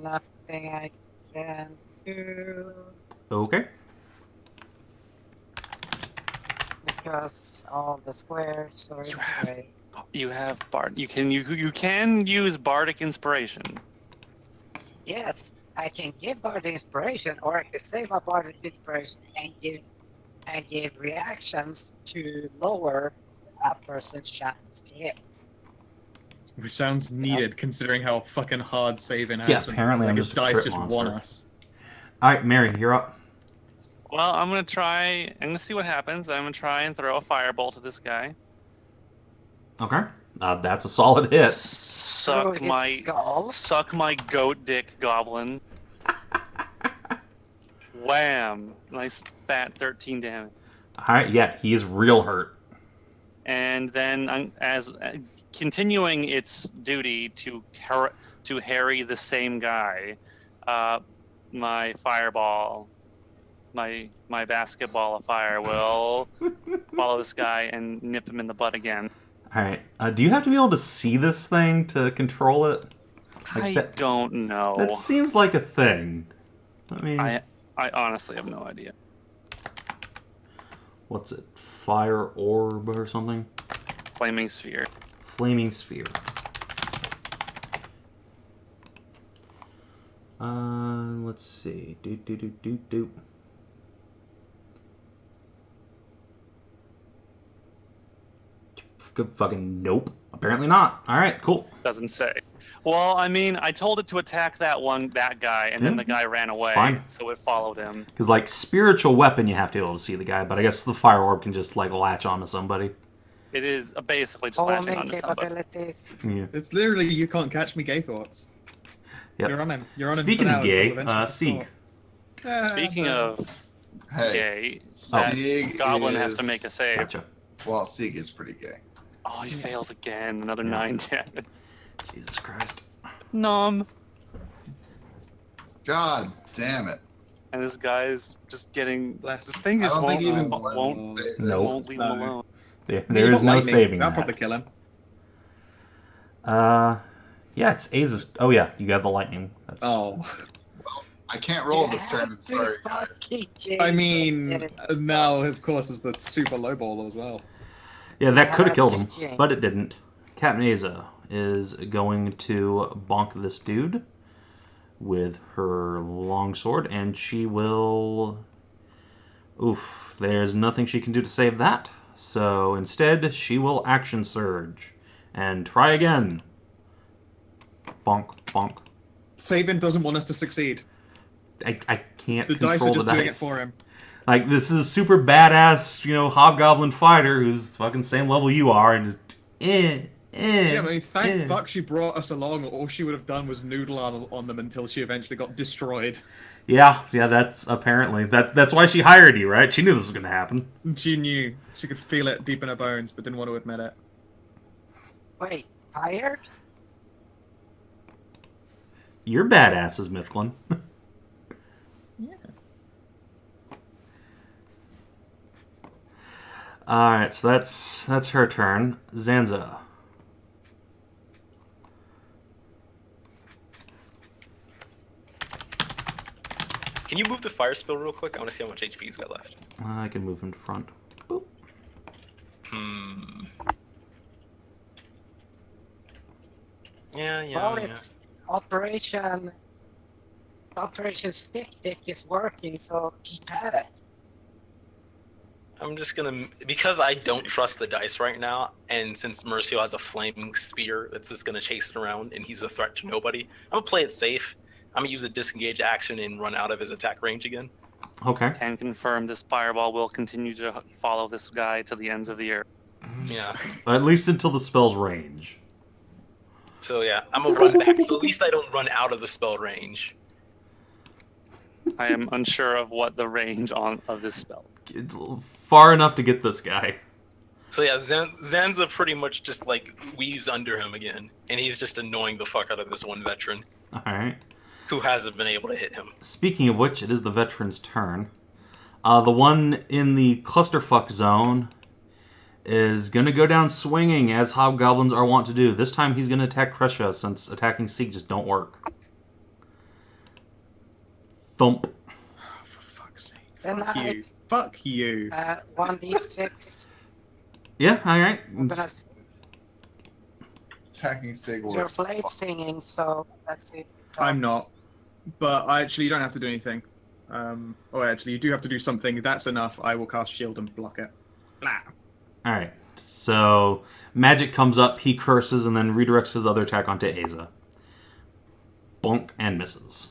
nothing I can do Okay. because all the squares are in the way. You have bard. You can use bardic inspiration. Yes, I can give Bardic Inspiration, or I can save my Bardic Inspiration and give can give reactions to lower a person's chance to hit. Which sounds needed, considering how fucking hard Savin has. Yeah, apparently I'm his just a dice crit just monster. won us. All right, Mary, you're up. Well, I'm gonna see what happens. I'm gonna try and throw a firebolt at this guy. Okay. That's a solid hit. Suck Through his skull. my goat dick, goblin. Wham! Nice fat 13 damage. All right, yeah, he's real hurt. And then, as continuing its duty to harry the same guy, my fireball, my basketball of fire will follow this guy and nip him in the butt again. All right. Do you have to be able to see this thing to control it? I don't know. That seems like a thing. I mean, I honestly have no idea. What's it? Fire orb or something? Flaming sphere. Flaming sphere. Let's see. Doot. Fucking nope. Apparently not. All right, cool. Doesn't say. Well, I mean, I told it to attack that guy, and then the guy ran away, fine. so it followed him. Because, like, spiritual weapon, you have to be able to see the guy, but I guess the fire orb can just, like, latch onto somebody. It is basically just latching onto somebody. Yeah. It's literally you can't catch me gay thoughts. Yep. You're on him. You're on him. Speaking for of now, gay, until eventually Sieg. Speaking of gay, that Sieg goblin has is- to make a save. Gotcha. Well, Sieg is pretty gay. Oh, he fails again. Another 9 damage. Jesus Christ. Nom. God damn it. And this guy's just getting... Bless. This thing I just don't think even won't save this. Nope. won't leave him alone. There is no saving That'll that. probably kill him. Yeah, it's Aza's. Oh, yeah, you got the lightning. That's... Oh. I can't roll this turn. I'm sorry, guys. I mean, now, of course, is the super low ball as well. Yeah, that could have killed him, James. but it didn't. Captain Aza is going to bonk this dude with her longsword, and she will... Oof, there's nothing she can do to save that. So instead, she will action surge and try again. Bonk, bonk. Savin doesn't want us to succeed. I can't The control dice are just the doing it dice. for him. Like, this is a super badass, hobgoblin fighter who's fucking same level you are, and just, Yeah, I mean, thank fuck she brought us along. All she would have done was noodle on them until she eventually got destroyed. Yeah, that's apparently that's why she hired you, right? She knew this was gonna happen. She knew. She could feel it deep in her bones, but didn't want to admit it. Wait, tired? You're badasses, Mythglyn. Yeah. All right, so that's her turn. Zanza. Can you move the fire spell real quick? I want to see how much HP he's got left. I can move him to front. Boop. Yeah. Well, it's Operation Stick Dick is working, so keep at it. I'm just gonna, because I don't trust the dice right now, and since Merisiel has a flaming spear that's just gonna chase it around, and he's a threat to nobody, I'm gonna play it safe. I'm gonna use a disengage action and run out of his attack range again. Okay. Can confirm this fireball will continue to follow this guy to the ends of the earth. Yeah. At least until the spell's range. So yeah, I'm gonna run back. So at least I don't run out of the spell range. I am unsure of what the range of this spell. Far enough to get this guy. So yeah, Zanza pretty much just like weaves under him again, and he's just annoying the fuck out of this one veteran All right. who hasn't been able to hit him. Speaking of which, it is the veteran's turn. The one in the clusterfuck zone is going to go down swinging, as hobgoblins are wont to do. This time he's going to attack Kreshia, since attacking Sieg just don't work. Thump. Oh, for fuck's sake. Then Fuck you. Fuck you. 1d6. Yeah, alright. I'm gonna Attacking Sig your works. blade singing, so let's see. I'm not. But you don't have to do anything. Oh, actually, you do have to do something. That's enough. I will cast shield and block it. Nah. All right. So magic comes up. He curses and then redirects his other attack onto Aza. Bonk and misses.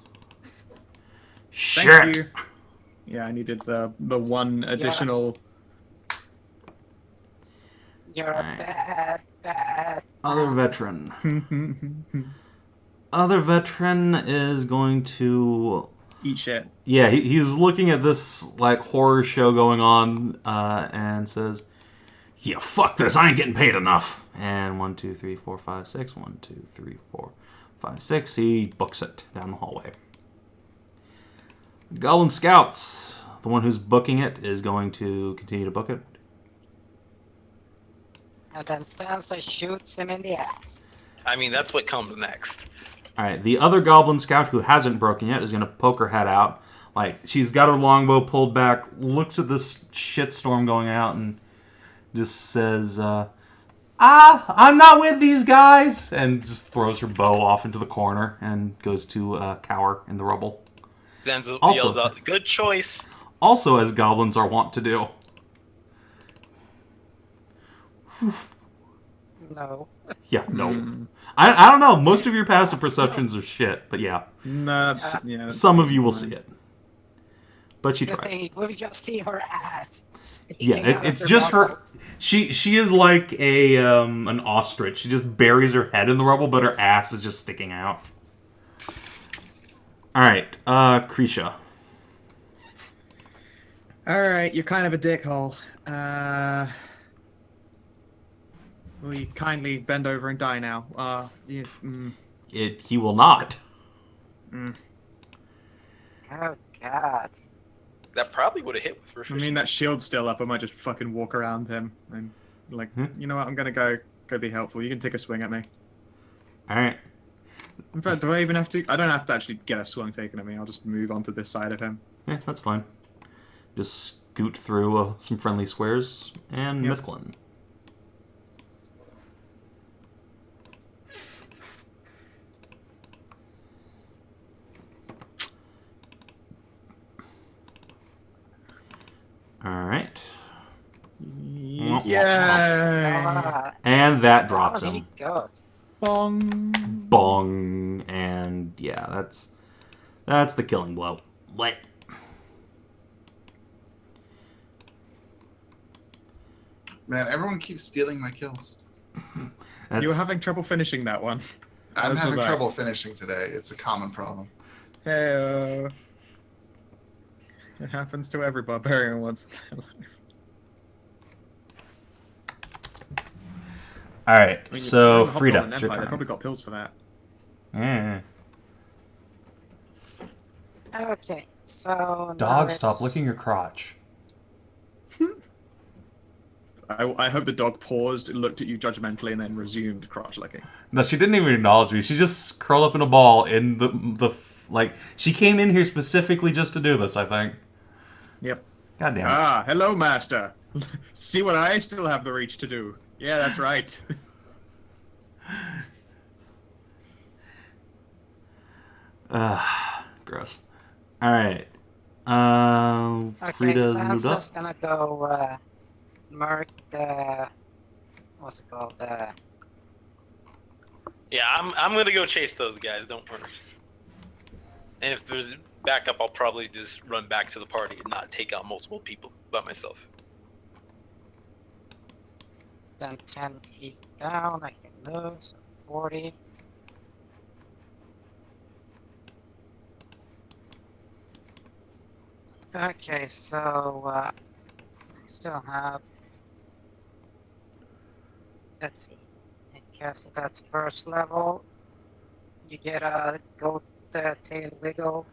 Thank Shit. you. Yeah, I needed the one additional. You're a bad. Other veteran. Other veteran is going to Eat shit. Yeah, he's looking at this like horror show going on and says, "Yeah, fuck this. I ain't getting paid enough." And 1, 2, 3, 4, 5, 6. 1, 2, 3, 4, 5, 6. He books it down the hallway. Goblin Scouts. The one who's booking it is going to continue to book it. And then Zanza shoots him in the ass. I mean, that's what comes next. All right, the other Goblin Scout who hasn't broken yet is going to poke her head out. Like, she's got her longbow pulled back, looks at this shitstorm going out, and just says, I'm not with these guys! And just throws her bow off into the corner and goes to cower in the rubble. Zanza Also- yells out, "Good choice!" Also, as goblins are wont to do. No. Yeah, no. I don't know. Most of your passive perceptions are shit, but yeah. Nah, yeah. Some of you will see it. But you The tried. thing, we just see her ass. Yeah, sticking out it's of just rubble. her. She is like an ostrich. She just buries her head in the rubble, but her ass is just sticking out. All right, Kreshia. All right, you're kind of a dickhole. Will you kindly bend over and die now? Yes, He will not. Oh god. That probably would have hit with I proficiency. mean, that shield's still up. I might just fucking walk around him and, like, you know what? I'm gonna go be helpful. You can take a swing at me. All right. In fact, do I even have to? I don't have to actually get a swing taken at me. I'll just move onto this side of him. Yeah, that's fine. Just scoot through some friendly squares and Yep. Mythglyn. All right. Yeah. And that drops Down him. he goes. Bong. Bong. And yeah, that's the killing blow. What? Man, everyone keeps stealing my kills. That's, You were having trouble finishing that one. I'm As was having I. trouble finishing today. It's a common problem. Hey, it happens to every barbarian once in their life. all right. I mean, So you're playing Frida, Hobgoblin it's your Empire. I turn. probably got pills for that. Yeah. Okay, so Dog, now stop it's- licking your crotch. I hope the dog paused, looked at you judgmentally, and then resumed crotch licking. No, she didn't even acknowledge me. She just curled up in a ball in the like. She came in here specifically just to do this, I think. Yep. God damn it. Ah, hello, master. See what I still have the reach to do. Yeah, that's right. Gross. All right. Okay, Frida moved up. Sansa's gonna go mark the what's it called? Yeah, I'm gonna go chase those guys. Don't worry. And if there's backup, I'll probably just run back to the party and not take out multiple people by myself. Then 10 feet down, I can move, so 40. Okay, so I still have. Let's see. I guess that's first level. You get a goat tail wiggle.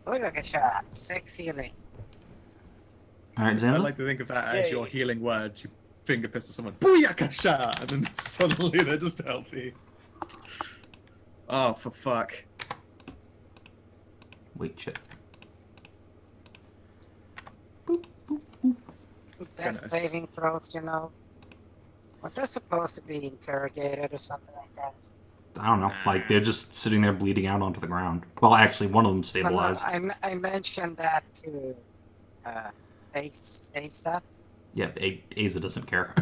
Look like a shot. 6 healing. All right, I Zanza. like to think of that as Yay. your healing word. You finger pistol someone, booyakasha, and then suddenly they're just healthy. Oh, for fuck. Wait, shit. Death saving throws, you know. But they're supposed to be interrogated or something like that. I don't know. Like, they're just sitting there bleeding out onto the ground. Well, actually, one of them stabilized. I mentioned that to Asa. Yeah, Asa doesn't care.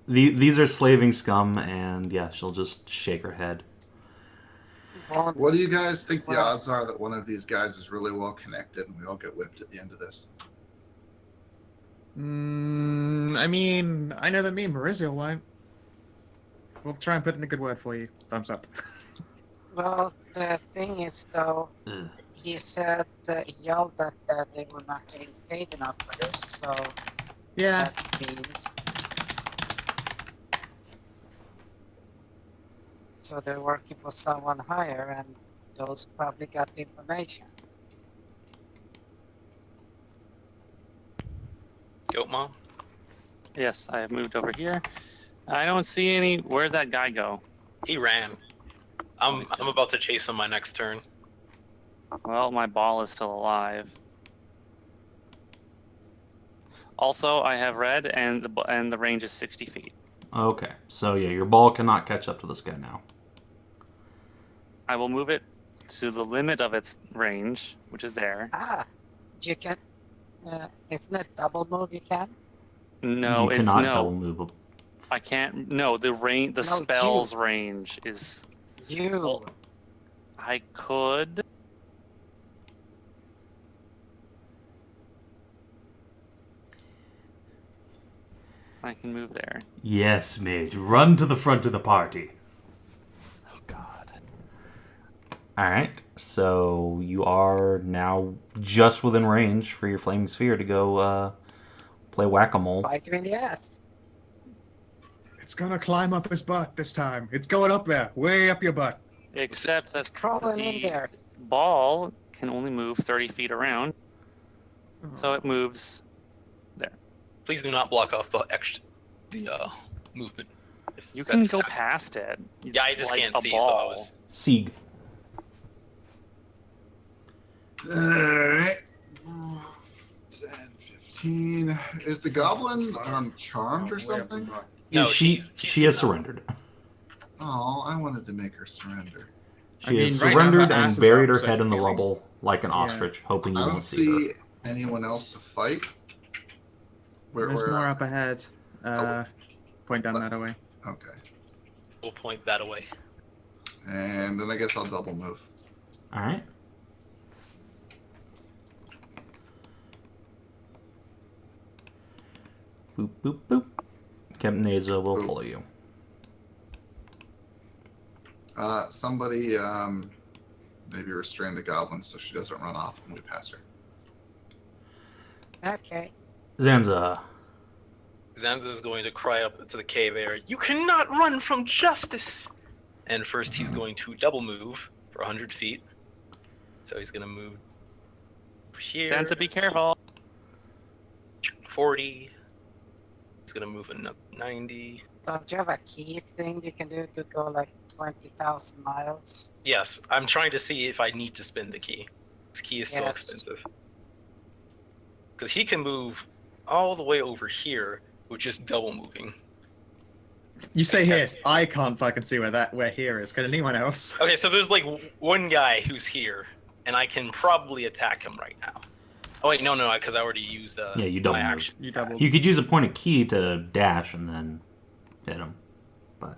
These are slaving scum, and yeah, she'll just shake her head. What do you guys think the odds are that one of these guys is really well connected and we all get whipped at the end of this? I mean, I know that me and Merisiel won't. We'll try and put in a good word for you. Thumbs up. Well, the thing is, though, he said he yelled that they were not getting paid enough for this, so Yeah. that means. So they're working for someone higher, and those probably got the information. Goat Mom? Yes, I have moved over here. I don't see any. Where'd that guy go? He ran. I'm about to chase him my next turn. Well, my ball is still alive. Also, I have red, and the range is 60 feet. Okay, so yeah, your ball cannot catch up to this guy now. I will move it to the limit of its range, which is there. Ah, you can. Isn't it double move? You can. No, you it's cannot no. double move. I can't. No, the range. The spell's range is. You. Well, I could. I can move there. Yes, mage, run to the front of the party. Oh God. Alright, so you are now just within range for your flaming sphere to go play whack-a-mole. Bite you in the ass. It's gonna climb up his butt this time. It's going up there, way up your butt. Except that It's crawling in the there. ball can only move 30 feet around, so it moves there. Please do not block off the movement. You can That's- go past it. Yeah, I It's just like can't a see, ball. so I was. Sieg. Alright. 10, 15. Is the goblin charmed or something? No, she she's has not. surrendered. Oh, I wanted to make her surrender. She has right now, surrendered her ass and is buried up, her so head in the feelings- rubble like an ostrich, hoping you I won't don't see her. see anyone else to fight. There's more up ahead. Point down that way. Okay. We'll point that away. And then I guess I'll double move. Alright. Boop, boop, boop. Captain Asa will Boop. follow you. Somebody maybe restrain the goblin so she doesn't run off when we pass her. Okay. Zanza. Zanza is going to cry up to the cave air, "You cannot run from justice!" And first he's going to double move for 100 feet. So he's going to move here. Sansa, be careful. 40. He's going to move another 90. So do you have a key thing you can do to go like 20,000 miles? Yes, I'm trying to see if I need to spend the key. This key is still Yes. expensive. Because he can move all the way over here with just double moving. You say here. I can't fucking see where here is. Can anyone else? Okay, so there's like one guy who's here, and I can probably attack him right now. Oh wait, no, because I already used Yeah, you double my move. action. You double. You could use a point of key to dash and then hit him. But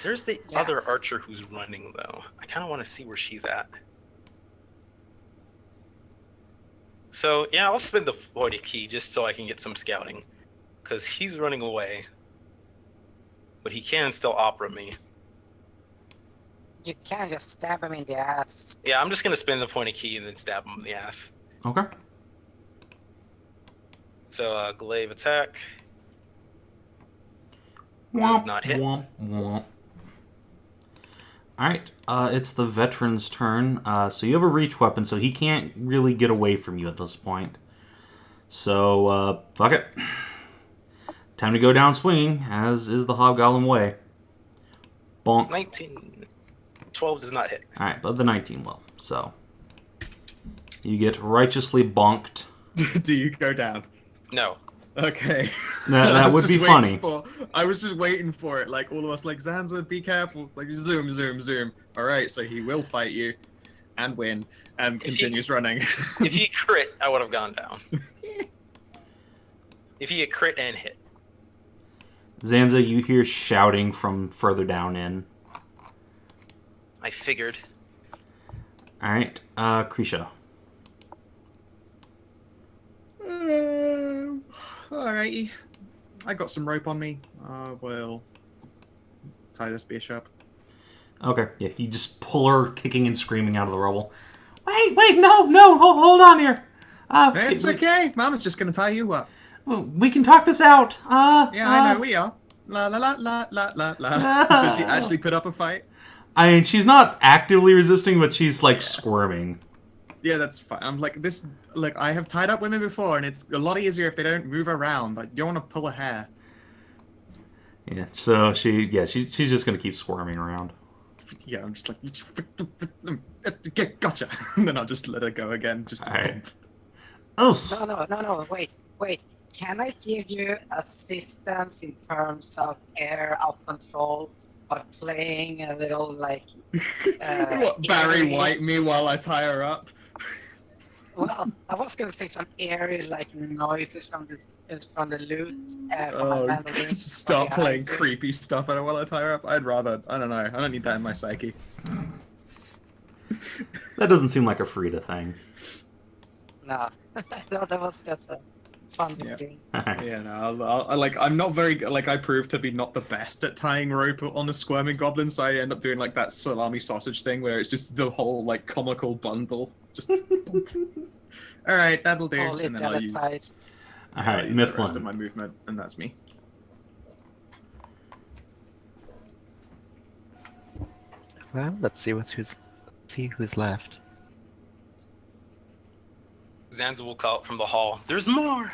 There's the Yeah. other archer who's running though. I kind of want to see where she's at. So yeah, I'll spend the 40 key just so I can get some scouting, because he's running away, but he can still opera me. You can't just stab him in the ass. Yeah, I'm just gonna spend the point of key and then stab him in the ass. okay. So glaive attack. Does not hit. Womp, womp. Alright, it's the veteran's turn. So you have a reach weapon, so he can't really get away from you at this point. So, fuck it. Time to go down swinging, as is the Hobgoblin way. Bonk. 19. 12 does not hit. Alright, but the 19 will. So, you get righteously bonked. Do you go down? No. Okay. That would be funny. I was just waiting for it. Like all of us, like Zanza, be careful. Like zoom, zoom, zoom. All right, so he will fight you, and win, and continues running. If he crit, I would have gone down. If he had crit and hit. Zanza, you hear shouting from further down in. I figured. All right, Kreshia. Alrighty. I got some rope on me. Will tie this bitch up. Okay, yeah, you just pull her kicking and screaming out of the rubble. Wait, no, hold on here. It's okay. Mama's just gonna tie you up. We can talk this out. Yeah, I know we are. La la la la la la la. Does she actually put up a fight? I mean, she's not actively resisting, but she's like squirming. Yeah, that's fine. I'm like this. Like I have tied up women before, and it's a lot easier if they don't move around. Like you don't want to pull a hair. Yeah. So she's just gonna keep squirming around. Yeah, I'm just like, gotcha. And then I'll just let her go again. Just all right. bump. No, wait. Can I give you assistance in terms of air out control by playing a little like... What, Barry White me while I tie her up? Well, I was going to say some eerie like noises from the loot. Stop playing creepy stuff while I tie her up. I'd rather, I don't know, I don't need that in my psyche. That doesn't seem like a Frida thing. No, that was just a fun thing. Yeah, no, I'm not very, like, I proved to be not the best at tying rope on a squirming goblin, so I end up doing, like, that salami sausage thing where it's just the whole, like, comical bundle. Just... Alright, that'll do. And then I'll use... Alright, the rest of Mythglyn. my movement, and that's me. Well, let's see who's left. Zanza will call out from the hall. There's more!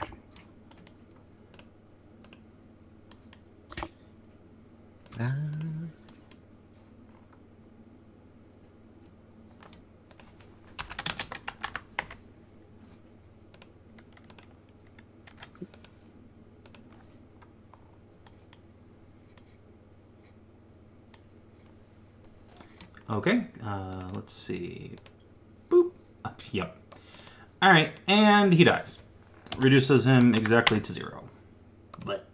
Okay, let's see. Boop. Yep. Alright, and he dies. Reduces him exactly to 0. But.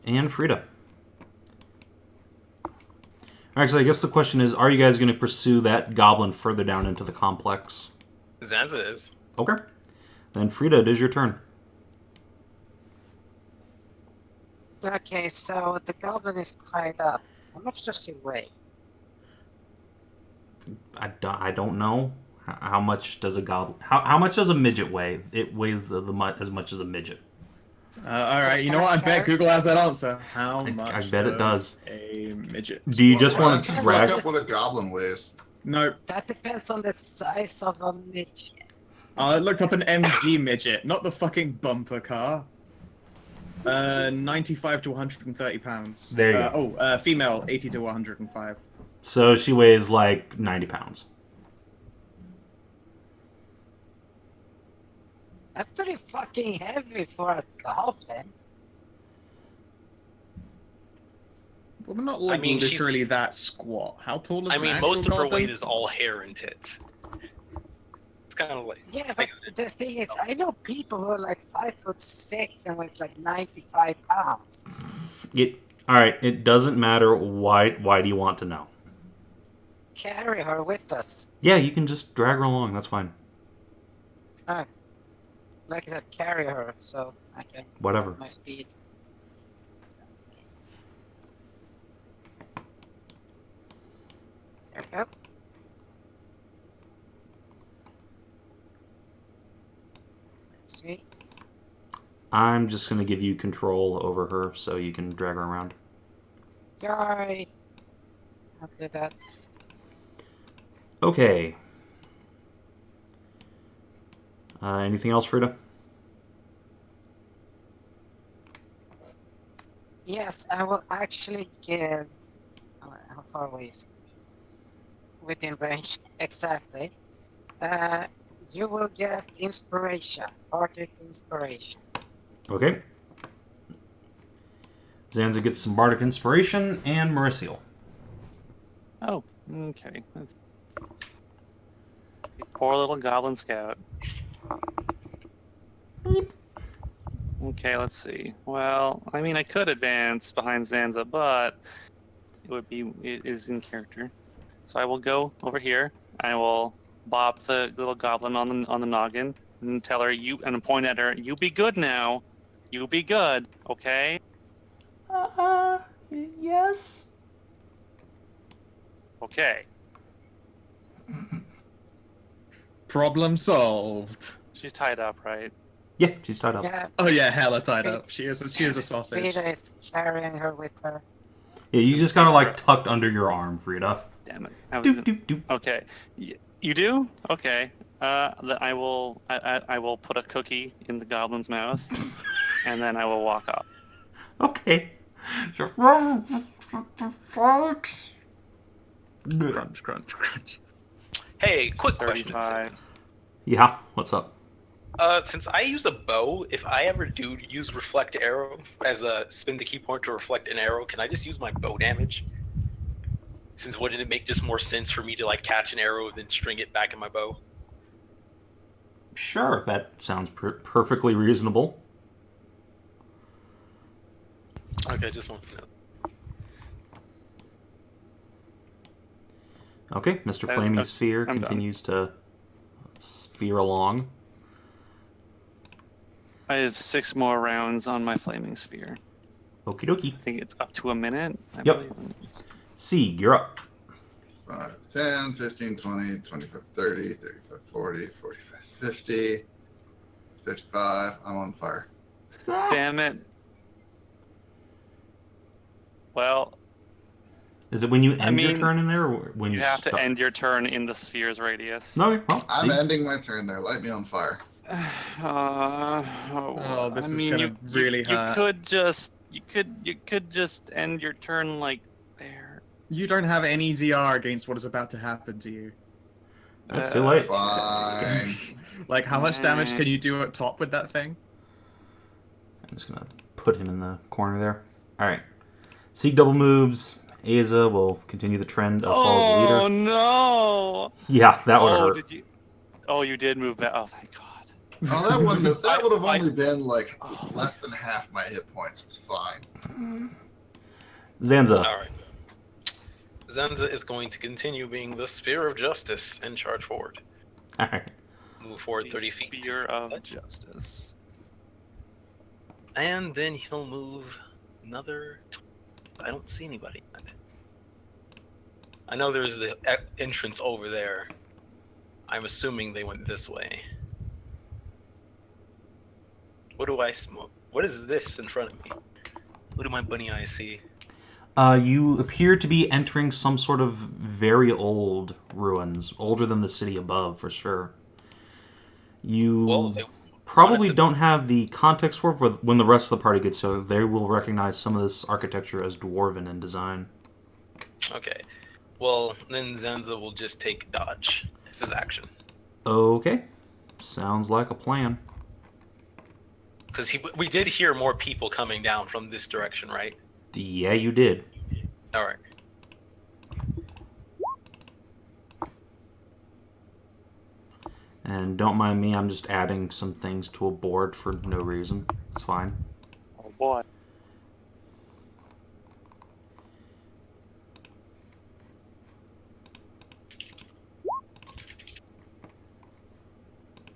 And Frida. Actually, I guess the question is, are you guys going to pursue that goblin further down into the complex? Zanza is. Okay. Then Frida, it is your turn. Okay, so the goblin is tied up. How much does he weigh? I don't know. How much does a goblin... How much does a midget weigh? It weighs as much as a midget. Alright, you know what? I bet Google has that answer. How much I bet it does. A midget? Do you just want to just drag... look up what a goblin weighs? No. That depends on the size of a midget. I looked up an MG midget, not the fucking bumper car. 95 to 130 pounds. There you go. Female, 80 to 105. So she weighs like 90 pounds. That's pretty fucking heavy for a goblin. Well, they're not like literally that squat. How tall is an most of her goblin? weight is all hair and tits. It's kind of like... Yeah, but the thing is, I know people who are like 5'6" and weighs like 95 pounds. Alright, it doesn't matter. Why do you want to know? Carry her with us. Yeah, you can just drag her along. That's fine. Like I said, carry her so I can... Whatever. My speed. There we go. Let's see. I'm just going to give you control over her so you can drag her around. Sorry. I'll do that. Okay. Anything else, Frida? Yes, I will actually give... How far away is it? within range, exactly, you will get inspiration, bardic inspiration. Okay. Zanza gets some bardic inspiration and Merisiel. Oh, okay. Poor little goblin scout. Beep. Okay, let's see. Well, I mean, I could advance behind Zanza, but it is in character. So I will go over here. I will bop the little goblin on the noggin and tell her and point at her. You be good now. You be good, okay? Yes. Okay. Problem solved. She's tied up, right? Yeah, she's tied up. Yeah, Oh yeah, hella tied up. She is a sausage. Frida is carrying her with her. Yeah, you just kind of like tucked under your arm, Frida. Damn it. I was Doop, gonna... doop, doop. Okay. You do? Okay. I will put a cookie in the goblin's mouth, and then I will walk up. Okay. Folks. Good. Crunch, crunch, crunch. Hey, quick question. 35. Yeah, what's up? Since I use a bow, if I ever do use reflect arrow as a spin the key point to reflect an arrow, can I just use my bow damage? Since wouldn't it make just more sense for me to like catch an arrow and then string it back in my bow? Sure, that sounds perfectly reasonable. Okay, just want to know. Okay, Mr. Flaming Sphere I'm continues to sphere along. I have 6 more rounds on my flaming sphere. Okie dokie. I think it's up to a minute. I Yep. believe. Sieg, you're up. 5, 10, 15, 20, 25, 30, 35, 40, 45, 50, 55. I'm on fire. Damn it. Well, Is it when you end your mean, turn in there, or when you you have to start? end your turn in the sphere's radius. Okay, well, I'm Sieg. ending my turn there. Light me on fire. Oh, this I is mean, gonna really hurt. You could just end your turn like there. You don't have any DR against what is about to happen to you. That's too late. Fine. Like, how much damage can you do at top with that thing? I'm just gonna put him in the corner there. All right. Sieg double moves. Asa will continue the trend of follow the leader. Oh no! Yeah, that would hurt. Did you? Oh, you did move back. Oh, thank God. Oh, that would have only been like less than half my hit points. It's fine. Zanza. Alright. Zanza is going to continue being the Spear of Justice and charge forward. All right. Move forward 30 feet. Spear of Justice. And then he'll move another... I don't see anybody. I know there's the entrance over there. I'm assuming they went this way. What do I smoke? What is this in front of me? What do my bunny eyes see? You appear to be entering some sort of very old ruins, older than the city above, for sure. You probably don't have the context for it, but when the rest of the party gets there, they will recognize some of this architecture as dwarven in design. Okay. Well, then Zanza will just take dodge as his action. Okay. Sounds like a plan. Because we did hear more people coming down from this direction, right? Yeah, you did. Alright. And don't mind me, I'm just adding some things to a board for no reason. It's fine. Oh boy.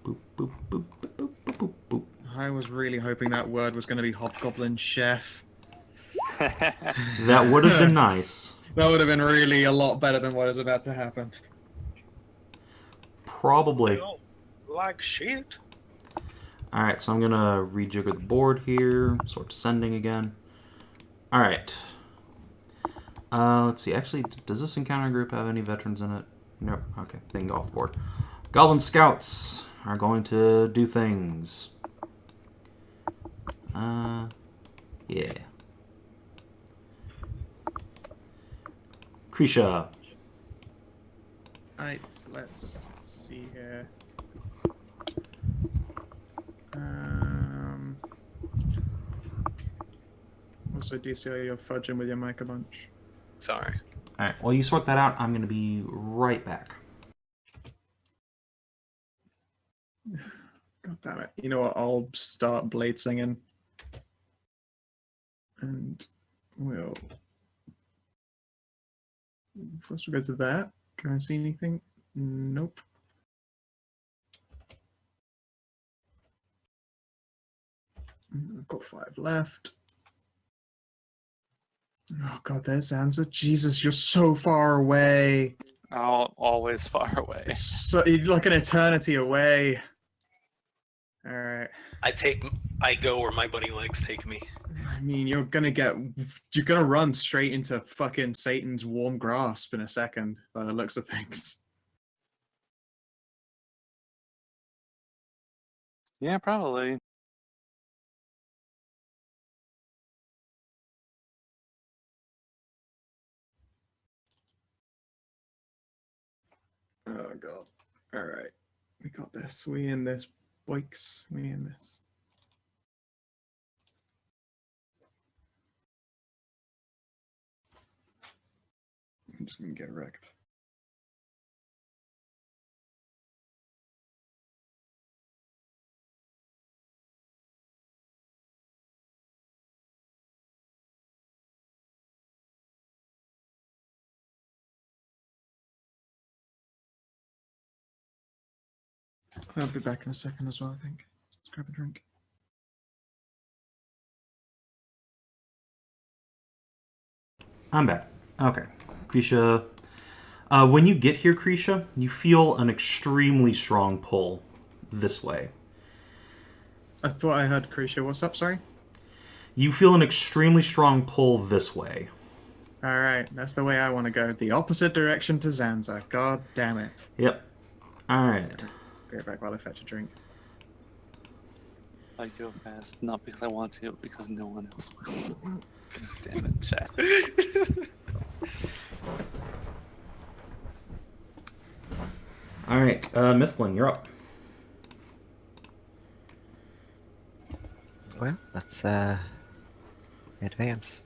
Boop, boop, boop, boop, boop, boop, boop, boop. I was really hoping that word was going to be Hobgoblin Chef. That would have been nice. That would have been really a lot better than what is about to happen. Probably. Like shit. Alright, so I'm going to rejigger the board here. Sort descending again. Alright. Let's see. Actually, does this encounter group have any veterans in it? Nope. Okay, they can go off board. Goblin Scouts are going to do things. Yeah. Kreshia. Right, let's see here. Also, DCL, you're fudging with your mic a bunch. Sorry. All right. While you sort that out, I'm going to be right back. God damn it. You know what? I'll start blade singing. And we'll... First we'll go to that. Can I see anything? Nope. I've got 5 left. Oh god, there's Zanza. Jesus, you're so far away. Oh, always far away. So, you're like an eternity away. Alright. I go where my buddy legs take me. I mean, you're gonna run straight into fucking Satan's warm grasp in a second, by the looks of things. Yeah, probably. Oh god. Alright. We got this. We in this, boys. We in this. I'm just gonna get wrecked. I'll be back in a second as well, I think. Let's grab a drink. I'm back. Okay. Kreshia. When you get here, Kreshia, you feel an extremely strong pull this way. I thought I heard Kreshia. What's up, sorry? You feel an extremely strong pull this way. Alright, that's the way I want to go. The opposite direction to Zanza. God damn it. Yep. Alright. Be right back while I fetch a drink. I go fast, not because I want to, but because no one else will. God damn it, chat. Alright, Mythglyn, you're up. Well, let's advance.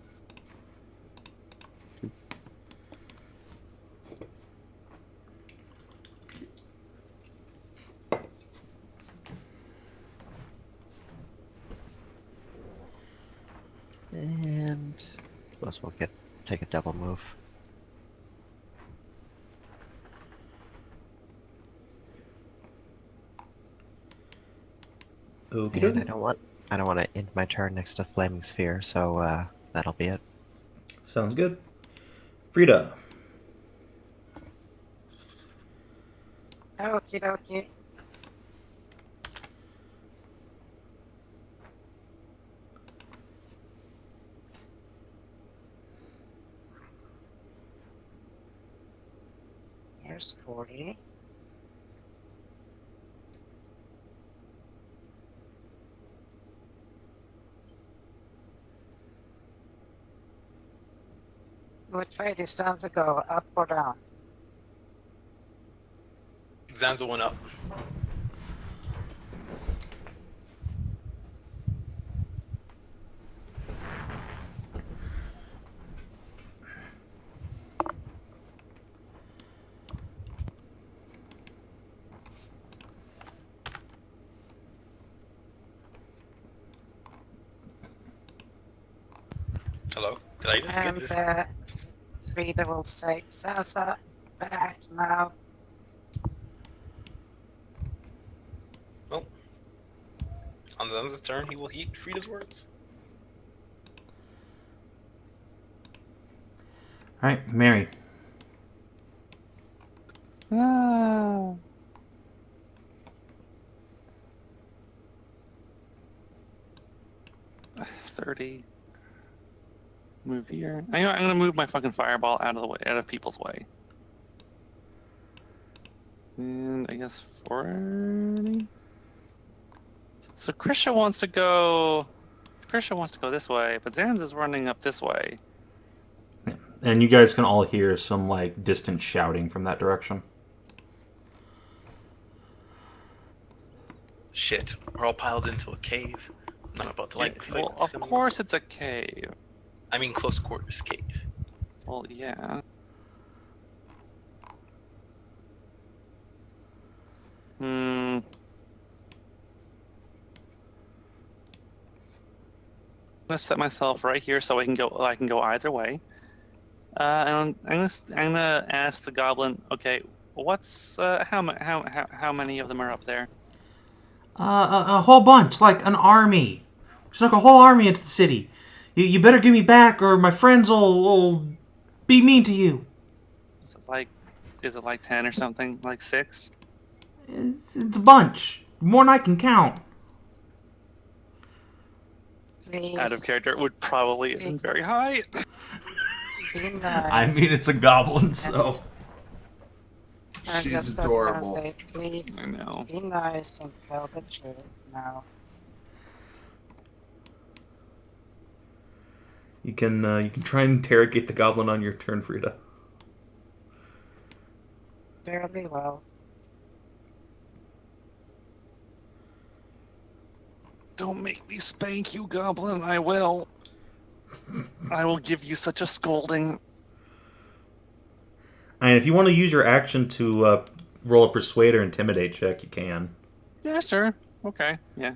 And plus we'll take a double move. Okay. And I don't want to end my turn next to Flaming Sphere, so that'll be it. Sounds good. Frida. Okie dokie. Here's 40. Which way does Zanza go? Up or down? Zanza went up. Hello? Did I just get And this? Frida will say, Zanza, back now. Well, on Zanza's turn, he will heed Frida's words. Alright, Mary. Ah. $30. Move here. I'm gonna move my fucking fireball out of people's way. And I guess 40. So Kreshia wants to go this way, but Zanza's running up this way. And you guys can all hear some, like, distant shouting from that direction. Shit, we're all piled into a cave. I'm not about to like the Well, fight. of course it's a cave. I mean, close quarters cave. Well, yeah. I'm gonna set myself right here so I can go either way. And I'm gonna ask the goblin. Okay, what's how many of them are up there? A whole bunch, like an army. We snuck a whole army into the city. You better give me back, or my friends will be mean to you. Is it like 10 or something? Like 6? It's a bunch. More than I can count. Please. Out of character, it probably isn't very high. Be nice. I mean, it's a goblin, so. I'm She's just gonna adorable. say, please I know. be nice and tell the truth now. You can try and interrogate the goblin on your turn, Frida. Fairly well. Don't make me spank you, goblin. I will. I will give you such a scolding. And if you want to use your action to roll a persuade or intimidate check, you can. Yeah, sure. Okay. Yeah.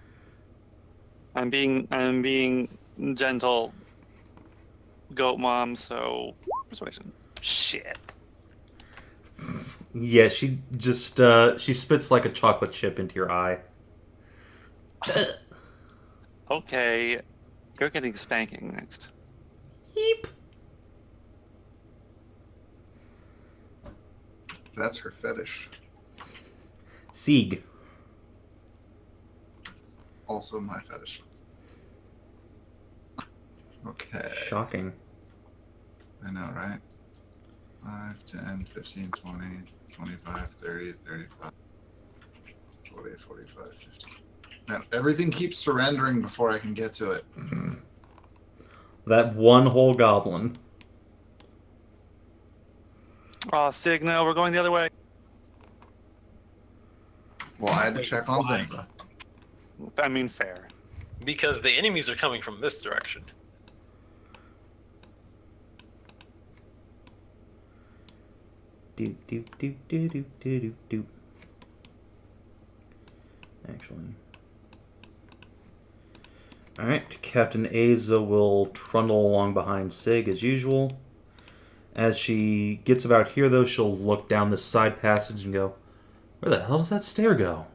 I'm being gentle, goat mom. So persuasion. Shit. Yeah, she just she spits like a chocolate chip into your eye. Okay, you're getting spanking next. Yeep. That's her fetish. Sieg. Also my fetish. Okay. Shocking. I know, right? 5, 10, 15, 20, 25, 30, 35, 40, 45, 50. Now, everything keeps surrendering before I can get to it. That one whole goblin. Oh, Sieg, no, we're going the other way. Well, I had to check on Zanza. I mean, fair. Because the enemies are coming from this direction. Doop, doop, doop, doop, doop, doop, doop. Actually. Alright, Captain Aza will trundle along behind Sieg as usual. As she gets about here, though, she'll look down this side passage and go, where the hell does that stair go?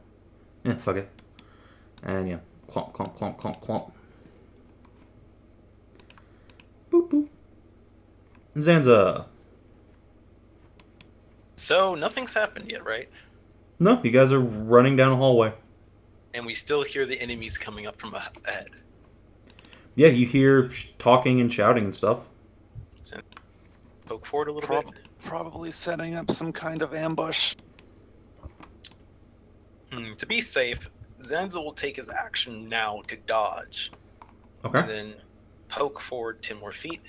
Yeah, fuck it. And yeah, clomp, clomp, clomp, clomp, clomp. Boop, boop. Zanza. So, nothing's happened yet, right? No, you guys are running down a hallway. And we still hear the enemies coming up from ahead. Yeah, you hear talking and shouting and stuff. Poke forward a little bit. Probably setting up some kind of ambush. To be safe, Zanza will take his action now to dodge. Okay. And then poke forward 10 more feet.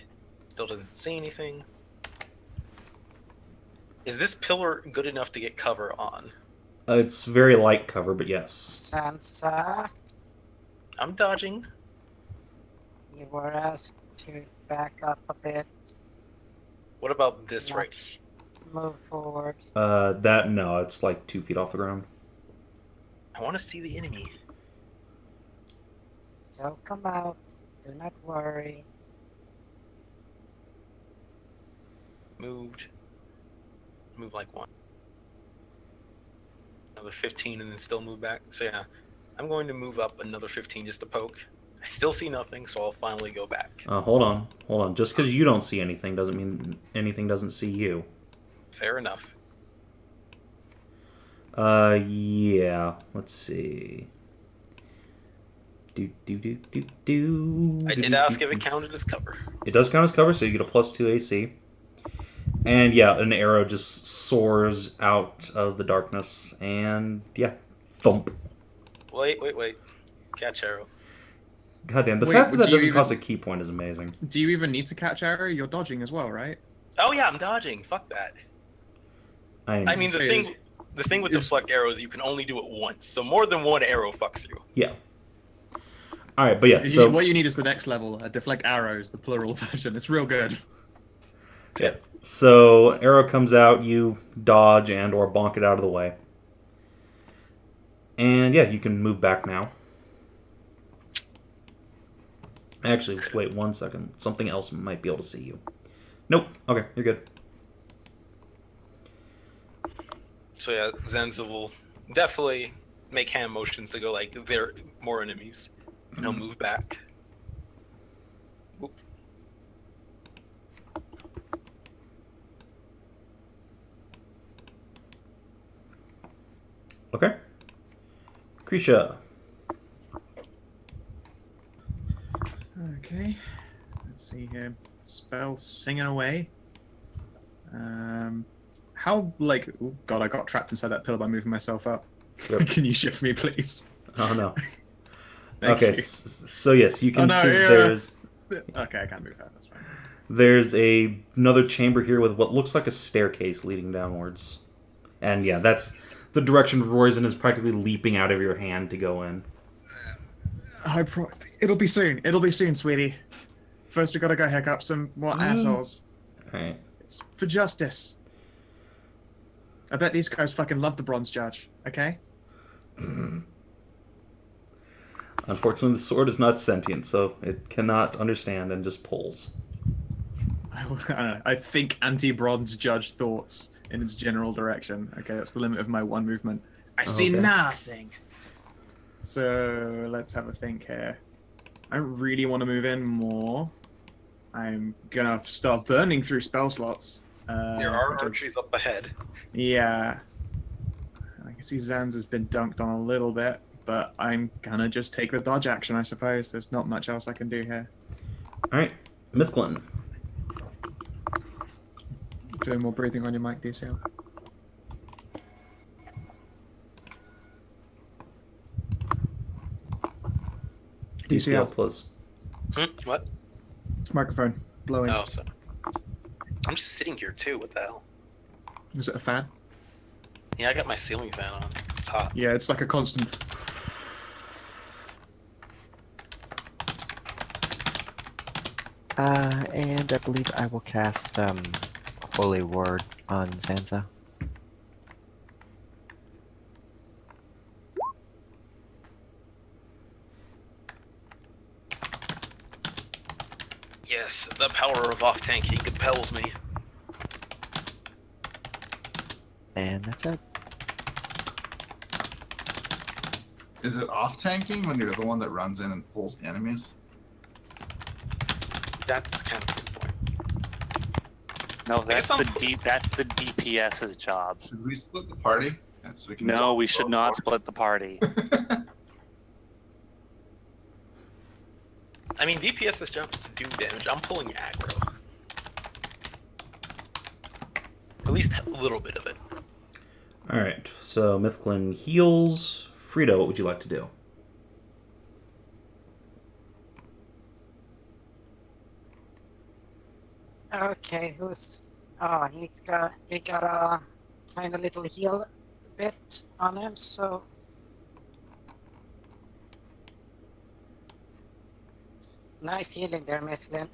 Still doesn't see anything. Is this pillar good enough to get cover on? It's very light cover, but yes. Sansa, I'm dodging. you were asked to back up a bit, What about this right here? move forward. No, it's like 2 feet off the ground. I want to see the enemy. Don't come out. Do not worry. Moved. Move like one. Another 15 and then still move back. So yeah, I'm going to move up another 15 just to poke. I still see nothing, so I'll finally go back. Hold on. Just because you don't see anything doesn't mean anything doesn't see you. Fair enough. Yeah. Let's see. Do. I did ask if it counted as cover. It does count as cover, so you get a +2 AC. And yeah, an arrow just soars out of the darkness, and yeah, thump. Wait. Catch arrow. Goddamn, the Wait, fact that do you doesn't even- cost a key point is amazing. Do you even need to catch arrow? You're dodging as well, right? Oh yeah, I'm dodging. Fuck that. I mean, the The thing with deflect arrows, you can only do it once, so more than one arrow fucks you. Yeah. All right, but yeah. So what you need is the next level. Deflect arrows, the plural version. It's real good. yeah. So arrow comes out, you dodge and or bonk it out of the way, and yeah, you can move back now. Actually, wait 1 second. Something else might be able to see you. Nope. Okay, you're good. So yeah, Zanza will definitely make hand motions to go like, there are more enemies. And he'll move back. Oop. Okay. Kreshia. Okay. Let's see here. Spell singing away. How, like... Oh, God, I got trapped inside that pillar by moving myself up. Yep. Can you shift me, please? Oh, no. Thank Okay, you. so yes, you can see yeah. there's... Okay, I can't move that. That's fine. There's another chamber here with what looks like a staircase leading downwards. And yeah, that's the direction Roizen is practically leaping out of your hand to go in. It'll be soon. It'll be soon, sweetie. First, we gotta go heck up some more assholes. Alright. It's for justice. I bet these guys fucking love the Bronze Judge, okay? Unfortunately, the sword is not sentient, so it cannot understand and just pulls. I don't know. I think anti-Bronze Judge thoughts in its general direction. Okay, that's the limit of my one movement. I see nothing. So let's have a think here. I really want to move in more. I'm gonna start burning through spell slots. There are archeries up ahead. Yeah. I can see Zanza's been dunked on a little bit, but I'm gonna just take the dodge action, I suppose. There's not much else I can do here. Alright, Mythglyn. Doing more breathing on your mic, DCL. DCL, please. What? Microphone blowing. Oh, so I'm just sitting here too. What the hell? Is it a fan? Yeah, I got my ceiling fan on. It's hot. Yeah, it's like a constant. And I believe I will cast Holy Word on Zanza. Yes, the power of off-tanking compels me. And that's it. Is it off-tanking when you're the one that runs in and pulls the enemies? That's kind of the point. No, that's the DPS's job. Should we split the party? So we can No, we should not split the party. I mean, DPS's job is to do damage. I'm pulling aggro. At least a little bit of it. Alright, so Mythglyn heals. Frida, what would you like to do? Okay, we got a kind of little heal bit on him, so nice healing there, Mythglyn.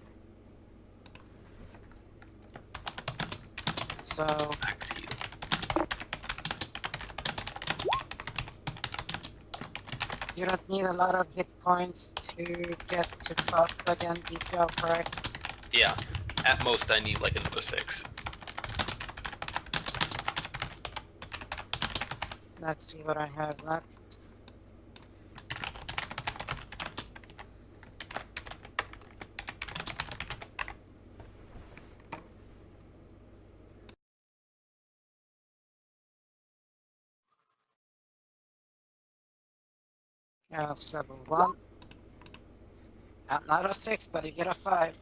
So Max heal. you don't need a lot of hit points to get to top again, DCL, correct? Yeah, at most I need like another 6. Let's see what I have left. Yeah, it's level 1. Not a 6, but you get a 5.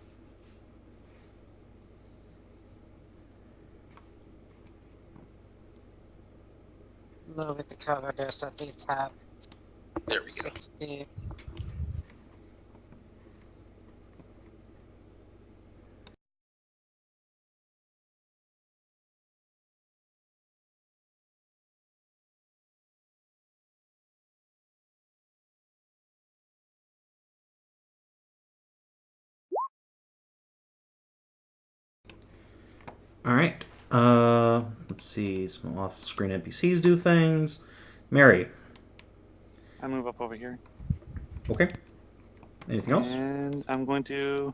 Move it to cover there, so at least have There we go. 60. All right. Let's see. Some off-screen NPCs do things. Mary. I move up over here. Okay. Anything else? And I'm going to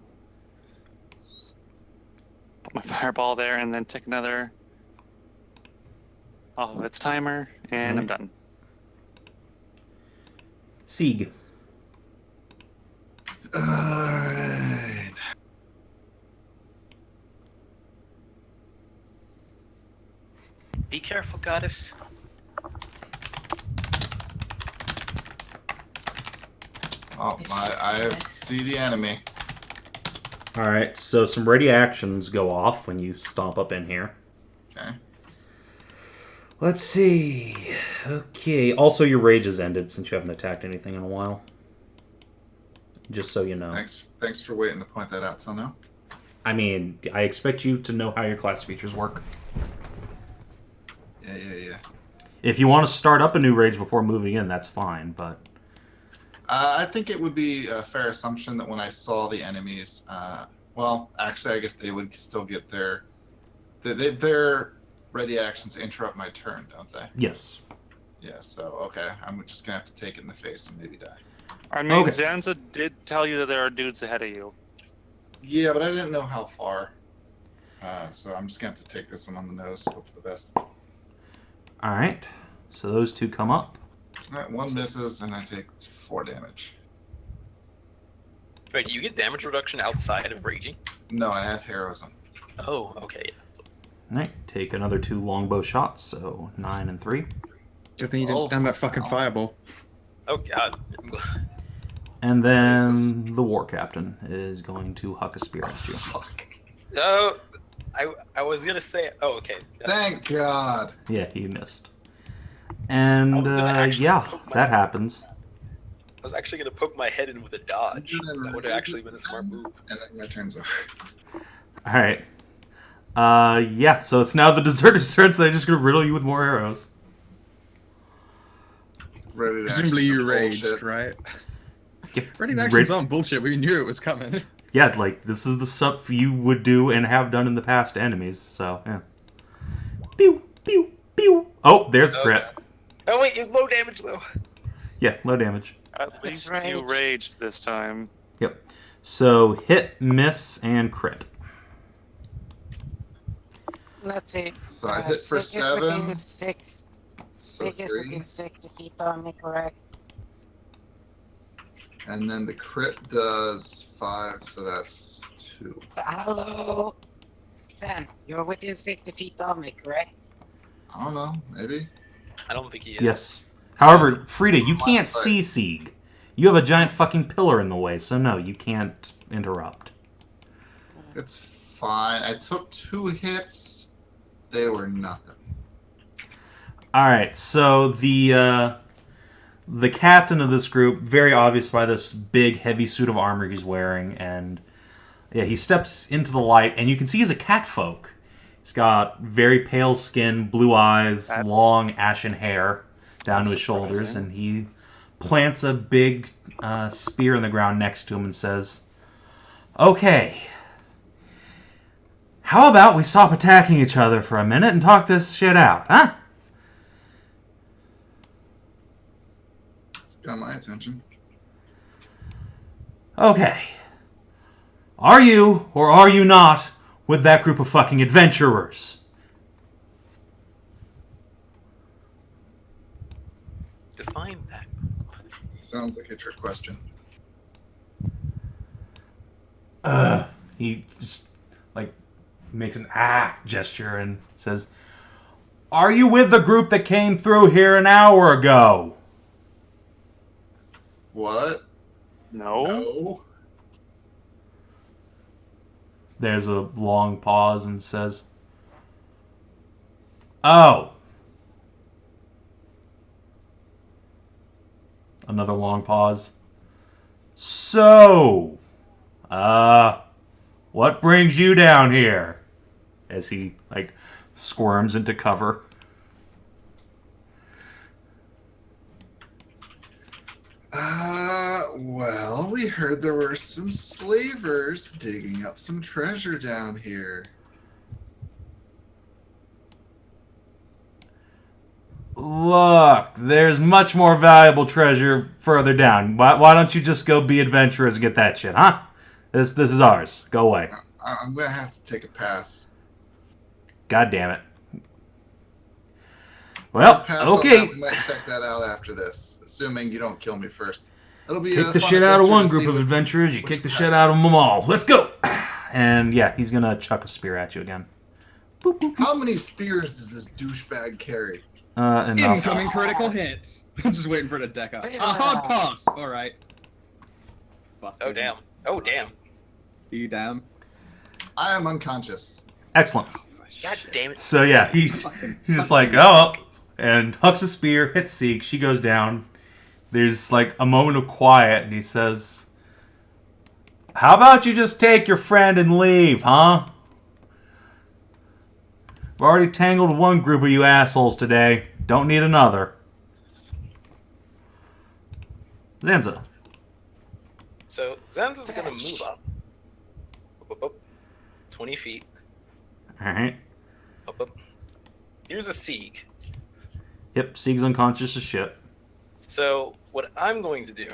put my fireball there and then take another off of its timer, and I'm done. Sieg. Alright. Be careful, goddess. Oh, I see the enemy. All right. So some ready actions go off when you stomp up in here. Okay. Let's see. Okay. Also, your rage has ended since you haven't attacked anything in a while. Just so you know. Thanks for waiting to point that out till now. I mean, I expect you to know how your class features work. Yeah. If you want to start up a new rage before moving in, that's fine, but... I think it would be a fair assumption that when I saw the enemies, well, actually, I guess they would still get their ready actions to interrupt my turn, don't they? Yes. Yeah, so, okay. I'm just going to have to take it in the face and maybe die. I mean, Okay. Zanza did tell you that there are dudes ahead of you. Yeah, but I didn't know how far. So I'm just going to have to take this one on the nose. Hope for the best. All right. So those two come up. All right, one misses, and I take 4 damage. Wait, do you get damage reduction outside of raging? No, I have heroism. Oh, okay. All right. Take another 2 longbow shots, so 9 and 3. Good thing you didn't stand that fucking wow. fireball. Oh god. And then the war captain is going to huck a spear at you. Fuck. Oh, I was gonna say. Oh, okay. Thank God. Yeah, he missed. And I was gonna actually yeah, poke my- that happens. I was actually gonna poke my head in with a dodge. That would have actually been a smart move. And then my turn's over. All right. Yeah. So it's now the deserter's turn, so they're just gonna riddle you with more arrows. Ready to Presumably action you some raged, bullshit. right? Yeah. Ready actions aren't bullshit. We knew it was coming. Yeah, like this is the stuff you would do and have done in the past to enemies. So yeah. Pew pew pew. Oh, there's a crit. Oh wait, it's low damage though. Yeah, low damage. At least rage. you raged this time. Yep. So hit, miss, and crit. Let's see. So I hit for Sieg is 7. within 6. So Sieg is 3. within 60 feet on me, correct? And then the crit does 5, so that's 2. Hello? Fan, you're within 60 feet of me, correct? I don't know, maybe. I don't think he is. Yes. However, Frida, you Line can't of sight. see Sieg. You have a giant fucking pillar in the way, so no, you can't interrupt. It's fine. I took 2 hits. They were nothing. All right, so the captain of this group, very obvious by this big, heavy suit of armor he's wearing, and yeah, he steps into the light, and you can see he's a catfolk. He's got very pale skin, blue eyes, That's- long ashen hair down to his shoulders, surprising. and he plants a big spear in the ground next to him and says, "Okay, how about we stop attacking each other for a minute and talk this shit out, huh?" It's got my attention. Okay. Are you, or are you not, with that group of fucking adventurers? Define that. Sounds like a trick question. He just, like, makes an gesture and says, "Are you with the group that came through here an hour ago?" What? No? No. There's a long pause and says, "Oh." Another long pause. "So, what brings you down here?" As he, like, squirms into cover. Well, we heard there were some slavers digging up some treasure down here. Look, there's much more valuable treasure further down. Why don't you just go be adventurers and get that shit, huh? This is ours. Go away. I'm gonna have to take a pass. God damn it. Well, Pass on okay. that. We might check that out after this, assuming you don't kill me first. It'll be Kick the shit out of one group of adventurers, you kick the shit out of them all. Let's go! And yeah, he's gonna chuck a spear at you again. Boop, boop, boop. How many spears does this douchebag carry? Enough. Incoming critical hit. I'm just waiting for it to deck up. A hard pass. All right. Fuck. Oh damn. Oh damn. You damn. I am unconscious. Excellent. God damn it. So yeah, he's just like, oh, and hucks a spear, hits Sieg, she goes down. There's like a moment of quiet, and he says, how about you just take your friend and leave, huh? I've already tangled one group of you assholes today. Don't need another. Zanza. So Zanza's gonna move up. Up. 20 feet. Alright. Up. Here's a Sieg. Yep, Sieg's unconscious as shit. So what I'm going to do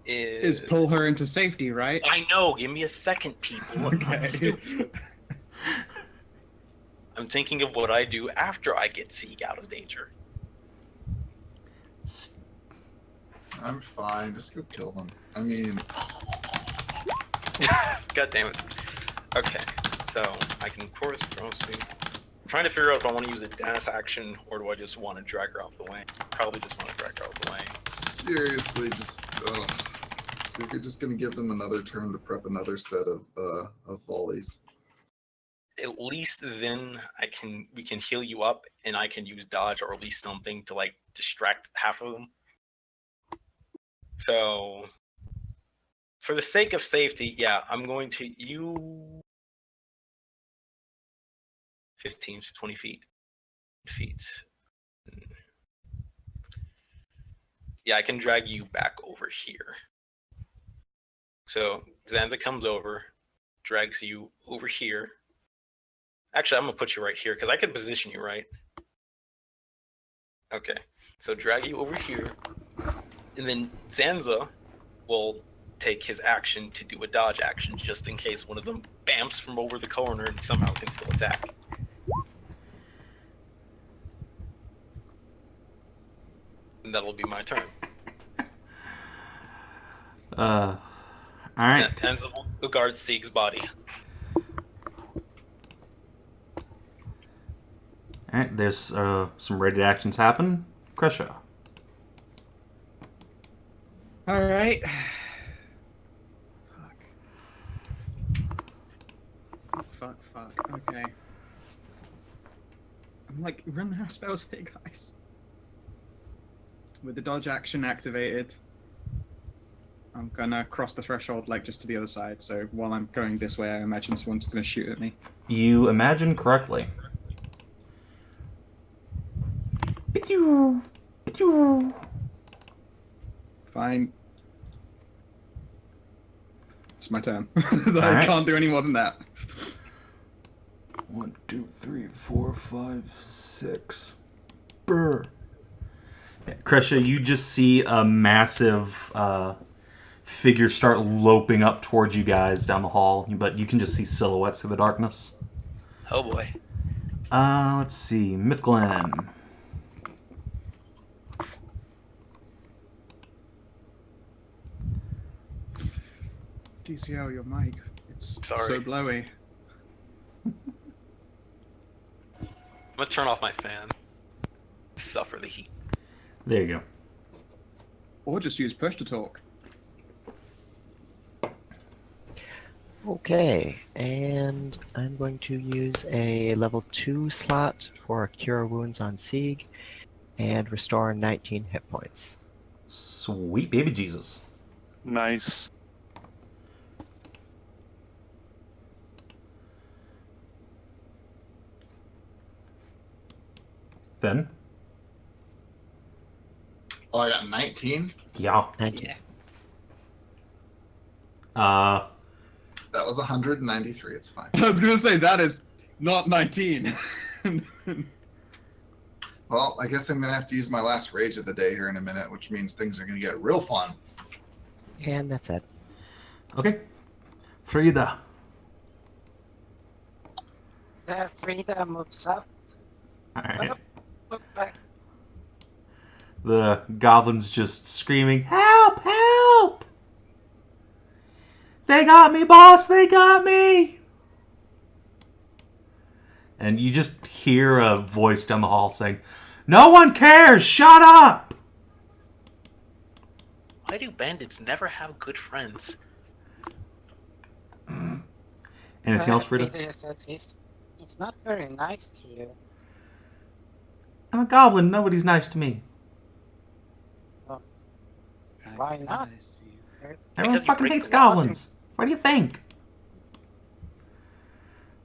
is pull her into safety, right? I know. Give me a second, people. Okay. I'm thinking of what I do after I get Sieg out of danger. I'm fine. Just go kill them. I mean, God damn it. Okay, so I can of course throw Sieg. I'm trying to figure out if I want to use a dash action or do I just want to drag her out the way. Probably just want to drag her out the way. seriously, just we're just gonna give them another turn to prep another set of volleys. At least then we can heal you up and I can use dodge or at least something to like distract half of them. So for the sake of safety, yeah, I'm going to use 15 to 20 feet. Yeah, I can drag you back over here. So Zanza comes over, drags you over here. Actually, I'm gonna put you right here because I can position you right. Okay, so drag you over here, and then Zanza will take his action to do a dodge action just in case one of them bamps from over the corner and somehow can still attack. And that'll be my turn. All right. Zanza will guard Sieg's body. All right. There's some rated actions happen. Kreshia. All right. Fuck. Okay. I'm like, run out of spells here, guys. With the dodge action activated, I'm gonna cross the threshold, like, just to the other side. So while I'm going this way, I imagine someone's gonna shoot at me. You imagine correctly. Fine. It's my turn. I can't do any more than that. 1, 2, 3, 4, 5, 6. Brr. Yeah, Kreshia, you just see a massive figure start loping up towards you guys down the hall, but you can just see silhouettes through the darkness. Oh boy. Let's see. Mythglyn. DCL, your mic. It's Sorry. so blowy. I'm gonna turn off my fan. Suffer the heat. There you go. Or just use push to talk. Okay, and I'm going to use a level 2 slot for Cure Wounds on Sieg and restore 19 hit points. Sweet baby Jesus. Nice. Then? Oh, I got 19? Yeah. 19. That was 193, it's fine. I was gonna say, that is not 19. Well, I guess I'm gonna have to use my last rage of the day here in a minute, which means things are gonna get real fun. And that's it. Okay. Frida. The Frida moves up. Alright. Look back. The goblin's just screaming, "Help! Help! They got me, boss! They got me!" And you just hear a voice down the hall saying, "No one cares! Shut up!" Why do bandits never have good friends? Anything else, Frida? Frida says he's not very nice to you. I'm a goblin. Nobody's nice to me. Why not? Everyone Because you fucking break hates the law. goblins. What do you think?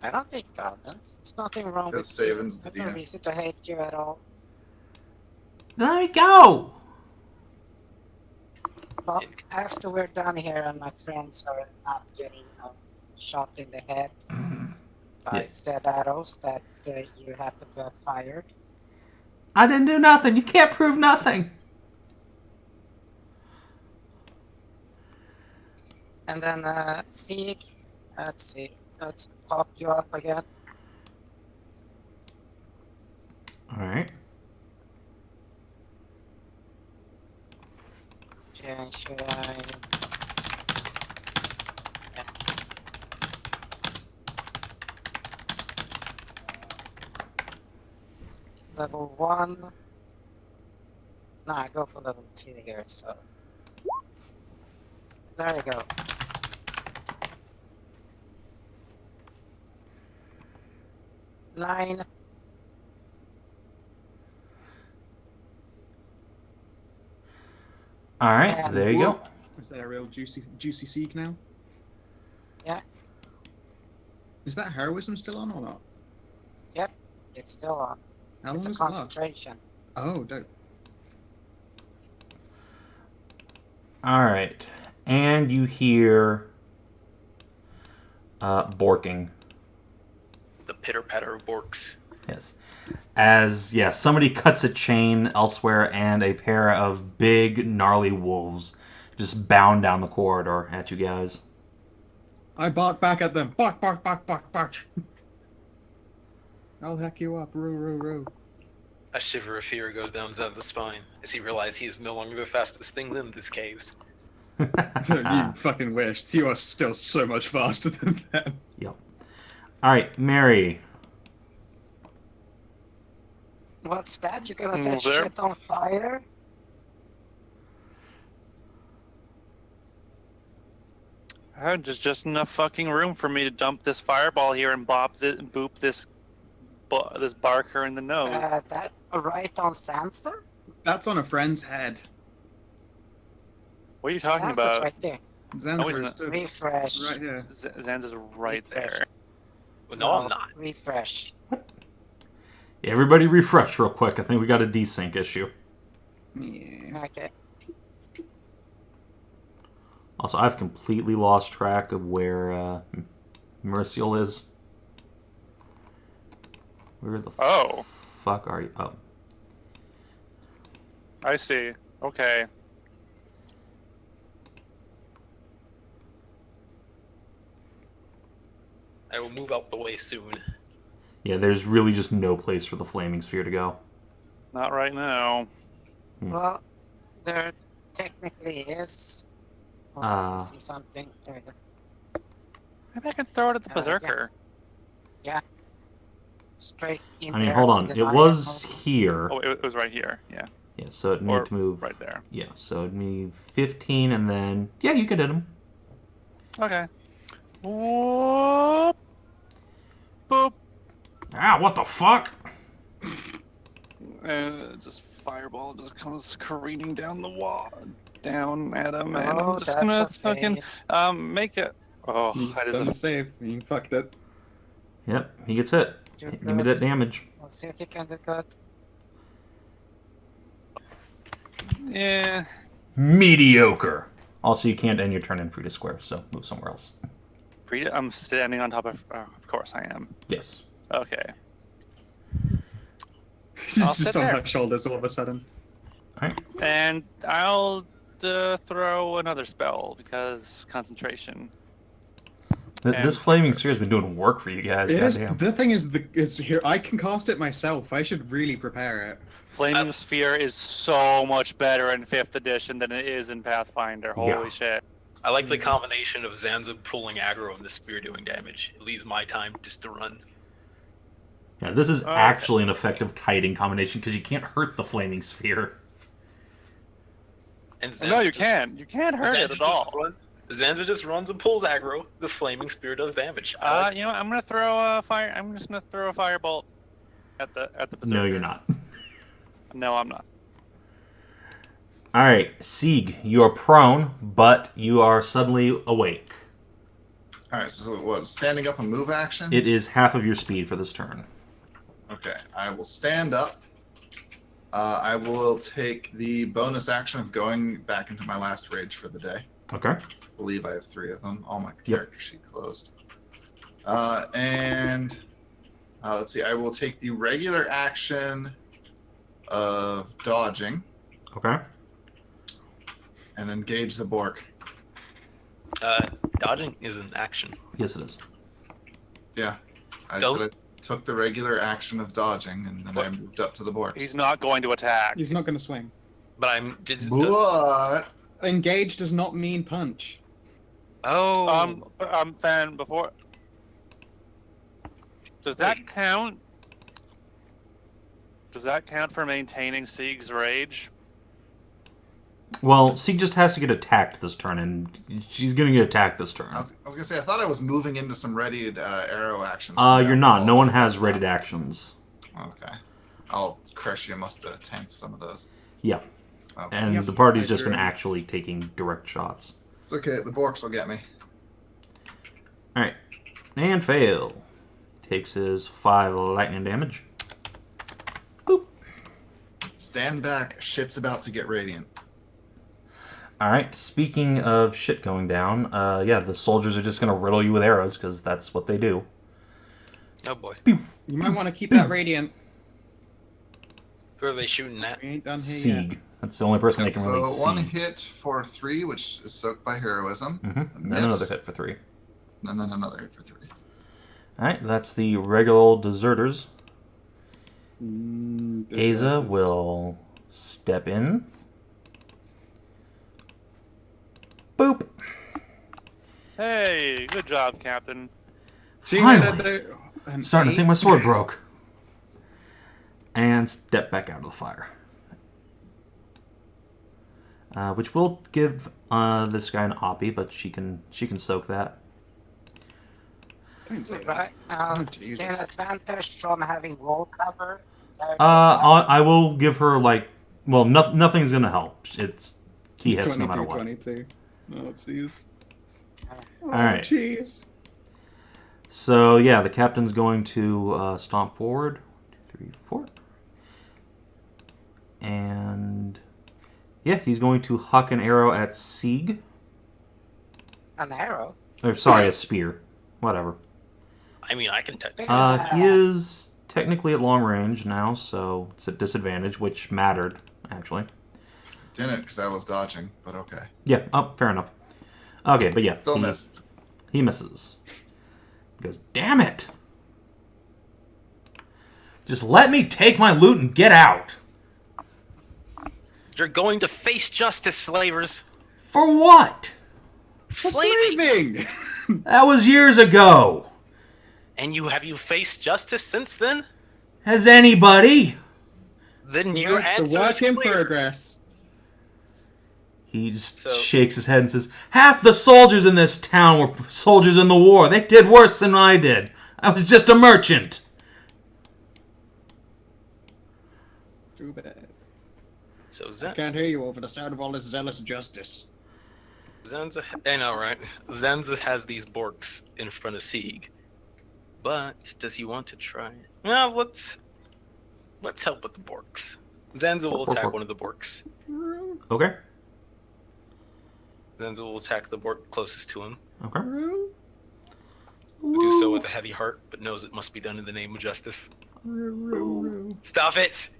I don't hate goblins. There's nothing wrong with Because Savin's the you. There's no DM. reason to hate you at all. Let me go! But after we're done here and my friends are not getting shot in the head by Yeah. said arrows that you happen to have fired, I didn't do nothing. You can't prove nothing. and then Sieg, let's see, let's pop you up again. Alright. Should I? Yeah. Level 1. No, I go for level 2 here, so. There you go. Nine. Alright, And there you go. Is that a real juicy Sieg now? Yeah. Is that heroism still on or not? Yep, it's still on. How It's long a does it last? concentration. Oh, dope. Alright. And you hear borking. The pitter-patter of borks. Yes. As, yeah, somebody cuts a chain elsewhere and a pair of big, gnarly wolves just bound down the corridor at you guys. I bark back at them. Bark, bark, bark, bark, bark. I'll hack you up. Roo, roo, roo. A shiver of fear goes down Zanza's spine as he realizes he is no longer the fastest thing in these caves. You fucking wish. You are still so much faster than them. Yep. Alright, Mary. What's that? You're gonna set Move there. shit on fire? There's just enough fucking room for me to dump this fireball here and boop this barker in the nose. That right on Sansa? That's on a friend's head. What are you talking Sansa's about? right there. Zanza isn't is it? stood Refresh. right here. Zanza's right there. Well, no, I'm not. Refresh. Everybody refresh real quick. I think we got a desync issue. Yeah. Okay. Also, I've completely lost track of where Merisiel is. Where the Oh, fuck are you? Oh. I see. Okay. I will move out the way soon. Yeah, there's really just no place for the flaming sphere to go. Not right now. Well, there technically is. Ah. See something. There we go. Maybe I can throw it at the Yeah. berserker. Straight in I mean, there hold to on. the It lion was mode. here. Oh, it was right here. Yeah. Yeah, so it Or need to move. right there. Yeah, so it'd need 15 and then... Yeah, you could hit him. Okay. Whoop. Boop. Ah, what the fuck? And just fireball just comes careening down the wall, down at him, and Oh, I'm just that's gonna okay. fucking make it. Oh, He's that is done a the save. You fucked it. Yep, he gets hit. Do Give me good. that damage. Let's see if you can do good. yeah. Mediocre. Also, you can't end your turn in Frida Square, so move somewhere else. Frida, I'm standing on top of. Of course I am. Yes. Okay. He's I'll just sit on there. her shoulders all of a sudden. Alright. And I'll throw another spell because concentration. This And flaming sphere has been doing work for you guys. It is, Goddamn. the thing is here. I can cast it myself. I should really prepare it. Flaming Sphere is so much better in 5th edition than it is in Pathfinder. Yeah. Holy shit. I like the combination of Zanza pulling aggro and the spear doing damage. It leaves my time just to run. Yeah, this is Okay. actually an effective kiting combination because you can't hurt the flaming sphere. And No, you just- can't. You can't hurt it Zanza at all. Zanza just runs and pulls aggro. The flaming spear does damage. You know what? I'm gonna throw a fire. I'm just gonna throw a firebolt at the berserker. No, you're not. No, I'm not. Alright, Sieg, you are prone, but you are suddenly awake. Alright, so what? Standing up and move action? It is half of your speed for this turn. Okay, I will stand up. I will take the bonus action of going back into my last rage for the day. Okay. I believe I have 3 of them. All my character sheet closed. And let's see. I will take the regular action of dodging Okay. and engage the Bork. Dodging is an action. Yes, it is. Yeah, I Go. said I took the regular action of dodging, and then I moved up to the Bork. He's not going to attack. He's not going to swing. But I'm. Does, But Engage does not mean punch. oh. Fan, before. Does that count? Does that count for maintaining Sieg's rage? Well, Sieg just has to get attacked this turn, and she's going to get attacked this turn. I was gonna say I thought I was moving into some readied arrow actions. You're not. No one has readied actions. Okay. Oh, Kreshia must have tanked some of those. Yeah. Okay. And Yep, the party's I just been agree. actually taking direct shots. It's okay. The Borks will get me. Alright. And fail. Takes his 5 lightning damage. Boop. Stand back. Shit's about to get radiant. Alright, speaking of shit going down, yeah, the soldiers are just going to riddle you with arrows, because that's what they do. Oh boy. You might want to keep that radiant. Who are they shooting at? We ain't done here Sieg. yet. That's the only person they can So really one see. hit for 3, which is soaked by heroism. Mm-hmm. A And miss, another hit for 3. And then another hit for 3. Alright, that's the regular old deserters. This Asa is- will step in. Boop. Hey, good job, Captain. She Finally. had an Starting to 8. think my sword broke. And step back out of the fire. Which will give this guy an oppie, but she can soak that. Don't say that. Right. Oh, Jesus. Gain advantage from having wall cover. I will give her well, nothing's gonna help. It's key hits no matter what. 22. Oh, jeez. Oh, Alright. jeez. So yeah, the captain's going to stomp forward. 2, 3, 4. And yeah, he's going to huck an arrow at Sieg. An arrow. Or sorry, a spear. Whatever. I mean, I can. He is technically at long range now, so it's at disadvantage, which mattered actually. Didn't, because I was dodging, but okay. Yeah. Oh, fair enough. Okay, but yeah, Still missed. He misses. He goes, damn it! Just let me take my loot and get out! You're going to face justice, slavers. For what? Slaving. That was years ago! And have you faced justice since then? Has anybody? Then your Right, answer so work is in clear. progress. He just So- shakes his head and says, half the soldiers in this town were soldiers in the war. They did worse than I did. I was just a merchant. Too bad. So Can't hear you over the sound of all this zealous justice. Zanza, I know, right? Zanza has these Borks in front of Sieg, but does he want to try it? No, let's help with the Borks. Zanza will attack one of the Borks. Okay. Zanza will attack the Bork closest to him. Okay. We do so with a heavy heart, but knows it must be done in the name of justice. Stop it!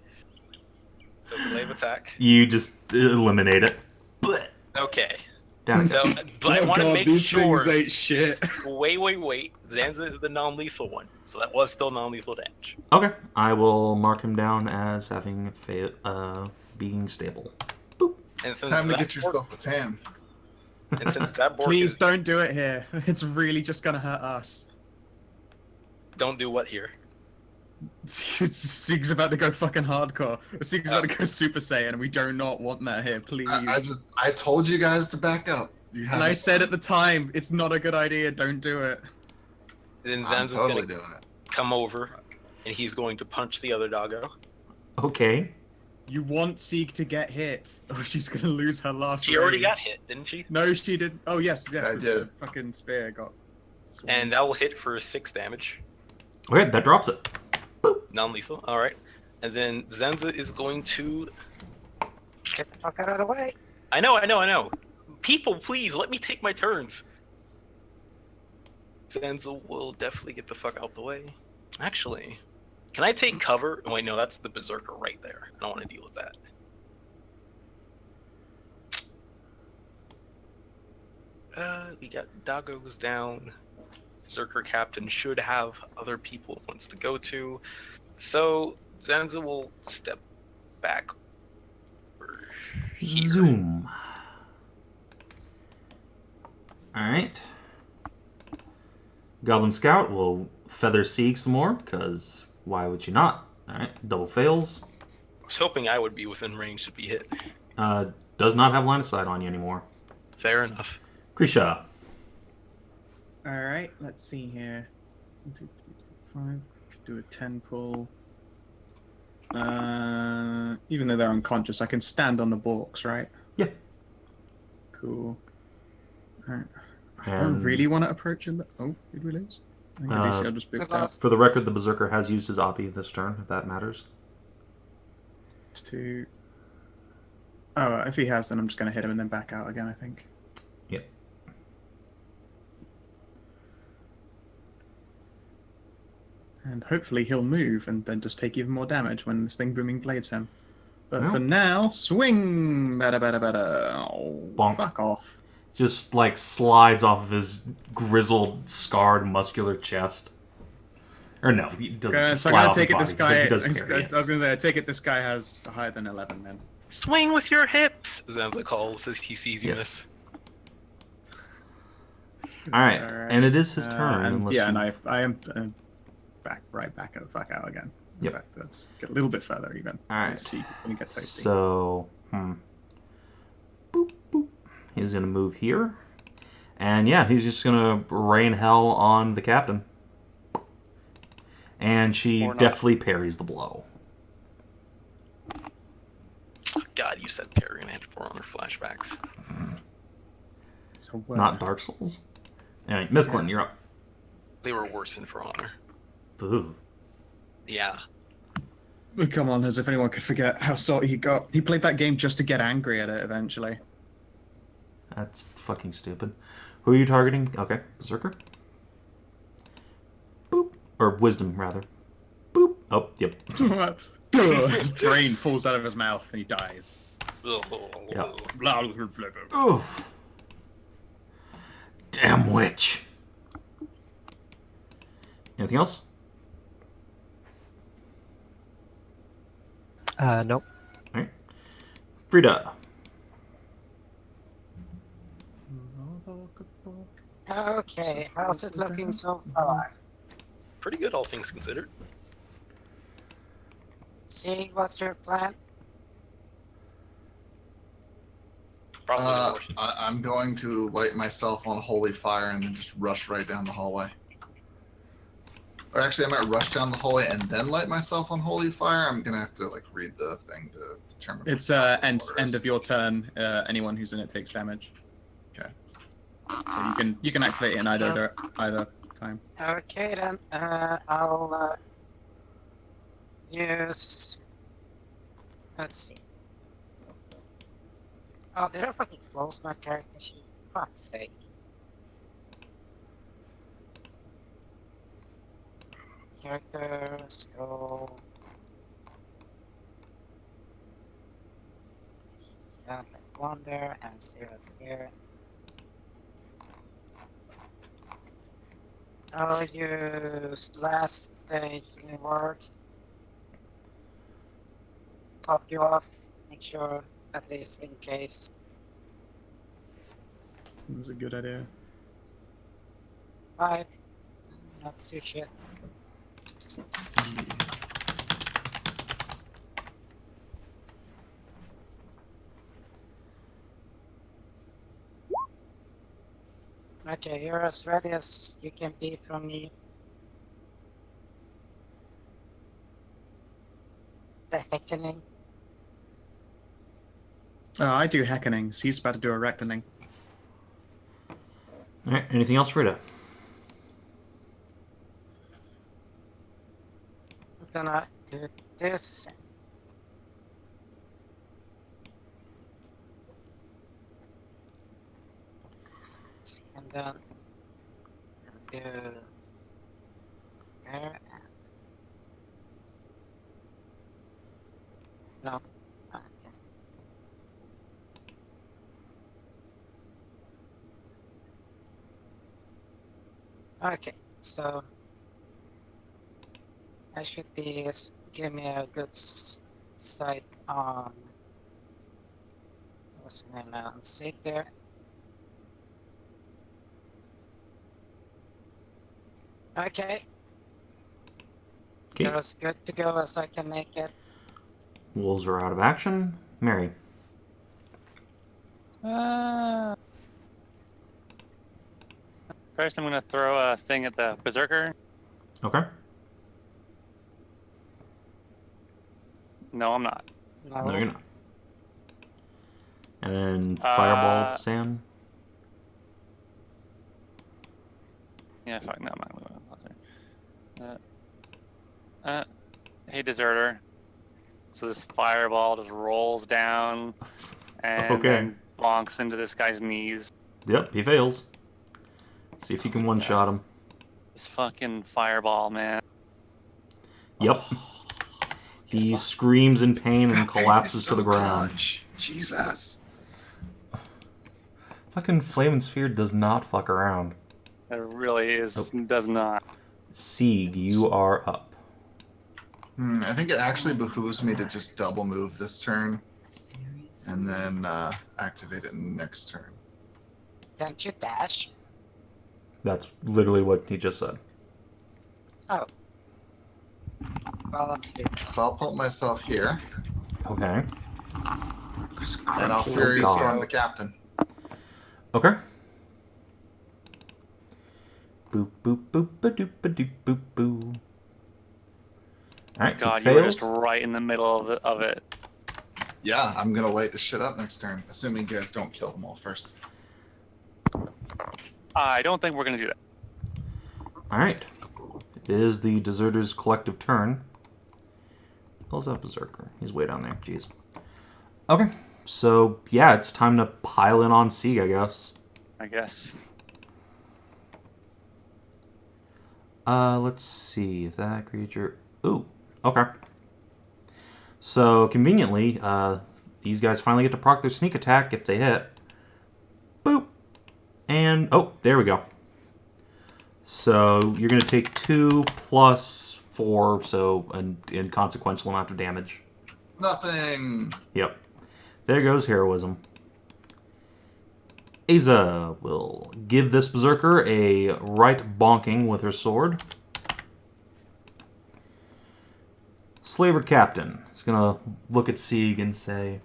So glaive attack. You just eliminate it. Blech. Okay. Down it So, goes. but I want to make these sure. things ain't shit. Wait. Zanza is the non-lethal one, so that was still non-lethal damage. Okay, I will mark him down as having being stable. Boop. And since Time to that get yourself a tan. And since that board Please is, don't do it here. It's really just gonna hurt us. don't do what here? Sieg's about to go fucking hardcore. Sieg's about to go Super Saiyan, and we do not want that here, please. I told you guys to back up. You and I said at the time, it's not a good idea. Don't do it. Then I'm Zanza's totally gonna doing it. come over, and he's going to punch the other doggo. Okay. You want Sieg to get hit, or she's gonna lose her last. She already got rage. hit, didn't she? No, she did. Oh yes, I the did. fucking spear got. swung. And that will hit for 6 damage. Okay, that drops it. Non-lethal. All right. And then Zanza is going to. Get the fuck out of the way. I know. People, please let me take my turns. Zanza will definitely get the fuck out the way. Actually, can I take cover? Oh, wait, no, that's the berserker right there. I don't want to deal with that. We got doggos down. Berserker captain should have other people it wants to go to. So Zanza will step back over here. Zoom. Alright. Goblin Scout will feather Sieg some more, because why would you not? Alright, double fails. I was hoping I would be within range to be hit. Does not have line of sight on you anymore. Fair enough. Kreshia. All right, let's see here. 1, 2, 3, 4, 5. Do a 10 pull. Even though they're unconscious, I can stand on the balks, right? Yeah. Cool. All right. I don't really want to approach him. Oh, did we lose? I think I'll just boot that. For the record, the Berserker has used his Oppie this turn, if that matters. 2. Oh, if he has, then I'm just going to hit him and then back out again, I think. Yep. And hopefully he'll move and then just take even more damage when this thing booming blades him. But Well. for now, swing! Bada. Oh, Bonk. fuck off. Just, like, slides off of his grizzled, scarred, muscular chest. Or no, he doesn't just So I'm slide gonna off his take it body. this guy. He does I parry it. was gonna say, I take it this guy has higher than 11 then. Swing with your hips, Zanza calls as he sees you Yes. miss. Alright, Alright. and it is his turn. And unless yeah, you- and I am back out, fuck out again. In Yep. fact, let's get a little bit further even. Alright. Let's see when he gets toasty. So, boop, boop. He's gonna move here. And yeah, he's just gonna rain hell on the captain. And she Or not. deftly parries the blow. God, you said parry and I had For Honor flashbacks. So, Not Dark Souls. Anyway, Mythglyn, you're up. They were worse in For Honor. Boo. Yeah. Come on, as if anyone could forget how salty he got. He played that game just to get angry at it eventually. That's fucking stupid. Who are you targeting? Okay, Berserker. Boop. Or Wisdom, rather. Boop. Oh, yep. His brain falls out of his mouth and he dies. Yeah. Blah. Oof. Damn witch. Anything else? Nope. Alright. Frida. Okay, how's it looking so far? Pretty good, all things considered. Sieg, what's your plan? Probably the worst. I'm going to light myself on holy fire and then just rush right down the hallway. Or actually, I might rush down the hallway and then light myself on holy fire. I'm gonna have to like read the thing to determine. It's what end order is. of your turn. Anyone who's in it takes damage. Okay. So you can activate it in either time. Okay then, I'll use. Let's see. Oh, did I fucking close my character sheet? Fuck's sake. Characters, go. Sounds like 1 there and 0 there. I'll use last healing word. Top you off. Make sure, at least in case. That's a good idea. 5. Not too shit. Okay, you're as ready as you can be from me. The heckening. I do heckenings. He's about to do a reckoning. Alright, anything else, Frida? I'm gonna do this. And then do there and no. Yes. Okay, so I should be give me a good sight on what's the name on Sieg there. Okay. Okay. You're as good to go as I can make it. Wolves are out of action. Mary. First, I'm gonna throw a thing at the berserker. Okay. No, I'm not. No. No, you're not. And then fireball to Sam. Yeah, fuck, no, I'm not gonna move closer. Hey, deserter. So this fireball just rolls down and then bonks into this guy's knees. Yep, he fails. See if you can one-shot him. This fucking fireball, man. Yep. He screams in pain and collapses to the ground. Clutch. Jesus. Fucking Flame and Sphere does not fuck around. It really is, does not. Sieg, you are up. I think it actually behooves me to just double move this turn and then activate it next turn. Can't you dash? That's literally what he just said. Oh. Well, let's do it. So I'll put myself here, Okay. and I'll Fury God. Storm the captain. Okay. Boop, boop, boop, ba-doop, ba-doop, boop, boo. Alright, God, he you were fails. just right in the middle of it. Yeah, I'm gonna light this shit up next turn, assuming you guys don't kill them all first. I don't think we're gonna do that. Alright. It is the Deserter's collective turn. Pulls up Berserker. He's way down there. Jeez. Okay. So, yeah, it's time to pile in on Sieg, I guess. I guess. Let's see if that creature... Ooh, okay. So, conveniently, these guys finally get to proc their sneak attack if they hit. Boop. And, oh, there we go. So, you're going to take 2 plus 4, so an inconsequential amount of damage. Nothing. Yep. There goes Heroism. Asa will give this Berserker a right bonking with her sword. Slaver Captain is going to look at Sieg and say,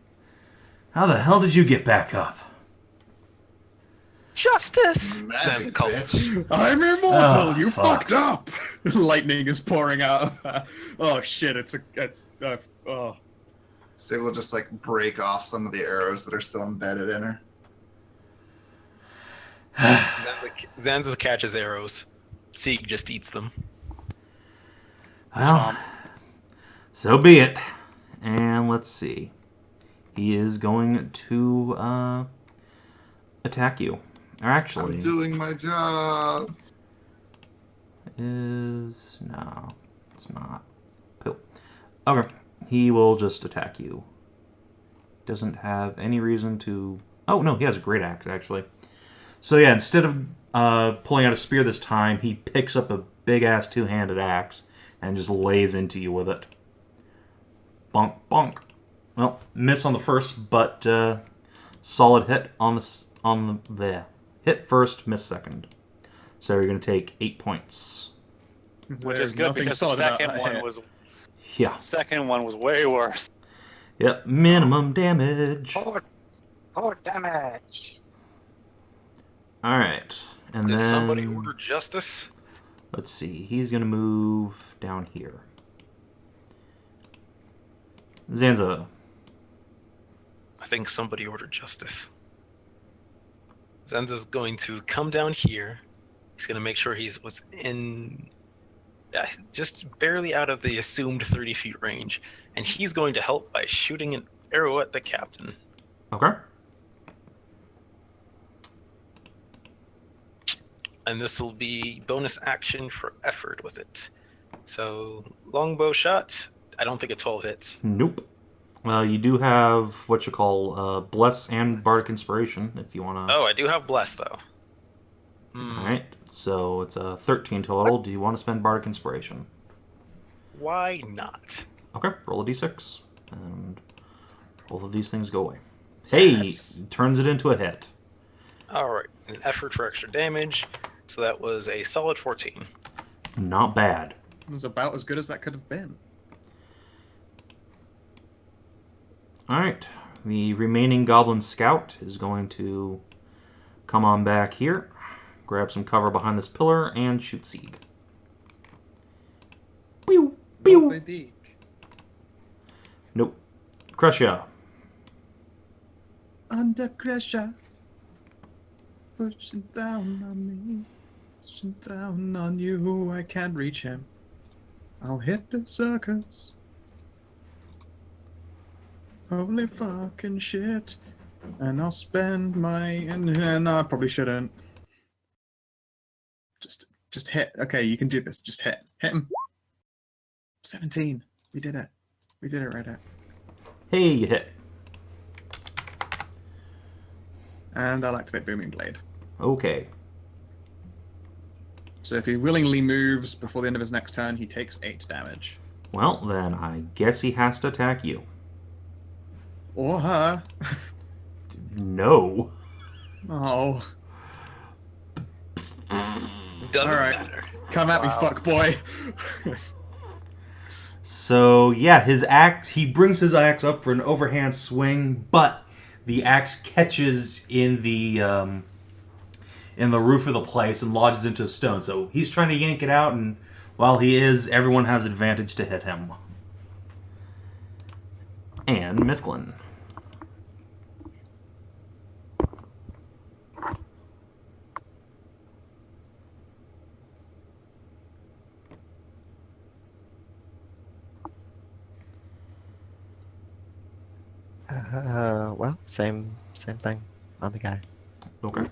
"How the hell did you get back up?" Justice! Magic, That's bitch. I'm immortal. Oh, you fuck. fucked up. Lightning is pouring out. Oh shit! Oh. So we'll just like break off some of the arrows that are still embedded in her. Zanza catches arrows. Sieg just eats them. Well, so be it. And let's see. He is going to attack you. Or actually, I'm doing my job. no, it's not. Poop. Okay, he will just attack you. doesn't have any reason to... Oh, no, he has a great axe, actually. So yeah, instead of pulling out a spear this time, he picks up a big-ass two-handed axe and just lays into you with it. Bonk, bonk. Well, miss on the first, but solid hit on the hit first, miss second. So you're going to take 8 points. Which is good because the second one was way worse. Yep, minimum damage. 4 damage. All right, and Did then somebody order justice? let's see. He's going to move down here. Zanza. I think somebody ordered justice. Zanza's going to come down here. He's going to make sure he's within, just barely out of the assumed 30 feet range. And he's going to help by shooting an arrow at the captain. Okay. And this will be bonus action for effort with it. So, longbow shot. I don't think a 12 hits. Nope. You do have what you call Bless and Bardic Inspiration, if you want to... Oh, I do have Bless, though. Alright, so it's a 13 total. Do you want to spend Bardic Inspiration? Why not? Okay, roll a d6. And both of these things go away. Hey! Turns it into a hit. Alright, an effort for extra damage. So that was a solid 14. Not bad. It was about as good as that could have been. Alright, the remaining Goblin Scout is going to come on back here, grab some cover behind this pillar, and shoot Sieg. Pew! Pew! Nope. Kreshia. Under Kreshia. Pushing down on me. Pushing down on you. I can't reach him. I'll hit the circus. Holy fucking shit. And I'll spend my... And I probably shouldn't. Just hit. Okay, you can do this. Just hit. Hit him. 17. We did it. We did it right at. Hey, you hit. And I'll activate Booming Blade. Okay. So if he willingly moves before the end of his next turn, he takes 8 damage. Well, then I guess he has to attack you. Or her. No. Oh. Doesn't Alright. matter. Come at me, fuck boy. So, yeah, his axe, he brings his axe up for an overhand swing, but the axe catches in the roof of the place and lodges into a stone. So he's trying to yank it out, and while he is, everyone has advantage to hit him. And Mythglyn. Well, same thing on the guy. Okay.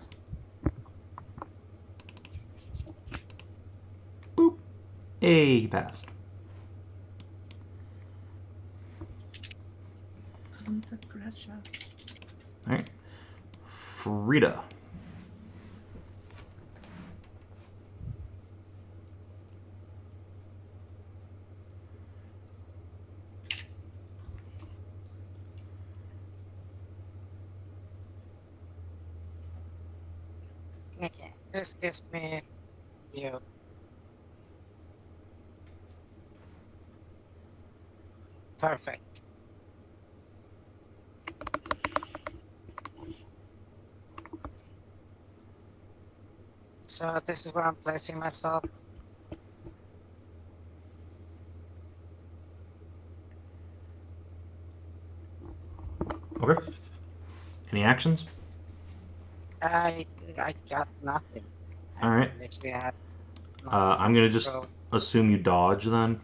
Boop. Hey, he passed. Alright. Frida. Okay, this gives me you. Perfect. So this is where I'm placing myself. Okay. Any actions? I got nothing. All right. Literally had I'm gonna just so, assume you dodge then.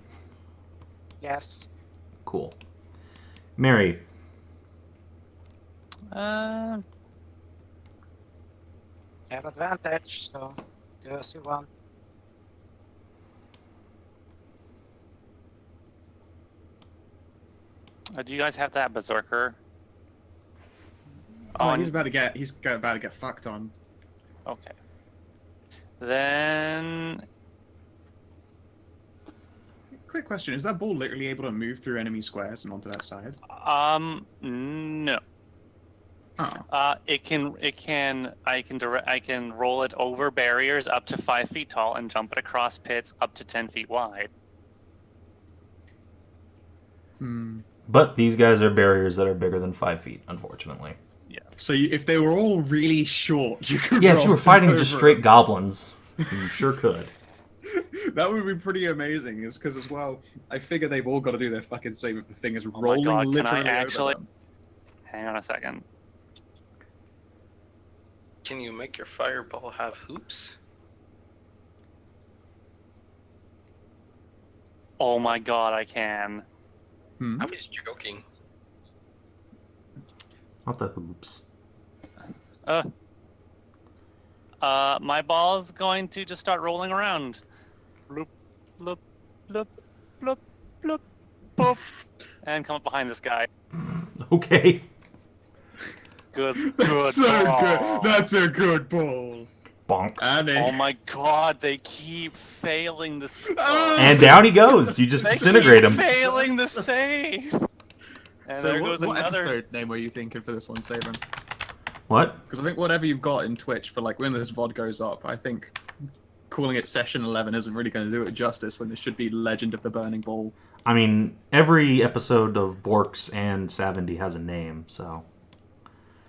yes. Cool. Mary. You have advantage, so do as you want. Do you guys have that berserker Oh, he's about to get fucked on. Okay. Then Quick question: is that ball literally able to move through enemy squares and onto that side? no. Oh. I can roll it over barriers up to 5 feet tall and jump it across pits up to 10 feet wide. But these guys are barriers that are bigger than 5 feet, unfortunately. Yeah. So if they were all really short, you could. Yeah, if roll you were fighting them just over straight them. goblins, you sure could. That would be pretty amazing, is because as well, I figure they've all got to do their fucking save if the thing is Oh my rolling God, can I literally actually- over them. Hang on a second. Can you make your fireball have hoops? Oh my God, I can. I was joking. Not the hoops. My ball is going to just start rolling around. Bloop, bloop, bloop, bloop, bloop, boop, and come up behind this guy. Okay. Good That's so ball. good. That's a good ball. Bonk. Oh my God, they keep failing the save. And down he goes. You just They disintegrate keep him. failing the save. And So there what goes another. episode name were you thinking for this one, Savin? What? Because I think whatever you've got in Twitch for like when this VOD goes up, I think calling it Session 11 isn't really going to do it justice when this should be Legend of the Burning Ball. I mean, every episode of Borks and Sav&D has a name, so...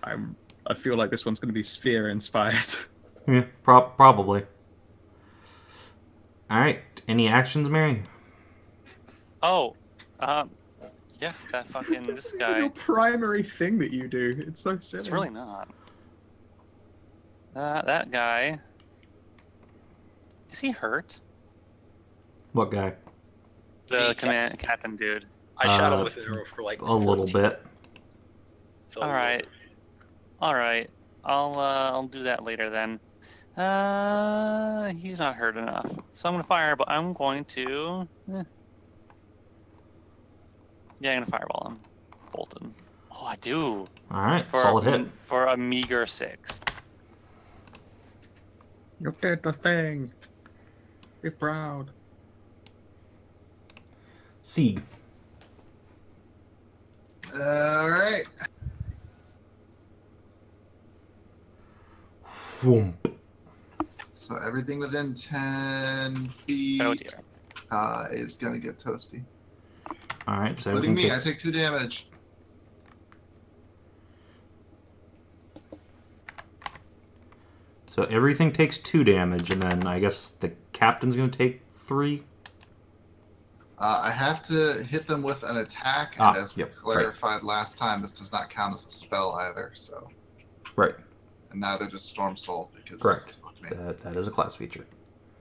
I feel like this one's going to be Sphere inspired. Yeah, probably. Alright, any actions, Mary? Oh, yeah, that fucking It's this not guy. your primary thing that you do. It's so silly. It's really not. That guy. Is he hurt? What guy? The captain dude. I shot him with an arrow for like A little 14. bit. So All right. I'll do that later then. He's not hurt enough, so I'm gonna fire. But I'm going to. Yeah, I'm gonna fireball him. Fulton. Oh, I do. Alright, solid hit. For a meager 6. You did the thing. Be proud. Sieg. Alright. Whoomp. So everything within 10 feet Oh dear. is going to get toasty. Alright, so Including everything me, I takes... take 2 damage. So everything takes 2 damage, and then I guess the captain's going to take 3? I have to hit them with an attack, and as we clarified last time, this does not count as a spell either, so... Right. And neither does Storm Soul, because... Correct. Fuck me. That is a class feature.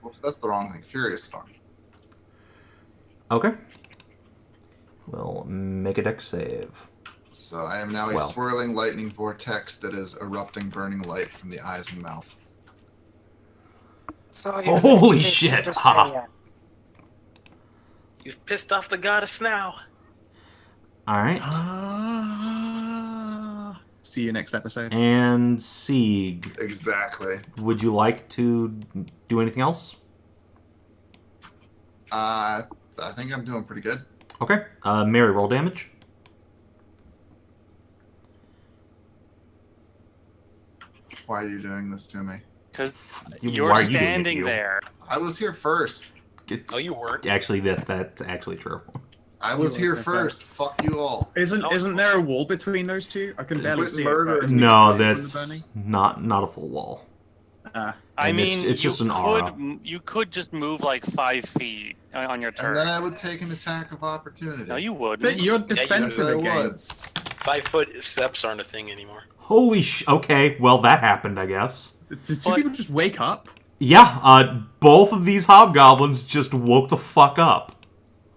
Whoops, that's the wrong thing. Furious Storm. Okay. We'll make a dex save. So I am now a swirling lightning vortex that is erupting burning light from the eyes and mouth. So Holy shit! Ha! You've pissed off the goddess now. Alright. See you next episode. And Sieg. Exactly. Would you like to do anything else? I think I'm doing pretty good. Okay. Mary, roll damage. Why are you doing this to me? Because Why you're are you doing it, standing you? there. I was here first. No, you weren't. Actually, that's actually true. I was here there first. Fuck you all. Isn't there a wall between those two? I can barely Quit see murdering it. me. No, From the that's burning? not a full wall. I And mean, it's just an aura. you could just move like 5 feet on your turn. And then I would take an attack of opportunity. No, you wouldn't. But you're you defensive Yes, I would. against. 5 foot steps aren't a thing anymore. Holy okay, well that happened, I guess. Did two people just wake up? Yeah, both of these hobgoblins just woke the fuck up.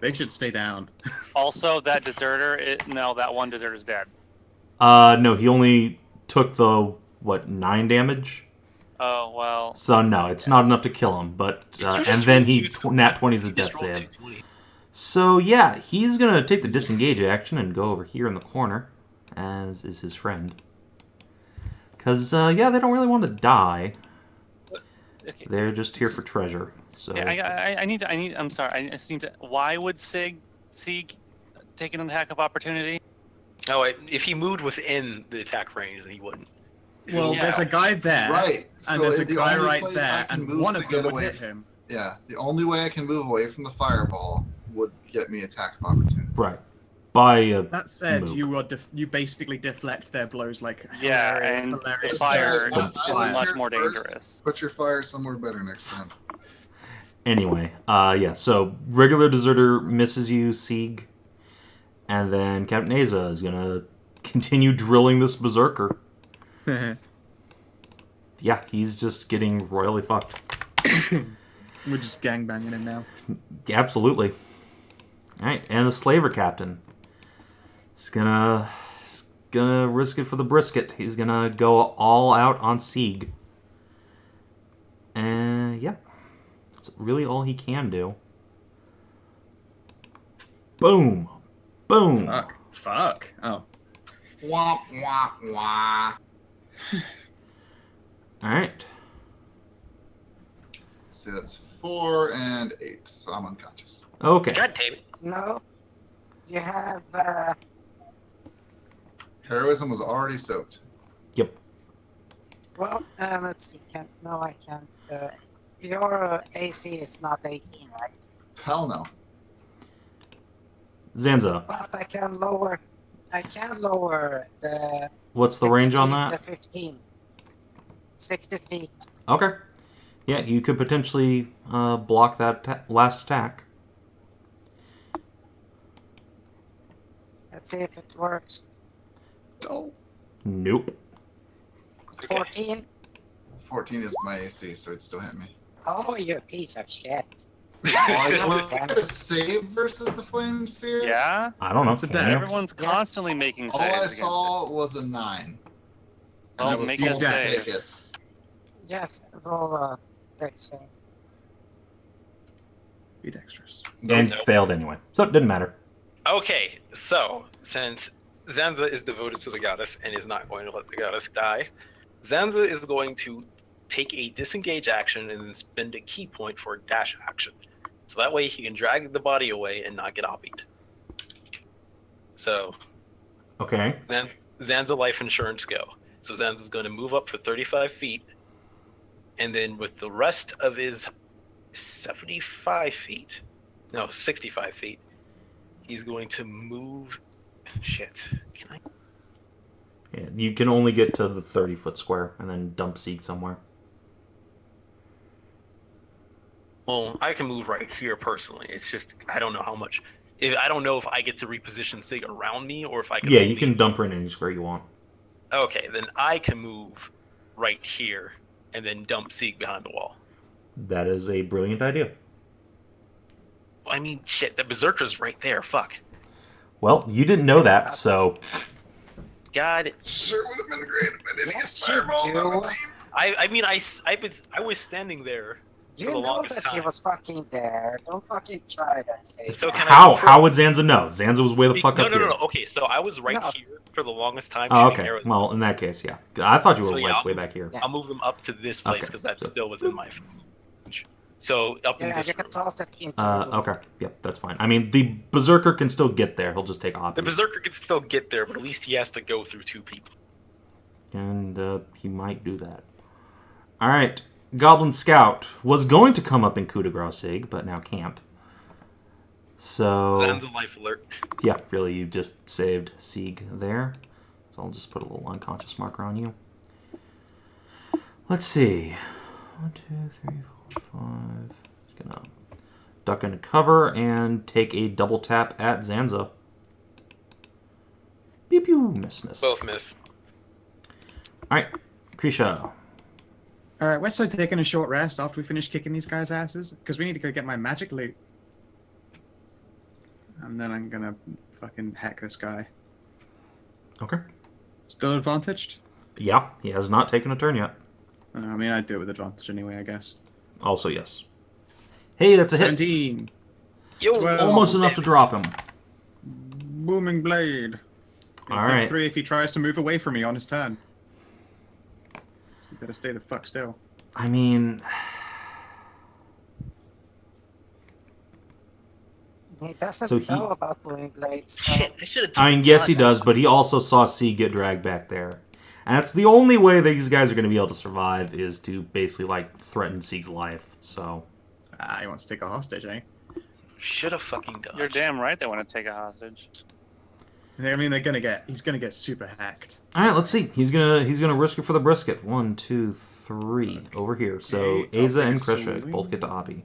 They should stay down. Also, that deserter, no, that one deserter's dead. No, he only took the, 9 damage? Oh, well. So no, it's not enough to kill him, but, and then he nat 20's his death Just rolled save. 220. So yeah, he's gonna take the disengage action and go over here in the corner, as is his friend. Because, yeah, they don't really want to die. Okay. They're just here for treasure. So Yeah, I'm sorry. I just need to. Why would Sieg take an attack of opportunity? Oh, if he moved within the attack range, then he wouldn't. Well, Yeah. there's a guy there, Right. and So there's a the guy only right place I there, can and move one to of get them would away hit f- him. Yeah, the only way I can move away from the fireball would get me attack of opportunity. right. By a That said, move. you basically deflect their blows like Yeah, hilarious, and hilarious. the fire Let's is fire. much more First. dangerous. Put your fire somewhere better next time. Anyway, yeah, so regular deserter misses you, Sieg, and then Captain Aza is gonna continue drilling this berserker. Yeah, he's just getting royally fucked. We're just gangbanging him now. Absolutely. Alright, and the slaver captain is gonna risk it for the brisket. He's gonna go all out on Sieg. And yeah. That's really all he can do. Boom. Boom. Fuck. Oh. Wah, wah, wah. Alright. See, that's 4 and 8, so I'm unconscious. Okay. God damn it. No. You have, Heroism was already soaked. Yep. well, let's see. I can't. Your AC is not 18, right? Hell no. Zanza, But I can lower the... what's the range on 16 that? to 15. 60 feet. Okay. Yeah, you could potentially block that last attack. Let's see if it works. Oh. Nope. 14. 14 is my AC, so it'd still hit me. Oh, you piece of shit. I get a save versus the flame sphere? Yeah, I don't know. It's a Can dex. you? everyone's constantly making All saves I against saw was a 9. Well, And I was make told a to save. take it. Yes, roll a dex save. Be dexterous. And Nope. failed anyway. So it didn't matter. Okay, so since Zanza is devoted to the goddess and is not going to let the goddess die, Zanza is going to take a disengage action and then spend a key point for a dash action. So that way he can drag the body away and not get obbied. So Okay. Zanza life insurance go. So Zanza's going to move up for 35 feet, and then with the rest of his 65 feet, no, 65 feet, he's going to move. Shit. Can I? Yeah, you can only get to the 30-foot square and then dump Sieg somewhere. Well, I can move right here personally. It's just I don't know how much. I don't know if I get to reposition Sig around me or if I can. Yeah, you can dump her in any square you want. Okay, then I can move right here and then dump Sieg behind the wall. That is a brilliant idea. I mean, shit, the Berserker's right there. Fuck. Well, you didn't know that, so God. Sure would have been great if I didn't get Yes, you fireballed do. on my team. I mean, I was standing there You for the know longest that she time. was fucking there. Don't fucking try that save. So can I go for- how would Zanza know? Zanza was way the fuck up no, here. no. Okay, so I was right No. here for the longest time. Oh, shooting okay. arrows. Well, in that case, yeah. I thought you were So, yeah, like I'll way move- back here. Yeah. I'll move them up to this place Okay, because that's so- still within my range. So up in Yeah, this you can room. toss it into the room. Okay. Yep, that's fine. I mean, the Berserker can still get there. He'll just take The obvious. Berserker can still get there, but at least he has to go through two people. And he might do that. All right. Goblin Scout was going to come up in coup de grace Sig, but now can't. So, Zanza life alert. yeah, really, you just saved Sieg there. So I'll just put a little unconscious marker on you. Let's see. 1, 2, 3, 4, 5. Just gonna duck into cover and take a double tap at Zanza. Pew pew, miss. Both miss. All right, Kreshia. All right, we're so taking a short rest after we finish kicking these guys' asses because we need to go get my magic loot, and then I'm gonna fucking hack this guy. Okay. Still advantaged? Yeah, he has not taken a turn yet. I mean, I'd do it with advantage anyway, I guess. Also, yes. Hey, that's a hit. 17. Yo, Well, Almost enough to drop him. Booming blade. All Take right. 3 if he tries to move away from me on his turn. You better stay the fuck still. I mean, He doesn't So he- know about Wing Blades. So Shit, I should have. I mean, yes, he does, but he also saw Sieg get dragged back there. And that's the only way that these guys are going to be able to survive is to basically, like, threaten Sieg's life. So, He wants to take a hostage, eh? Should have fucking dodged. You're damn right they want to take a hostage. I mean, he's gonna get super hacked. all right, let's see. He's gonna risk it for the brisket. 1, 2, 3 over here. So Okay, I'll Asa and take a Kreshia swing. both get to Oppie.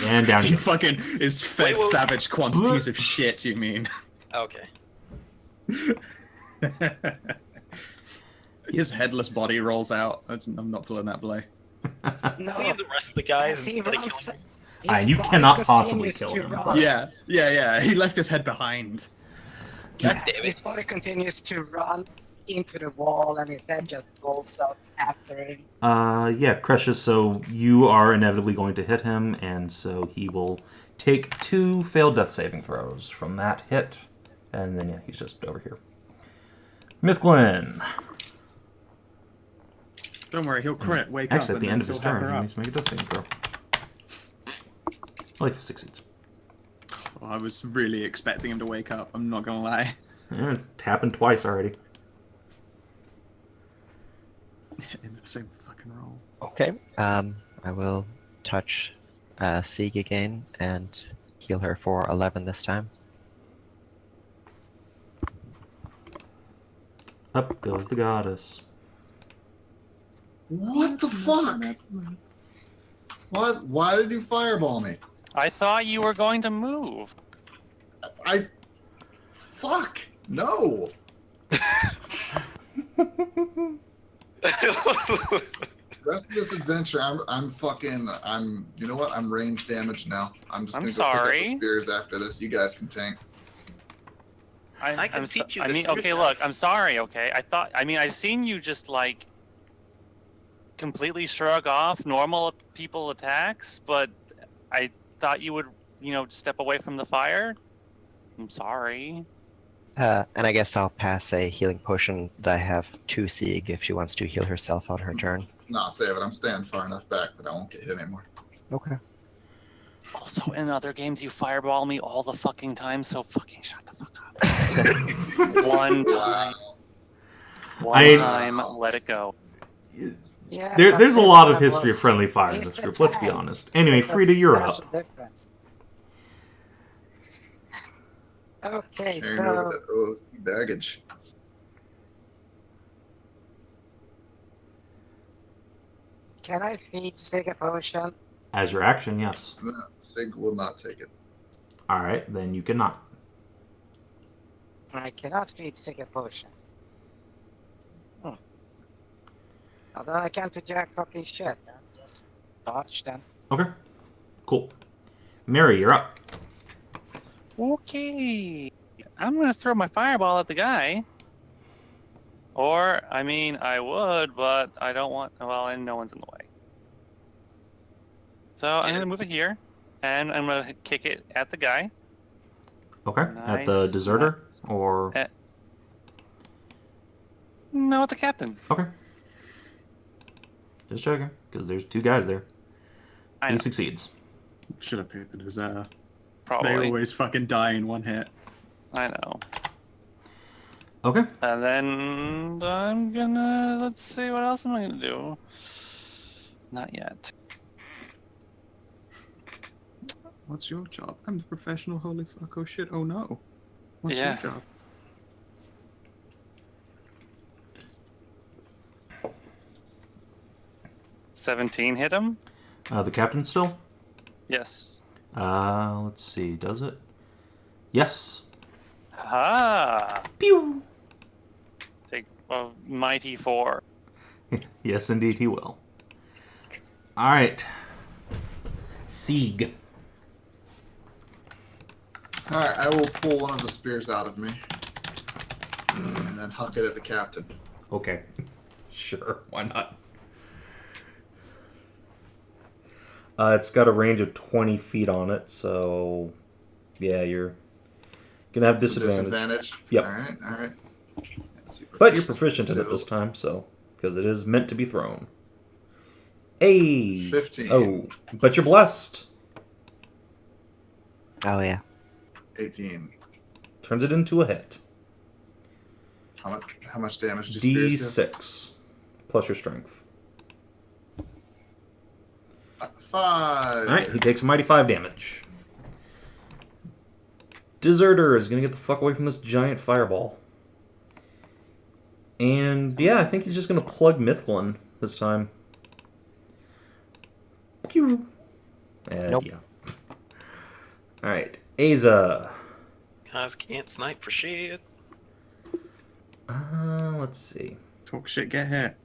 And down He here. fucking is fed Wait, savage quantities of shit, you mean? Okay. His headless body rolls out. I'm not pulling that play. no, Please arrest the guys as he instead of runs, killing them. his you body cannot possibly continues kill to him. run. Yeah. He left his head behind. God damn His it. body continues to run into the wall, and his head just rolls out after him. Yeah, Kreshia, so you are inevitably going to hit him, and so he will take 2 failed death saving throws from that hit. And then, yeah, he's just over here. Mythglyn. Don't worry, he'll crit. Wake Actually, up. at the and end then of his still hack turn, her he up. needs to make a death saving throw. Well, he succeeds. Oh, I was really expecting him to wake up. I'm not gonna lie. Yeah, it's tapping twice already. In the same fucking roll. Okay. I will touch Sieg again and heal her for 11 this time. Up goes the goddess. What the fuck? What? Why did you fireball me? I thought you were going to move. Fuck! No! The rest of this adventure, you know what? I'm range damage now. I'm just I'm gonna go pick up sorry. the spears after this. You guys can tank. I can teach you the mean, spear okay, look, stuff. I'm sorry, okay? I've seen you just, like, completely shrug off normal people attacks, but I thought you would, step away from the fire. I'm sorry. And I guess I'll pass a healing potion that I have to Sieg if she wants to heal herself on her turn. No, save it. I'm staying far enough back that I won't get hit anymore. Okay. Also, in other games, you fireball me all the fucking time, so fucking shut the fuck up. One time. Wow. One time, let it go. Yeah, There's a but lot of this history was- of friendly fire in it's this the group, let's be tank. honest. Anyway, That's Frida, you're the up. difference. Okay, Carrying over so the baggage. can I feed Sig a potion? As your action, yes. No, Sig will not take it. Alright, then you cannot. I cannot feed Sig a potion. Although I can't do jack fucking shit, then just dodge then. Okay. Cool. Mary, you're up. Okay. I'm gonna throw my fireball at the guy. Or, I would, but I don't want, and no one's in the way. So I'm gonna move it here, and I'm gonna kick it at the guy. Okay. At the Nice. deserter? Or... No, at the captain. Okay. Just checking, because there's 2 guys there. I He know, succeeds. Should have picked the deserter. They probably. always fucking die in one hit. I know. Okay. And then I'm gonna, let's see, what else am I gonna do? Not yet. What's your job? I'm the professional. Holy fuck! Oh shit! Oh no! What's Yeah. your job? $17 hit him? The captain still? Yes. Let's see. Does it? Yes. Ah! Pew! Take a mighty 4. Yes, indeed, he will. Alright. Sieg. Alright, I will pull one of the spears out of me. And then huck it at the captain. Okay. Sure, why not? It's got a range of 20 feet on it, so... Yeah, you're gonna have It's a disadvantage. disadvantage? Yep. Alright. But you're proficient in it this time, so because it is meant to be thrown. 15. Oh, but you're blessed. Oh yeah. 18. Turns it into a hit. How much damage do you D6 plus your strength. 5. Alright, he takes a mighty 5 damage. Deserter is going to get the fuck away from this giant fireball. And yeah, I think he's just going to plug Mythglyn this time. Pew. And Nope. yeah. Alright, Asa. Guys can't snipe for shit. Let's see. Talk shit, get hit.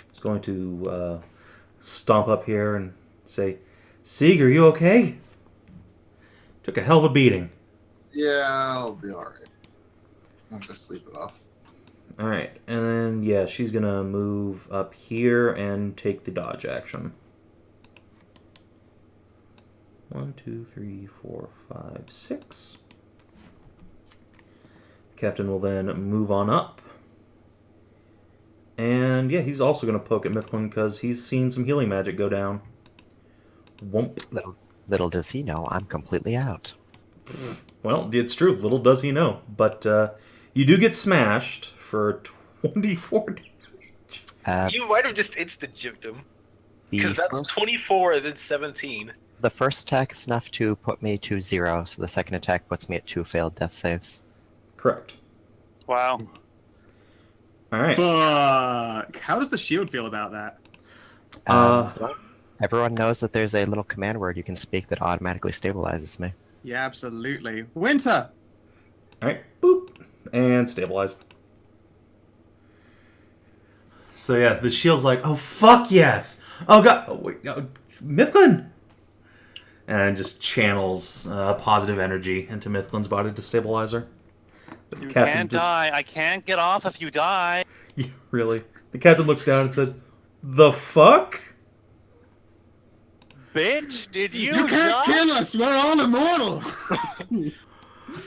He's going to stomp up here and say, Sieg, are you okay? Took a hell of a beating. Yeah, I'll be alright. Once I sleep it off. Alright, and then, yeah, she's going to move up here and take the dodge action. 1, 2, 3, 4, 5, 6. Captain will then move on up. And, yeah, he's also going to poke at Mythglyn because he's seen some healing magic go down. Whoomp. Little does he know, I'm completely out. Well, it's true. Little does he know. But you do get smashed for 24 damage. You might have just insta-gypped him. Because that's 24 and then 17. The first attack is enough to put me to 0, so the second attack puts me at 2 failed death saves. Correct. Wow. All right. Fuck. How does the shield feel about that? Everyone knows that there's a little command word you can speak that automatically stabilizes me. Yeah, absolutely. Winter! Alright, boop, and stabilized. So yeah, the shield's like, oh fuck yes! Oh god, oh, wait, no, Mythglyn! And just channels positive energy into Mythglyn's body to stabilize her. You can't die. I can't get off if you die. Yeah, really? The captain looks down and says, the fuck? Bitch, did you You can't die? kill us! We're all immortal!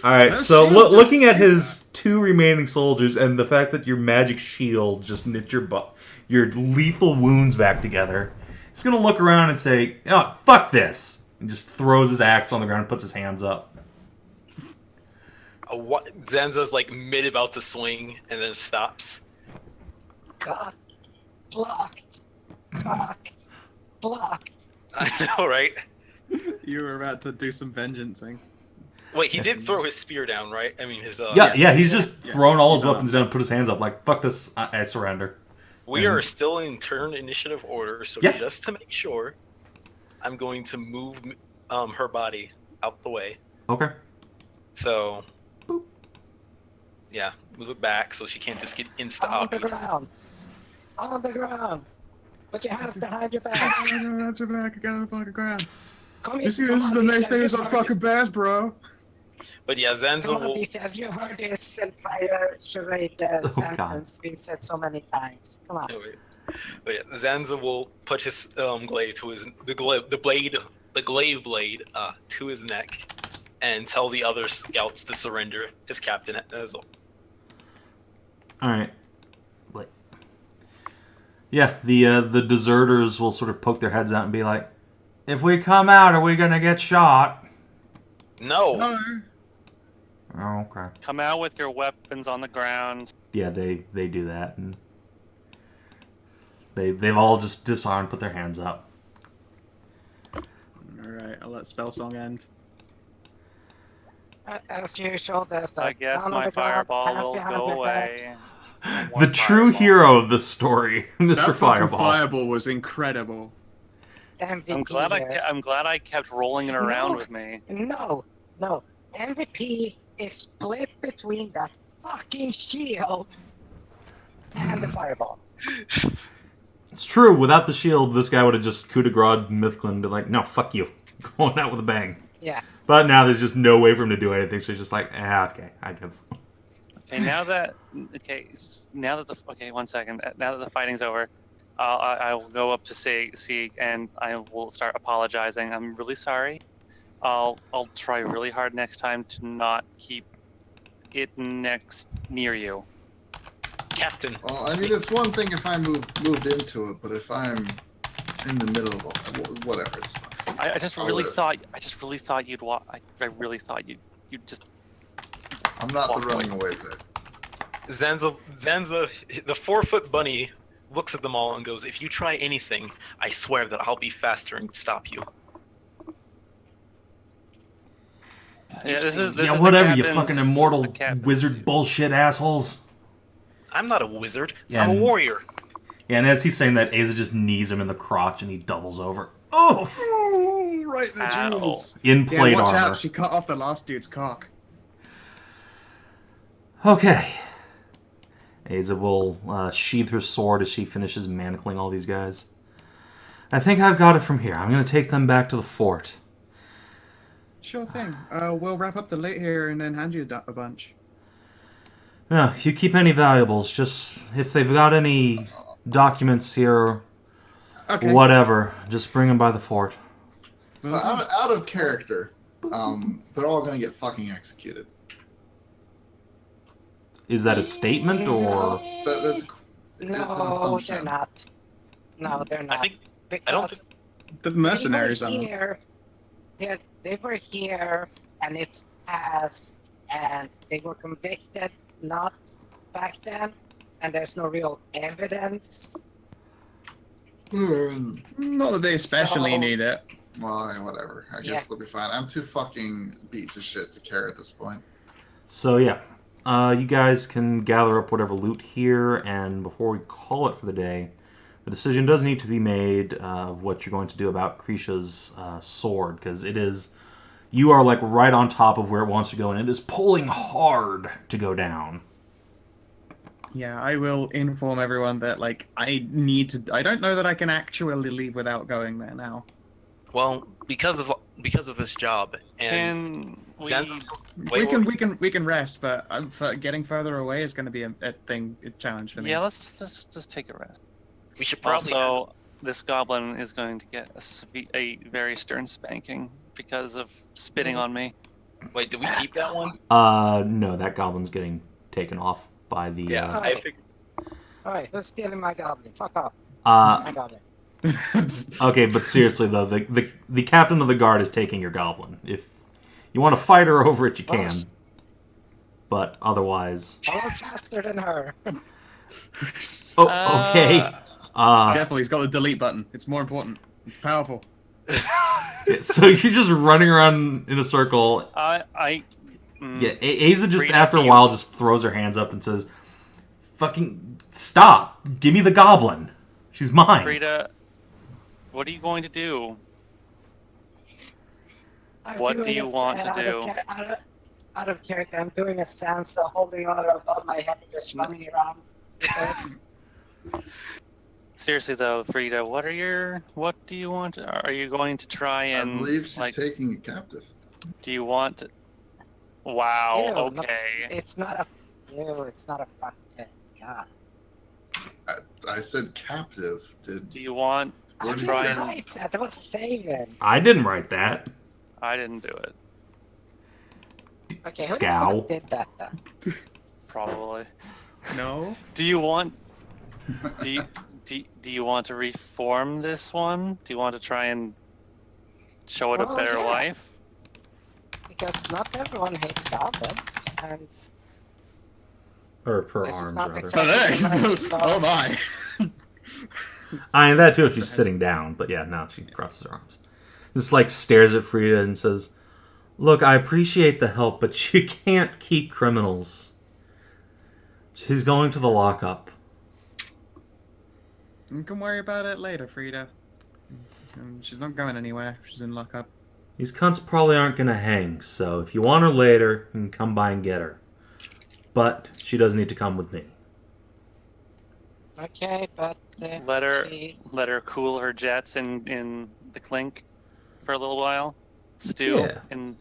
Alright, so looking at his 2 remaining soldiers and the fact that your magic shield just knit your lethal wounds back together, he's gonna look around and say, oh, fuck this! And just throws his axe on the ground and puts his hands up. Zanza's like mid about to swing and then stops. God. Blocked. Blocked. Blocked. I know, right? You were about to do some vengeancing. Wait, he did throw his spear down, right? I mean, his Yeah, he's just thrown all his weapons down and put his hands up like, fuck this, I surrender. We are still in turn initiative order, so just to make sure, I'm going to move her body out the way. Okay. So, yeah, move it back so she can't just get On the insta-op. ground. On the ground. Put your hands behind your back. I got your back, I got on the fucking ground. Come here. This is the next thing is on fucking bears, bro. But yeah, Zanza Come on, will... Lisa, have you heard this Fire charade sentence being said so many times? Come on. Oh, wait. But yeah, Zanza will put his glaive to his the glaive blade to his neck, and tell the other scouts to surrender his captain as well. All right. Yeah, the deserters will sort of poke their heads out and be like, "If we come out, are we gonna get shot?" No. Oh, okay. Come out with your weapons on the ground. Yeah, they do that, and they've all just disarmed, put their hands up. Alright, I'll let spell song end. As usual, there's I guess my fireball will go away. The true hero of this story, Mr. That Fireball. fireball was incredible. I'm glad I kept rolling it around with me. No. MVP is split between that fucking shield and the fireball. It's true. Without the shield, this guy would have just coup de grace Mythglyn and been like, "No, fuck you, going out with a bang." Yeah. But now there's just no way for him to do anything, so he's just like, okay, I give. Okay, now that one second. Now that the fighting's over, I will go up to Sieg and I will start apologizing. I'm really sorry. I'll try really hard next time to not keep it near you? Captain. Well, I mean, it's one thing if I moved into it, but if I'm in the middle of it, whatever, it's fine. I just really thought you'd walk. I really thought you'd just. I'm not the walk running away. away type. Zanza, the 4-foot bunny looks at them all and goes, "If you try anything, I swear that I'll be faster and stop you." Yeah, this is whatever, the you captain's- fucking this is immortal the captain's wizard view. bullshit assholes. I'm not a wizard. Yeah, I'm a and- warrior. Yeah, and as he's saying that, Asa just knees him in the crotch and he doubles over. Oh! Ooh, right in the Ow. jewels. In Yeah, plate watch armor. out. She cut off the last dude's cock. Okay. Asa will sheath her sword as she finishes manacling all these guys. I think I've got it from here. I'm going to take them back to the fort. Sure thing. We'll wrap up the loot here and then hand you a bunch. No, if you keep any valuables, just if they've got any documents here, Okay. whatever, just bring them by the fort. So out of character, they're all gonna get fucking executed. Is that a statement or? That's it's an No, assumption. they're not. No, they're not. I don't Because The mercenaries they are. were here. They were here, and it's passed, and they were convicted not back then, and there's no real evidence. Not that they especially So- need it. Well, whatever. I Yeah. guess they'll be fine. I'm too fucking beat to shit to care at this point. So yeah, you guys can gather up whatever loot here, and before we call it for the day, the decision does need to be made of what you're going to do about Kreshia's sword, because it is, you are like right on top of where it wants to go, and it is pulling hard to go down. Yeah, I will inform everyone that, like, I need to... I don't know that I can actually leave without going there now. Well, because of this job and Can we? Zanza's We can rest, but getting further away is going to be a challenge for me. Yeah, let's just take a rest. we should probably Also, this goblin is going to get a very stern spanking because of spitting on me. wait. Did we keep that one? No, that goblin's getting taken off by the. Yeah, I figured. Alright, who's stealing my goblin? Fuck off. Uh, I got it. okay, but seriously though, the captain of the guard is taking your goblin. If you want to fight her over it, you can. But otherwise, I'm faster than her. oh, okay. Careful, he's got the delete button. It's more important. It's powerful. So you're just running around in a circle. Yeah, Asa just Frida, after a do you- while just throws her hands up and says, "Fucking stop! Give me the goblin. She's mine." Frida, what are you going to do? I'm What doing do you a- want to out of do? cha- out of character, I'm doing a Sansa holding her above my head and just running around. Seriously though, Frida, what do you want? Are you going to try I and believe she's like? taking it captive. Do you want? To... Wow. Ew, not- Okay. It's not a. Ew, it's not a fucking. God. I said captive. Do you want to Where did try you and? guys- Right, that was Savin. I didn't write that. I didn't do it. Okay, who the Skow. fuck did that then? Probably. No. Do you want? Do you want to reform this one? Do you want to try and show it a Oh, better yeah. life? Because not everyone hates goblins, and Or per This is arms, not rather. exactly- Oh my. I mean, that too if she's sitting down, but yeah, no, she crosses her arms. Just like stares at Frida and says, "Look, I appreciate the help, but you can't keep criminals. She's going to the lockup." You can worry about it later, Frida. She's not going anywhere. She's in lockup. These cunts probably aren't going to hang, so if you want her later, you can come by and get her. But she does need to come with me. okay, but Let her she- let her cool her jets in the clink for a little while. Stew Yeah. in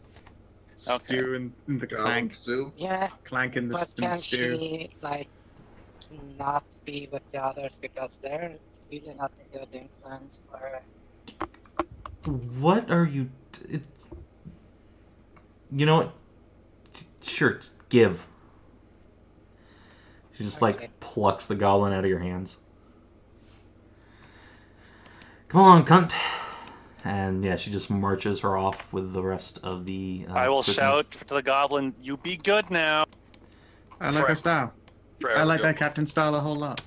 Stew in the Goblin clank. stew. yeah, Clank in the, but in the can stew. she like not be with the others because they're really not a good influence for her? What are you... It's... You know what? Sure, give. She just like plucks the goblin out of your hands. Come on, cunt. And yeah, she just marches her off with the rest of the I will prisoners. shout to the goblin, "You be good now." I like her style. I like that captain style a whole lot.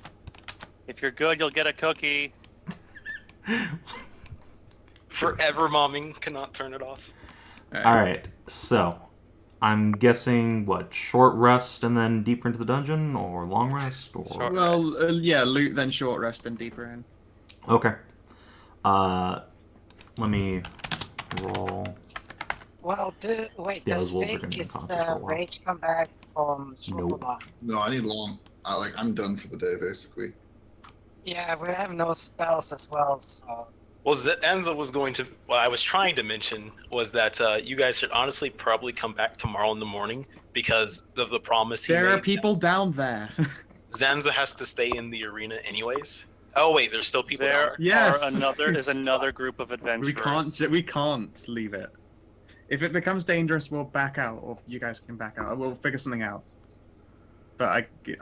If you're good, you'll get a cookie. Forever momming cannot turn it off. Alright, so I'm guessing what, short rest and then deeper into the dungeon, or long rest, or Short Well, rest. yeah, loot, then short rest, then deeper in. Okay. Let me roll. Well, wait, Yeah, does those wolves are gonna Sieg be is unconscious for a while. rage come back from Nope. Shulma? No, I need long. I'm done for the day, basically. Yeah, we have no spells as well, so... Well, Zanza was going to. What I was trying to mention was that you guys should honestly probably come back tomorrow in the morning because of the promise he There made. are people down there. Zanza has to stay in the arena anyways. Oh wait, there's still people down There there. Yes. is another group of adventurers. we can't leave it. If it becomes dangerous, we'll back out, or you guys can back out. We'll figure something out. But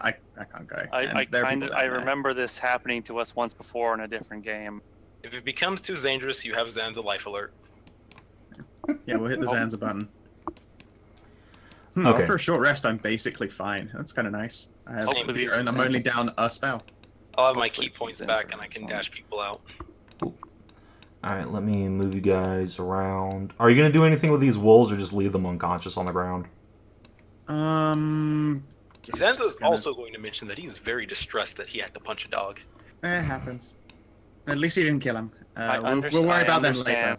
I can't go. I remember this happening to us once before in a different game. If it becomes too dangerous, you have Zanza life alert. Yeah, we'll hit the Zanza button. Okay. After a short rest, I'm basically fine. That's kind of nice. I have Same with these and I'm only down a spell. I'll have my Hopefully key points these back and I injuries can won't. dash people out. Alright, let me move you guys around. Are you gonna do anything with these wolves, or just leave them unconscious on the ground? Zanza's also going to mention that he's very distressed that he had to punch a dog. It happens. At least he didn't kill him. We'll worry I about them understand. later.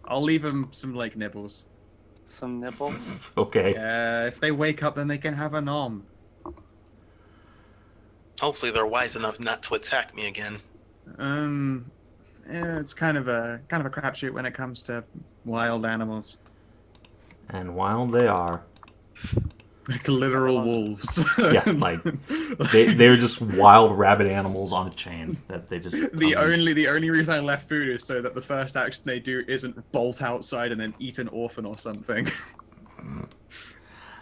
I'll leave him some like nibbles. Some nibbles. Okay. If they wake up, then they can have a nom. Hopefully they're wise enough not to attack me again. Yeah, it's kind of a crapshoot when it comes to wild animals, And wild they are. like literal wolves. Yeah, like they're just wild rabid animals on a chain that they just. The only reason I left food is so that the first action they do isn't bolt outside and then eat an orphan or something.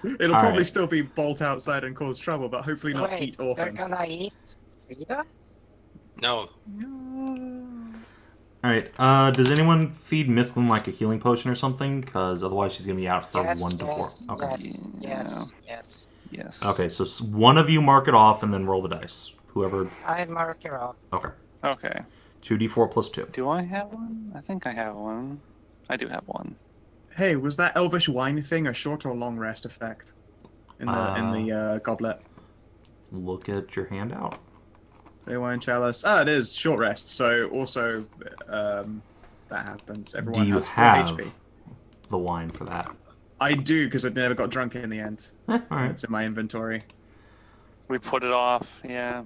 It'll All probably right. still be bolt outside and cause trouble, but hopefully not Wait, eat they're orphan. gonna eat Frida? No. Alright, does anyone feed Mythglyn like a healing potion or something? Because otherwise she's gonna be out for Yes, 1 to 4. yes, Okay. yes. Yes. Okay, so one of you mark it off and then roll the dice. Whoever. I mark it off. Okay. Okay. 2d4 plus 2. Do I have one? I think I have one. I do have one. Hey, was that elvish wine thing a short or long rest effect in the goblet? Look at your handout. They wine chalice. Ah, it is short rest. So also that happens. Everyone Do you has 4 have HP. the wine for that? I do because I never got drunk in the end. Alright. It's in my inventory. We put it off. Yeah.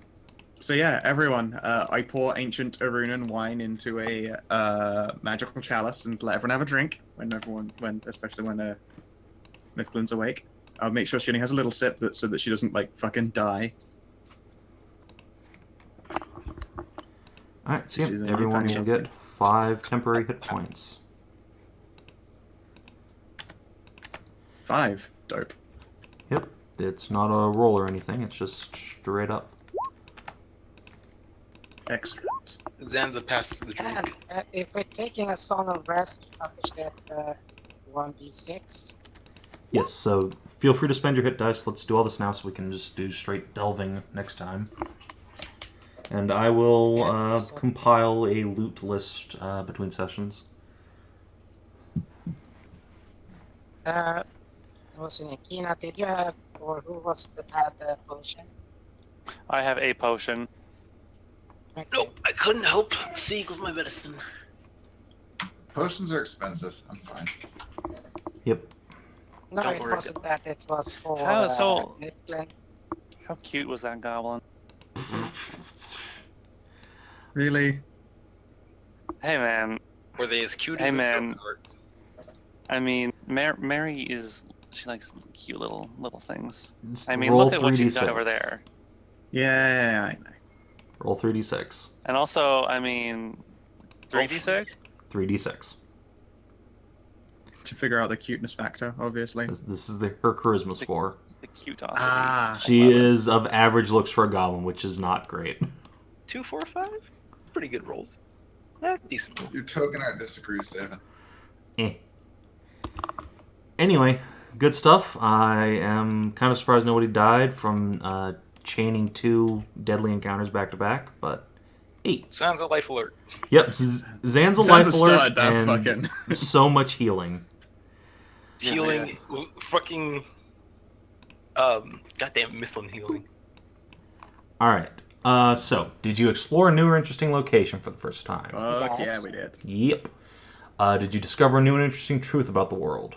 So yeah, everyone, I pour ancient Arunan wine into a magical chalice and let everyone have a drink especially when Mythglyn's awake. I'll make sure she only has a little sip so that she doesn't like fucking die. Alright, so She's yeah, an everyone anytime will get 5 temporary hit points. 5. Dope. Yep. It's not a roll or anything, it's just straight up. Excellent. Zanza passes the drink. And if we're taking a song of rest, publish that 1d6. Yes, so feel free to spend your hit dice. Let's do all this now so we can just do straight delving next time. And I will compile a loot list between sessions. Was in Kina, did you have, or who was that had the potion? I have a potion. Okay. Nope, I couldn't help Sieg with my medicine. Potions are expensive. I'm fine. Yep. No, Don't it worry. wasn't that. It was for So- Mythglyn. How cute was that goblin? Really? Hey man. Were they as cute Hey, as the man. token art? I mean, Mary she likes cute little things. Just I mean, roll look at what she's got 3d6. over there. Yeah, I know. Roll 3d6. And also, I mean, 3d6. 3d6. To figure out the cuteness factor, obviously. This is her charisma score. The cutosity. Ah, She is of average looks for a goblin, which is not great. 2, 4, 5? Pretty good rolls. Decent roll. Your token I disagree, Savin. Eh. Anyway, good stuff. I am kind of surprised nobody died from chaining 2 deadly encounters back to back, but 8. Sounds a life alert. Yep, Zanza life Zanza alert started that and fucking. so much healing. Healing, fucking, goddamn Mythglyn healing. All right. So, did you explore a new or interesting location for the first time? Fuck Yes. yeah, we did. Yep. Did you discover a new and interesting truth about the world?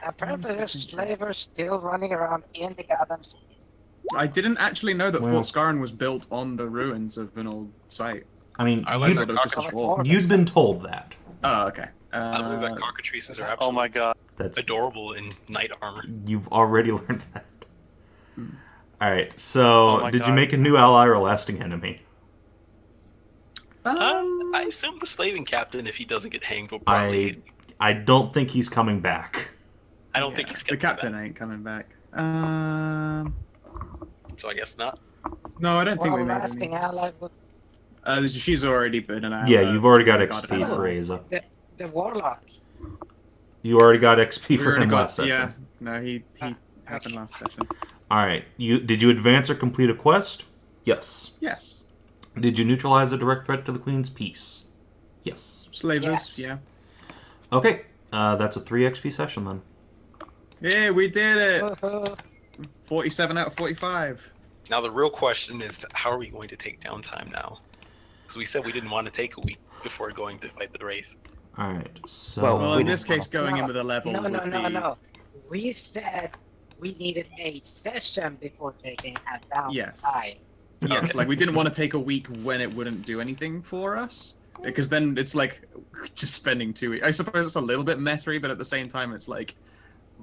Apparently there's slavers still running around in the goddamn cities. I didn't actually know that Well- Fort Skaran was built on the ruins of an old site. I mean, I like thought that it was just a cockatrice. fort. you'd been told that. Oh, okay. I believe that cockatrices are Oh absolutely my god. That's adorable in knight armor. You've already learned that. All right. So, Oh my did you God. make a new ally or lasting enemy? I assume the slaving captain, if he doesn't get hanged, will probably. I don't think he's coming back. I don't think he's the coming captain back, ain't coming back. so I guess not. No, I don't think we Well, made lasting any. ally would She's already been an ally. Yeah, you've already got we XP an for ally. Asa. the warlock. You already got XP We for already him got. last session. Yeah, no, he Ah, happened okay. last session. All right. Did you advance or complete a quest? Yes. Yes, Did you neutralize a direct threat to the Queen's peace? Yes. slavers. Yes. Yeah. Okay. That's a 3 XP session then. Yeah, we did it. Woohoo. 47 out of 45. Now the real question is, how are we going to take downtime now? Because we said we didn't want to take a week before going to fight the wraith. All right. So. Well, we in this didn't case, going No, in with a level No, would no, no, be. no. We said we needed a session before taking a down Yes. time. Yes, Okay. like we didn't want to take a week when it wouldn't do anything for us, because then it's like just spending 2 weeks. I suppose it's a little bit meta, but at the same time, it's like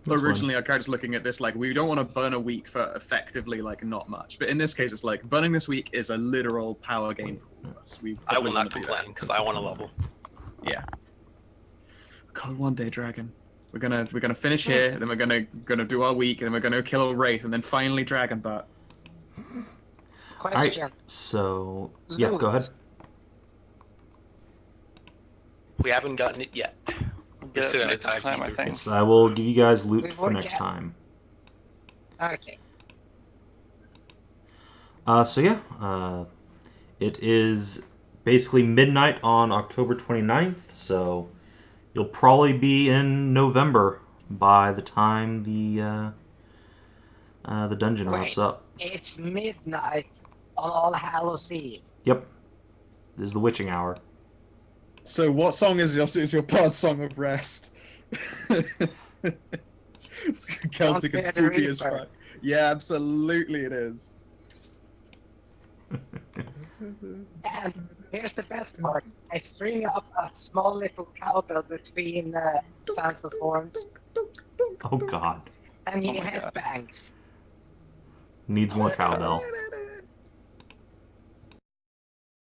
That's originally I was looking at this like we don't want to burn a week for effectively like not much, but in this case, it's like burning this week is a literal power gain for us. We I will probably not wanna do that. complain because I want to level. Yeah. God, one day, dragon. We're gonna finish here, then we're gonna do our week, and then we're gonna kill a wraith, and then finally dragon butt. All right. Question. So. Yeah. Go ahead. We haven't gotten it yet. Get still it got next time, time, I Peter. think. Yes, I will give you guys loot We've for already next got- time. Okay. So yeah, it is basically midnight on October 29th, so you'll probably be in November by the time the dungeon Right. wraps up. It's midnight on All Hallows Eve. Yep, this is the witching hour. So, what song is your bard's song of rest? It's Celtic and Don't fear the spooky as Reaper. fuck. Yeah, absolutely it is. And here's the best part. I string up a small little cowbell between Sansa's horns, Oh god, and he Oh my God. headbangs. needs more cowbell.